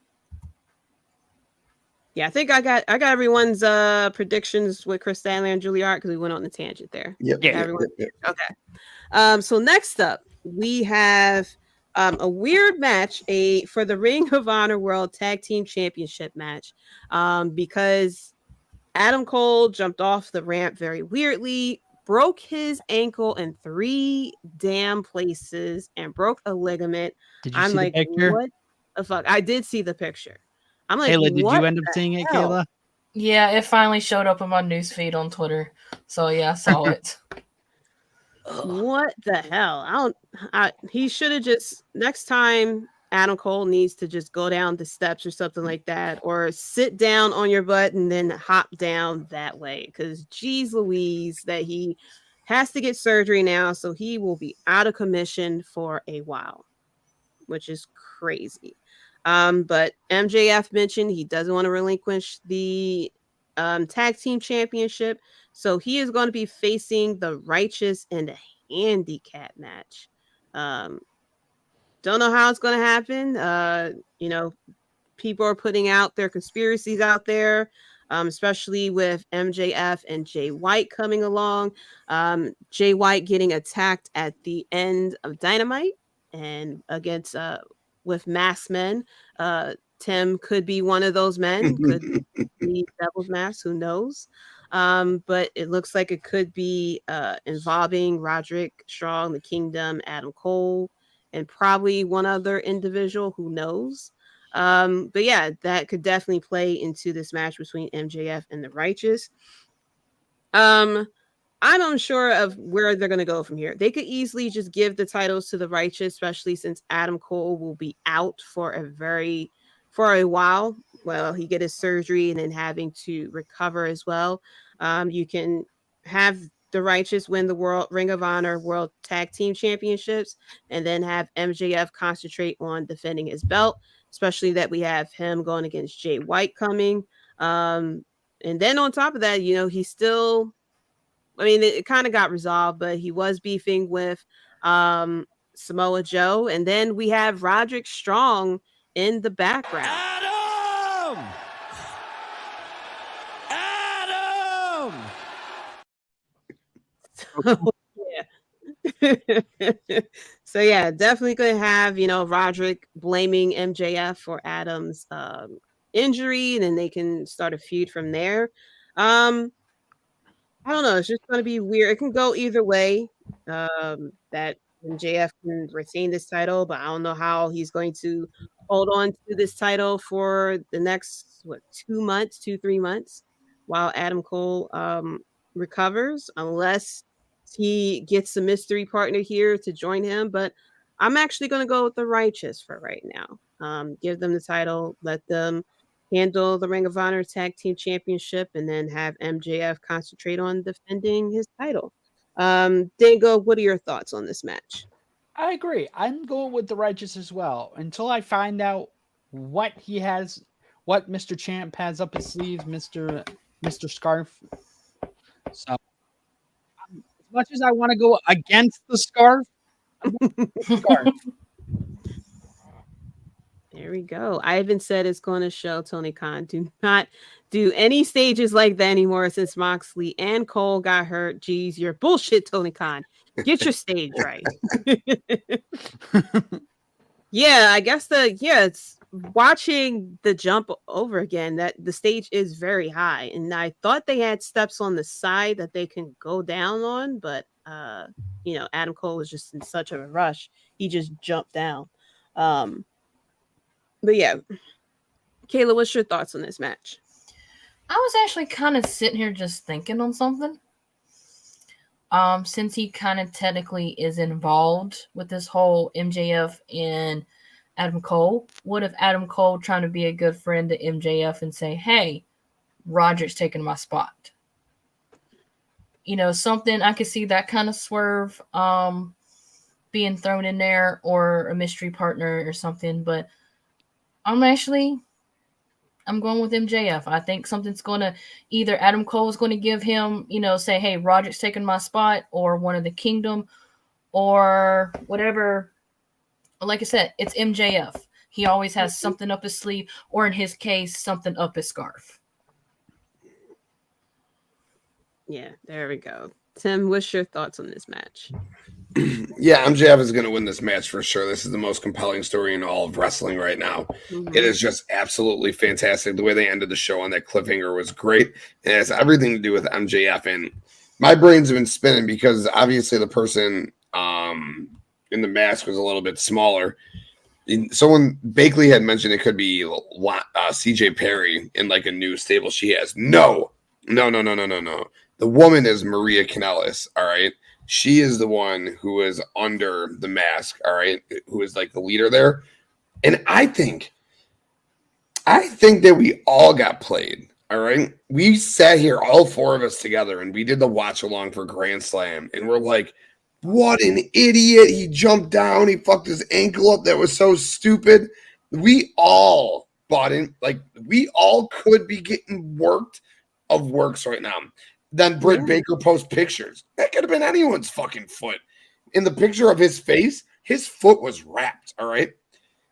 Yeah, I think I got everyone's predictions with Chris Stanley and Juilliard because we went on the tangent there. Yep. Okay. So next up, we have a weird match, for the Ring of Honor World Tag Team Championship match, because Adam Cole jumped off the ramp very weirdly, broke his ankle in 3 damn places, and broke a ligament. Did you see the picture? What the fuck? I did see the picture. I'm like, Kayla, did you end up seeing it, Kayla? Yeah, it finally showed up in my newsfeed on Twitter. So yeah, I saw it. What the hell? He should have just next time Adam Cole needs to just go down the steps or something like that, or sit down on your butt and then hop down that way. Because geez Louise, that he has to get surgery now, so he will be out of commission for a while, which is crazy. But MJF mentioned he doesn't want to relinquish the tag team championship, so he is going to be facing the Righteous in a handicap match. Don't know how it's going to happen. People are putting out their conspiracies out there, especially with MJF and Jay White coming along. Jay White getting attacked at the end of Dynamite and against with masked men. Tim could be one of those men, could be Devil's Mask, who knows? But it looks like it could be involving Roderick Strong, the Kingdom, Adam Cole, and probably one other individual, who knows? But yeah, that could definitely play into this match between MJF and the Righteous. I'm unsure of where they're going to go from here. They could easily just give the titles to the Righteous, especially since Adam Cole will be out for a while while he get his surgery and then having to recover as well. You can have the Righteous win the Ring of Honor World Tag Team Championships and then have MJF concentrate on defending his belt, especially that we have him going against Jay White coming. And then on top of that, he's still, it kind of got resolved, but he was beefing with Samoa Joe. And then we have Roderick Strong in the background. Adam! So yeah, definitely going to have, Roderick blaming MJF for Adam's injury, and then they can start a feud from there. I don't know. It's just going to be weird. It can go either way. That MJF can retain this title, but I don't know how he's going to hold on to this title for the next 3 months, while Adam Cole recovers, unless he gets a mystery partner here to join him. But I'm actually going to go with the Righteous for right now. Give them the title, let them handle the Ring of Honor Tag Team Championship, and then have MJF concentrate on defending his title. Dango, what are your thoughts on this match? I agree. I'm going with the Righteous as well. Until I find out what Mr. Champ has up his sleeve, Mr. Scarf. So, as much as I want to go against the Scarf, Scarf. There we go. Ivan said it's going to show Tony Khan. Do not do any stages like that anymore since Moxley and Cole got hurt. Geez, you're bullshit, Tony Khan. Get your stage right. Yeah, I guess it's watching the jump over again, that the stage is very high. And I thought they had steps on the side that they can go down on, but Adam Cole was just in such of a rush. He just jumped down. But yeah, Kayla, what's your thoughts on this match? I was actually kind of sitting here just thinking on something. Since he kind of technically is involved with this whole MJF and Adam Cole, what if Adam Cole trying to be a good friend to MJF and say, hey, Roderick's taking my spot? Something I could see that kind of swerve being thrown in there, or a mystery partner or something, but I'm going with MJF. I think something's going to, either Adam Cole is going to give him, say, hey, Roderick's taking my spot, or one of the Kingdom, or whatever. Like I said, it's MJF. He always has something up his sleeve, or in his case, something up his scarf. Yeah, there we go. Tim, what's your thoughts on this match? Yeah, MJF is going to win this match for sure. This is the most compelling story in all of wrestling right now. Mm-hmm. It is just absolutely fantastic. The way they ended the show on that cliffhanger was great. And it has everything to do with MJF. And my brains have been spinning because obviously the person in the mask was a little bit smaller. Someone, Bakley had mentioned it could be CJ Perry in like a new stable she has. No. The woman is Maria Kanellis, all right? She is the one who is under the mask, all right, who is like the leader there. And I think that we all got played, all right? We sat here, all four of us together, and we did the watch along for Grand Slam. And we're like, what an idiot. He jumped down. He fucked his ankle up. That was so stupid. We all bought in. Like, we all could be getting worked of works right now. Then Britt Baker posts pictures. That could have been anyone's fucking foot. In the picture of his face, his foot was wrapped, all right?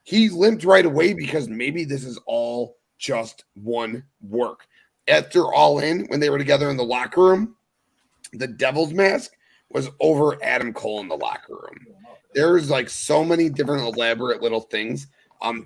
He limped right away because maybe this is all just one work. After All In, when they were together in the locker room, the Devil's Mask was over Adam Cole in the locker room. There's like so many different elaborate little things.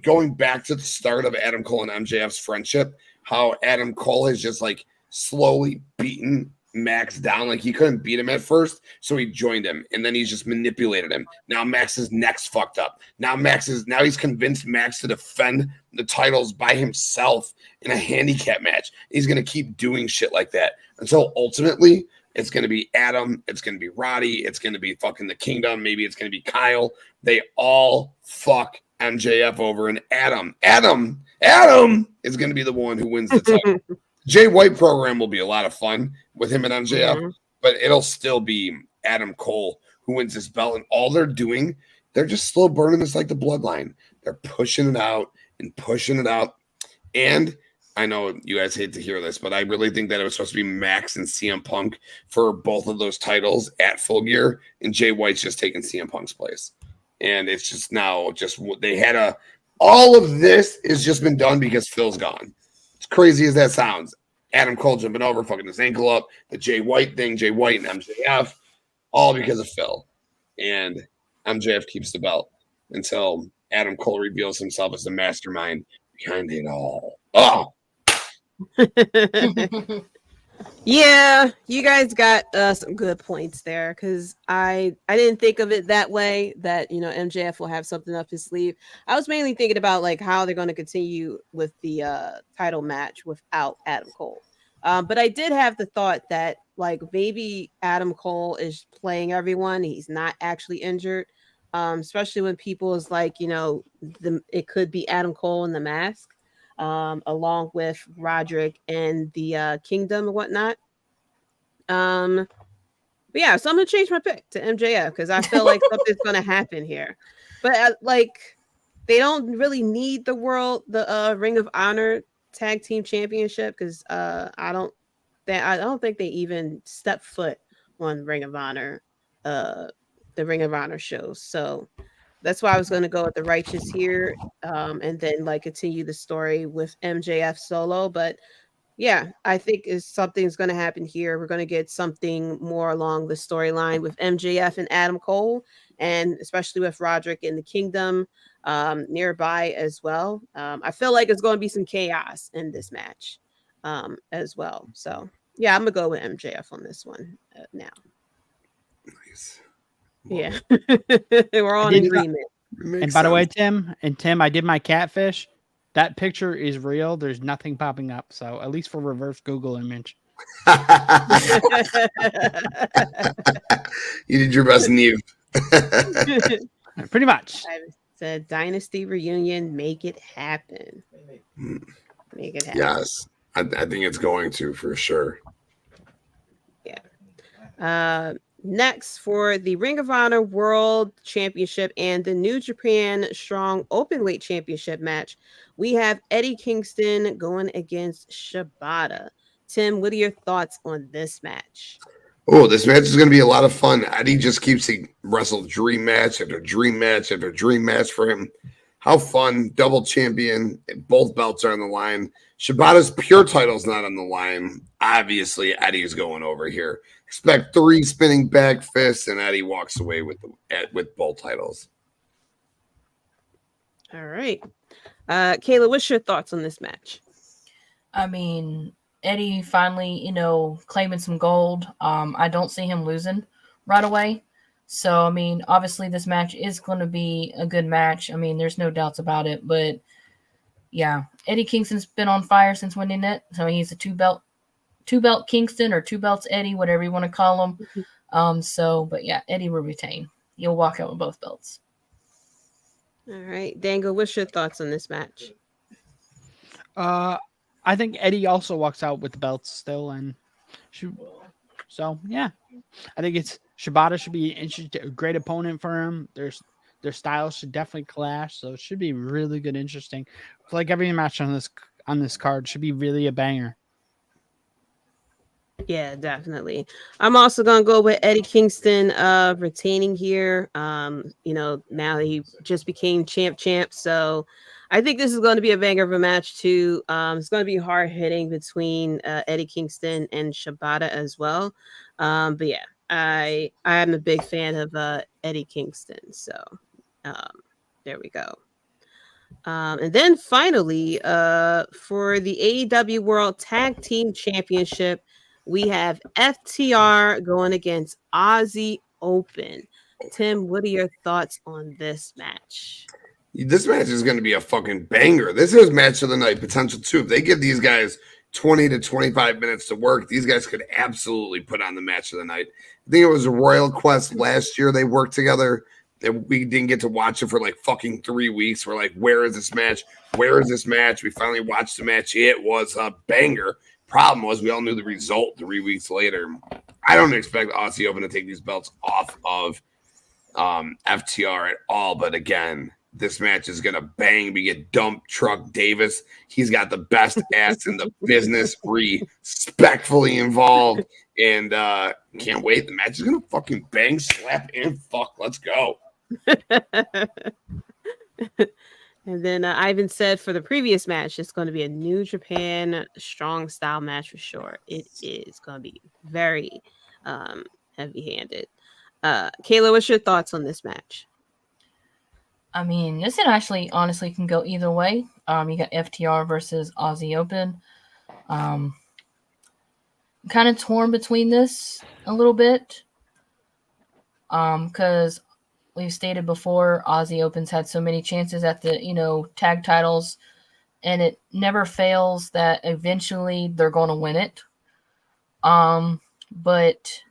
Going back to the start of Adam Cole and MJF's friendship, how Adam Cole has just like slowly beaten Max down. Like he couldn't beat him at first, so he joined him, and then he's just manipulated him. Now Max's neck's fucked up. Now he's convinced Max to defend the titles by himself in a handicap match. He's gonna keep doing shit like that until ultimately it's gonna be Adam, it's gonna be Roddy, it's gonna be fucking the Kingdom, maybe it's gonna be Kyle. They all fuck MJF over, and Adam is gonna be the one who wins the title. Jay White program will be a lot of fun with him and MJF, but it'll still be Adam Cole who wins this belt. And all they're doing, they're just slow burning this like the bloodline. They're pushing it out and pushing it out. And I know you guys hate to hear this, but I really think that it was supposed to be Max and CM Punk for both of those titles at Full Gear, and Jay White's just taking CM Punk's place. And it's just now all of this has just been done because Phil's gone. As crazy as that sounds, Adam Cole jumping over, fucking his ankle up, the Jay White thing, Jay White and MJF, all because of Phil. And MJF keeps the belt until Adam Cole reveals himself as the mastermind behind it all. Oh! Yeah, you guys got some good points there, because I didn't think of it that way, that MJF will have something up his sleeve. I was mainly thinking about like how they're going to continue with the title match without Adam Cole. But I did have the thought that like maybe Adam Cole is playing everyone. He's not actually injured, especially when people is like, it could be Adam Cole in the mask. Along with Roderick and the Kingdom and whatnot. But yeah, so I'm gonna change my pick to MJF because I feel like something's gonna happen here. But like, they don't really need the Ring of Honor Tag Team Championship because I don't think they even step foot on Ring of Honor, the Ring of Honor shows. So that's why I was going to go with the Righteous here, and then like continue the story with MJF solo. But yeah, I think something's going to happen here. We're going to get something more along the storyline with MJF and Adam Cole, and especially with Roderick and the Kingdom nearby as well. I feel like it's going to be some chaos in this match as well. So yeah, I'm going to go with MJF on this one now. Nice. Yeah, we're all in agreement. And by the way, Tim, I did my catfish. That picture is real. There's nothing popping up. So at least for reverse Google image. You did your best, Neve. Pretty much. I said Dynasty reunion, make it happen. Make it happen. Yes, I think it's going to for sure. Yeah. Next, for the Ring of Honor World Championship and the New Japan Strong Openweight Championship match, we have Eddie Kingston going against Shibata. Tim, what are your thoughts on this match? Oh, this match is going to be a lot of fun. Eddie just keeps wrestle dream match after dream match after dream match for him. How fun. Double champion. Both belts are on the line. Shibata's pure title's not on the line. Obviously, Eddie's going over here. Expect 3 spinning back fists, and Eddie walks away with both titles. All right. Kayla, what's your thoughts on this match? I mean, Eddie finally, claiming some gold. I don't see him losing right away. So, I mean, obviously this match is going to be a good match. I mean, there's no doubts about it. But, yeah, Eddie Kingston's been on fire since winning it. So he's a 2-belt two-belt Kingston or two belts Eddie, whatever you want to call him. But yeah, Eddie will retain. He'll walk out with both belts. All right, Dango, what's your thoughts on this match? I think Eddie also walks out with the belts still, and so yeah, I think Shibata should be a great opponent for him. Their styles should definitely clash, so it should be really good, interesting. I feel like every match on this card should be really a banger. Yeah, definitely. I'm also gonna go with Eddie Kingston retaining here. Now he just became champ, so I think this is going to be a banger of a match too. It's going to be hard hitting between Eddie Kingston and Shibata as well. But yeah, I am a big fan of Eddie Kingston, so there we go. And then finally, for the AEW World Tag Team Championship, we have FTR going against Aussie Open. Tim, what are your thoughts on this match? This match is going to be a fucking banger. This is match of the night potential too. If they give these guys 20 to 25 minutes to work, these guys could absolutely put on the match of the night. I think it was a Royal Quest last year they worked together. We didn't get to watch it for like fucking 3 weeks. We're like, where is this match? Where is this match? We finally watched the match. It was a banger. Problem was we all knew the result 3 weeks later. I don't expect Aussie Open to take these belts off of FTR at all. But again, this match is going to bang. We get Dump Truck Davis. He's got the best ass in the business, respectfully involved. And can't wait. The match is going to fucking bang, slap, and fuck. Let's go. And then Ivan said for the previous match, it's going to be a New Japan strong style match for sure. It is going to be very heavy-handed. Kayla, what's your thoughts on this match? I mean, this actually honestly can go either way. You got FTR versus Aussie Open. I'm kind of torn between this a little bit. Because we've stated before, Aussie Open's had so many chances at the, tag titles, and it never fails that eventually they're going to win it. But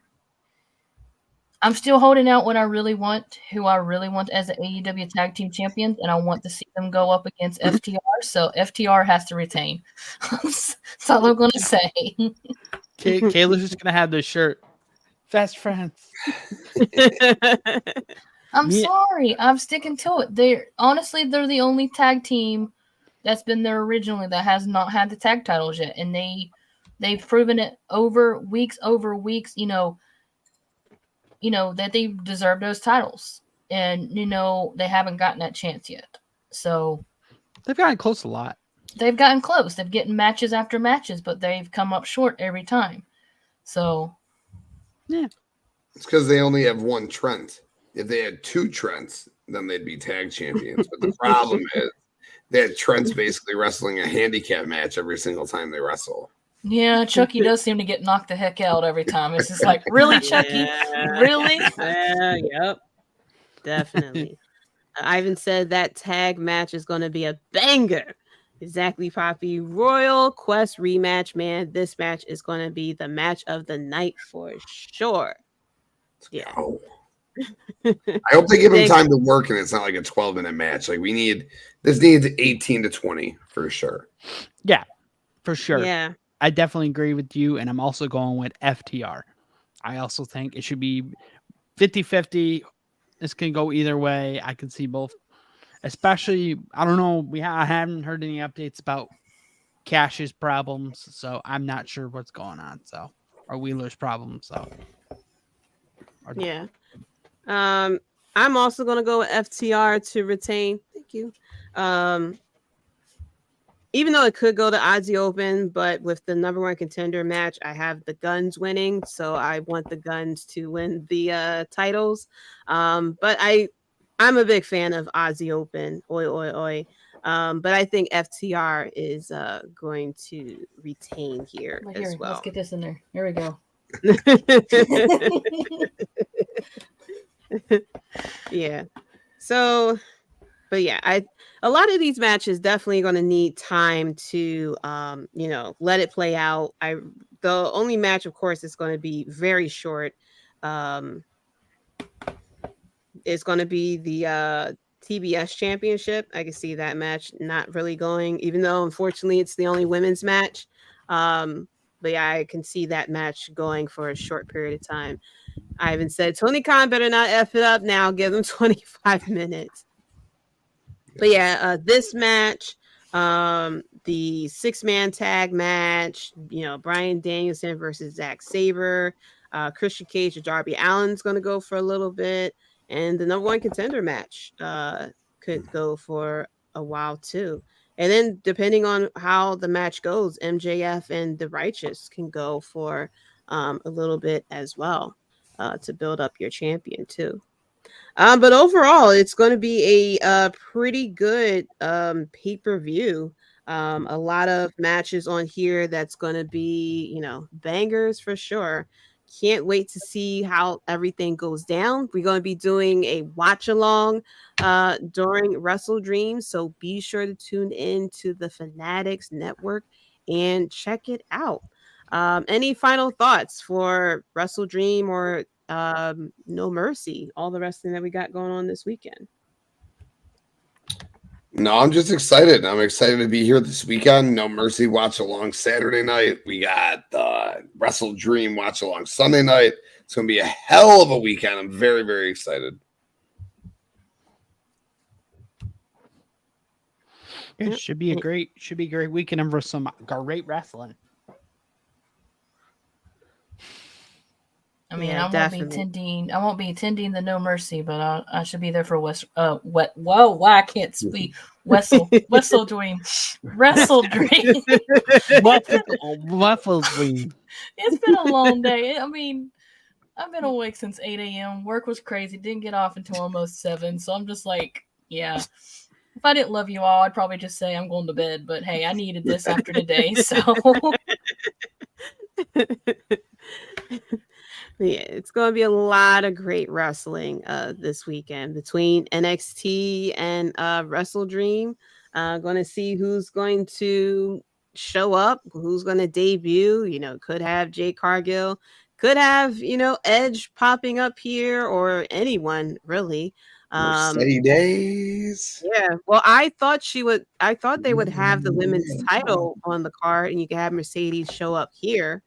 I'm still holding out what I really want, who I really want as the AEW Tag Team Champions, and I want to see them go up against FTR. So FTR has to retain. That's all I'm going to say. Kayla's just going to have this shirt. Best friends. I'm sorry. I'm sticking to it. They're the only tag team that's been there originally that has not had the tag titles yet. And they've proven it over weeks, that they deserve those titles. And, they haven't gotten that chance yet. So they've gotten close a lot. They've gotten close. They've gotten matches after matches, but they've come up short every time. So, yeah. It's because they only have one Trent. If they had two Trents, then they'd be tag champions. But the problem is that Trent's basically wrestling a handicap match every single time they wrestle. Yeah, Chucky does seem to get knocked the heck out every time. It's just like, really, Chucky? Yeah. Really? Yep. Definitely. Ivan said that tag match is going to be a banger. Exactly, Poppy. Royal Quest rematch, man. This match is going to be the match of the night for sure. Yeah. I hope they give him time to work and it's not like a 12-minute match. Like this needs 18 to 20 for sure. Yeah, for sure. Yeah. I definitely agree with you, and I'm also going with FTR. I also think it should be 50-50. This can go either way. I can see both. Especially, I don't know, I haven't heard any updates about Cash's problems, so I'm not sure what's going on. So, or Wheeler's problems. So, yeah. I'm also gonna go with FTR to retain. Thank you. Even though it could go to Aussie Open, but with the number one contender match, I have the Guns winning, so I want the Guns to win the titles. But I'm a big fan of Aussie Open. Oi, oi, oi. But I think FTR is going to retain here as well. Let's get this in there. Here we go. Yeah. So, but yeah, a lot of these matches definitely going to need time to, let it play out. I the only match, of course, is going to be very short. It's going to be the TBS Championship. I can see that match not really going, even though unfortunately it's the only women's match. But yeah, I can see that match going for a short period of time. I even said Tony Khan better not F it up now. Give them 25 minutes. But yeah, this match, the 6-man tag match, Bryan Danielson versus Zack Sabre, Christian Cage or Darby Allin's going to go for a little bit, and the number 1 contender match could go for a while too. And then depending on how the match goes, MJF and the Righteous can go for a little bit as well to build up your champion too. But overall, it's going to be a pretty good pay-per-view. A lot of matches on here that's going to be, bangers for sure. Can't wait to see how everything goes down. We're going to be doing a watch along during WrestleDream, so be sure to tune in to the Fanatics Network and check it out. Any final thoughts for WrestleDream or No Mercy, all the wrestling that we got going on this weekend? No, I'm just excited. I'm excited to be here this weekend. No Mercy watch along Saturday night. We got the WrestleDream watch along Sunday night. It's going to be a hell of a weekend. I'm very, very excited. It should be a great weekend for some great wrestling. I mean, I won't be attending the No Mercy, but I should be there for why I can't speak. WrestleDream. WrestleDream. It's been a long day. I mean, I've been awake since 8 a.m. Work was crazy. Didn't get off until almost 7. So I'm just like, yeah. If I didn't love you all, I'd probably just say I'm going to bed. But hey, I needed this after today. So yeah, it's going to be a lot of great wrestling this weekend between NXT and WrestleDream. Going to see who's going to show up, who's going to debut. Could have Jade Cargill, could have Edge popping up here, or anyone really. Mercedes. Yeah, well, I thought they would have the women's title on the card, and you could have Mercedes show up here.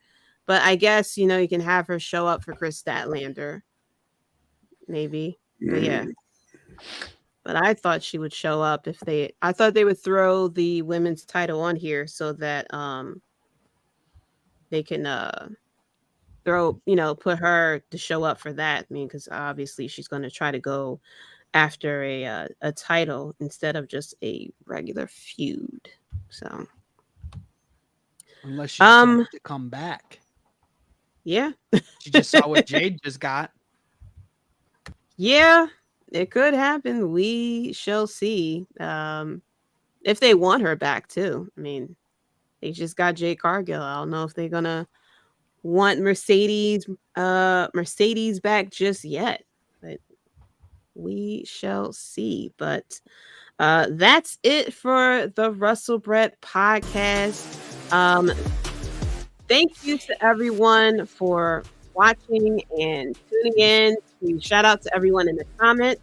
But I guess, you can have her show up for Chris Statlander. Maybe. But yeah. But I thought she would show up I thought they would throw the women's title on here so that they can put her to show up for that. I mean, because obviously she's going to try to go after a title instead of just a regular feud. So unless she decides to come back. Yeah. She just saw what Jade just got. Yeah, it could happen. We shall see. If they want her back too. I mean, they just got Jade Cargill. I don't know if they're gonna want Mercedes back just yet. But we shall see. But that's it for the Wrestlebread podcast. Thank you to everyone for watching and tuning in. Shout out to everyone in the comments,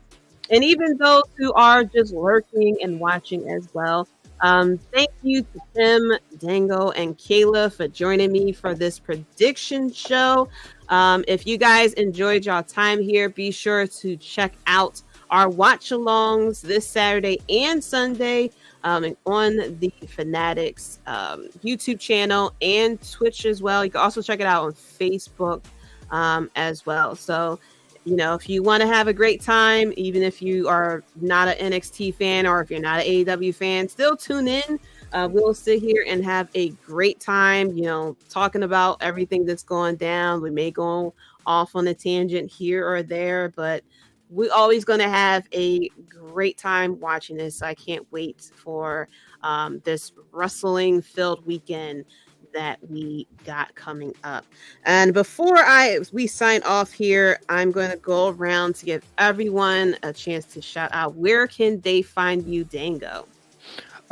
and even those who are just lurking and watching as well. Thank you to Tim, Dango, and Kayla for joining me for this prediction show. If you guys enjoyed y'all time here, be sure to check out our watch-alongs this Saturday and Sunday on the Fanatics YouTube channel and Twitch as well. You can also check it out on Facebook as well. So, if you want to have a great time, even if you are not an NXT fan or if you're not an AEW fan, still tune in. We'll sit here and have a great time, talking about everything that's going down. We may go off on a tangent here or there, but we're always going to have a great time watching this. I can't wait for this wrestling-filled weekend that we got coming up. And before we sign off here, I'm going to go around to give everyone a chance to shout out. Where can they find you, Dango?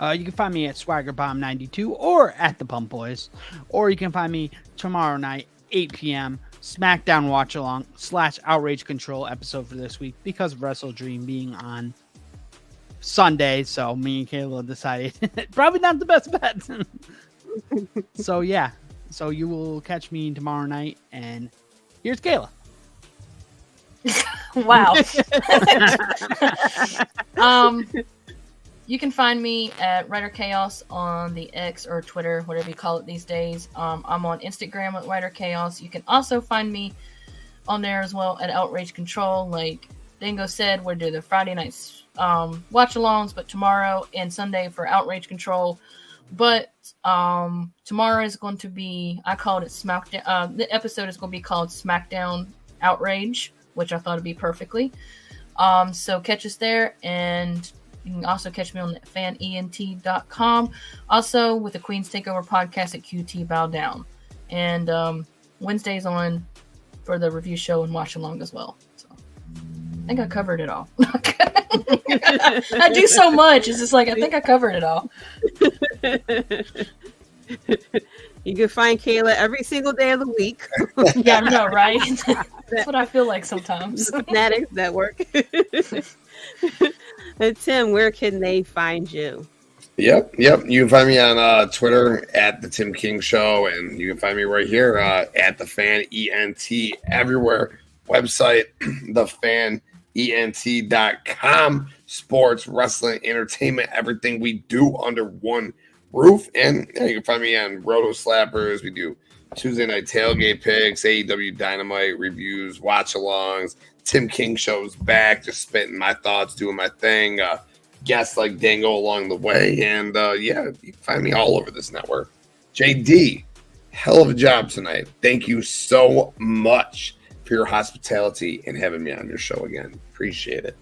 You can find me at SwaggerBomb92 or at the Pump Boys, or you can find me tomorrow night, 8 p.m. SmackDown Watch Along / Outrage Control episode for this week because of WrestleDream being on Sunday. So me and Kayla decided probably not the best bet. So yeah, so you will catch me tomorrow night, and here's Kayla. Wow. You can find me at Writer Chaos on the X or Twitter, whatever you call it these days. I'm on Instagram with Writer Chaos. You can also find me on there as well at Outrage Control. Like Dingo said, we're doing the Friday nights watch-alongs, but tomorrow and Sunday for Outrage Control. But tomorrow is going to be, I called it SmackDown. The episode is going to be called SmackDown Outrage, which I thought would be perfectly. So catch us there, and you can also catch me on fanent.com. Also with the Queen's Takeover podcast at QT Bow Down. And Wednesdays on for the review show and watch along as well. So I think I covered it all. I do so much. It's just like I think I covered it all. You can find Kayla every single day of the week. Yeah, I know, right? That's what I feel like sometimes. Fanatics Network. And Tim, where can they find you? Yep. You can find me on Twitter at the Tim King Show, and you can find me right here at the Fan ENT everywhere. Website thefanent.com. Sports, wrestling, entertainment, everything we do under one roof. And you can find me on Roto Slappers. We do Tuesday night tailgate picks, AEW Dynamite reviews, watch-alongs. Tim King Show's back, just spitting my thoughts, doing my thing. Guests like Dango along the way. And you can find me all over this network. Jaydee, hell of a job tonight. Thank you so much for your hospitality and having me on your show again. Appreciate it.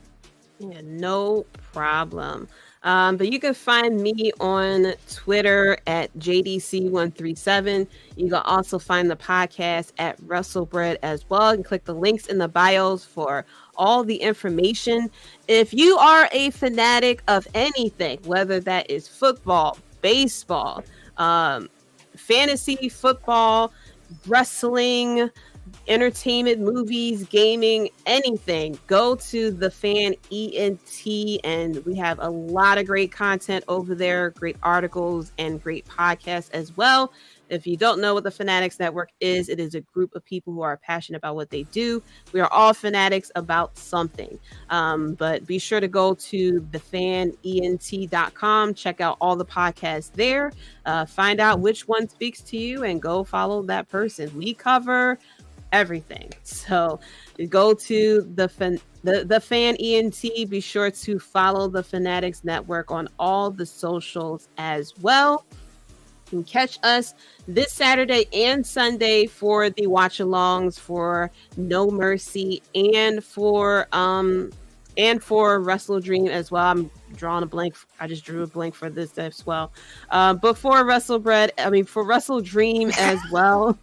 Yeah, no problem. But you can find me on Twitter at JDC137. You can also find the podcast at Wrestlebread as well. You can click the links in the bios for all the information. If you are a fanatic of anything, whether that is football, baseball, fantasy football, wrestling, entertainment, movies, gaming, anything, go to the Fan ENT, and we have a lot of great content over there, great articles and great podcasts as well. If you don't know what the Fanatics Network is, it is a group of people who are passionate about what they do. We are all fanatics about something. But be sure to go to thefanent.com, check out all the podcasts there, find out which one speaks to you, and go follow that person. We cover everything. So go to the Fan ENT. Be sure to follow the Fanatics Network on all the socials as well. You can catch us this Saturday and Sunday for the watch-alongs for No Mercy and for WrestleDream as well. I'm drawing a blank. I just drew a blank for this as well. But for for WrestleDream as well.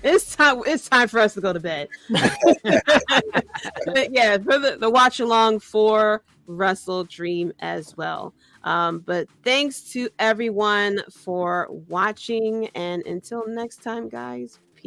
It's time for us to go to bed. But yeah, for the watch along for WrestleDream as well. But thanks to everyone for watching, and until next time, guys,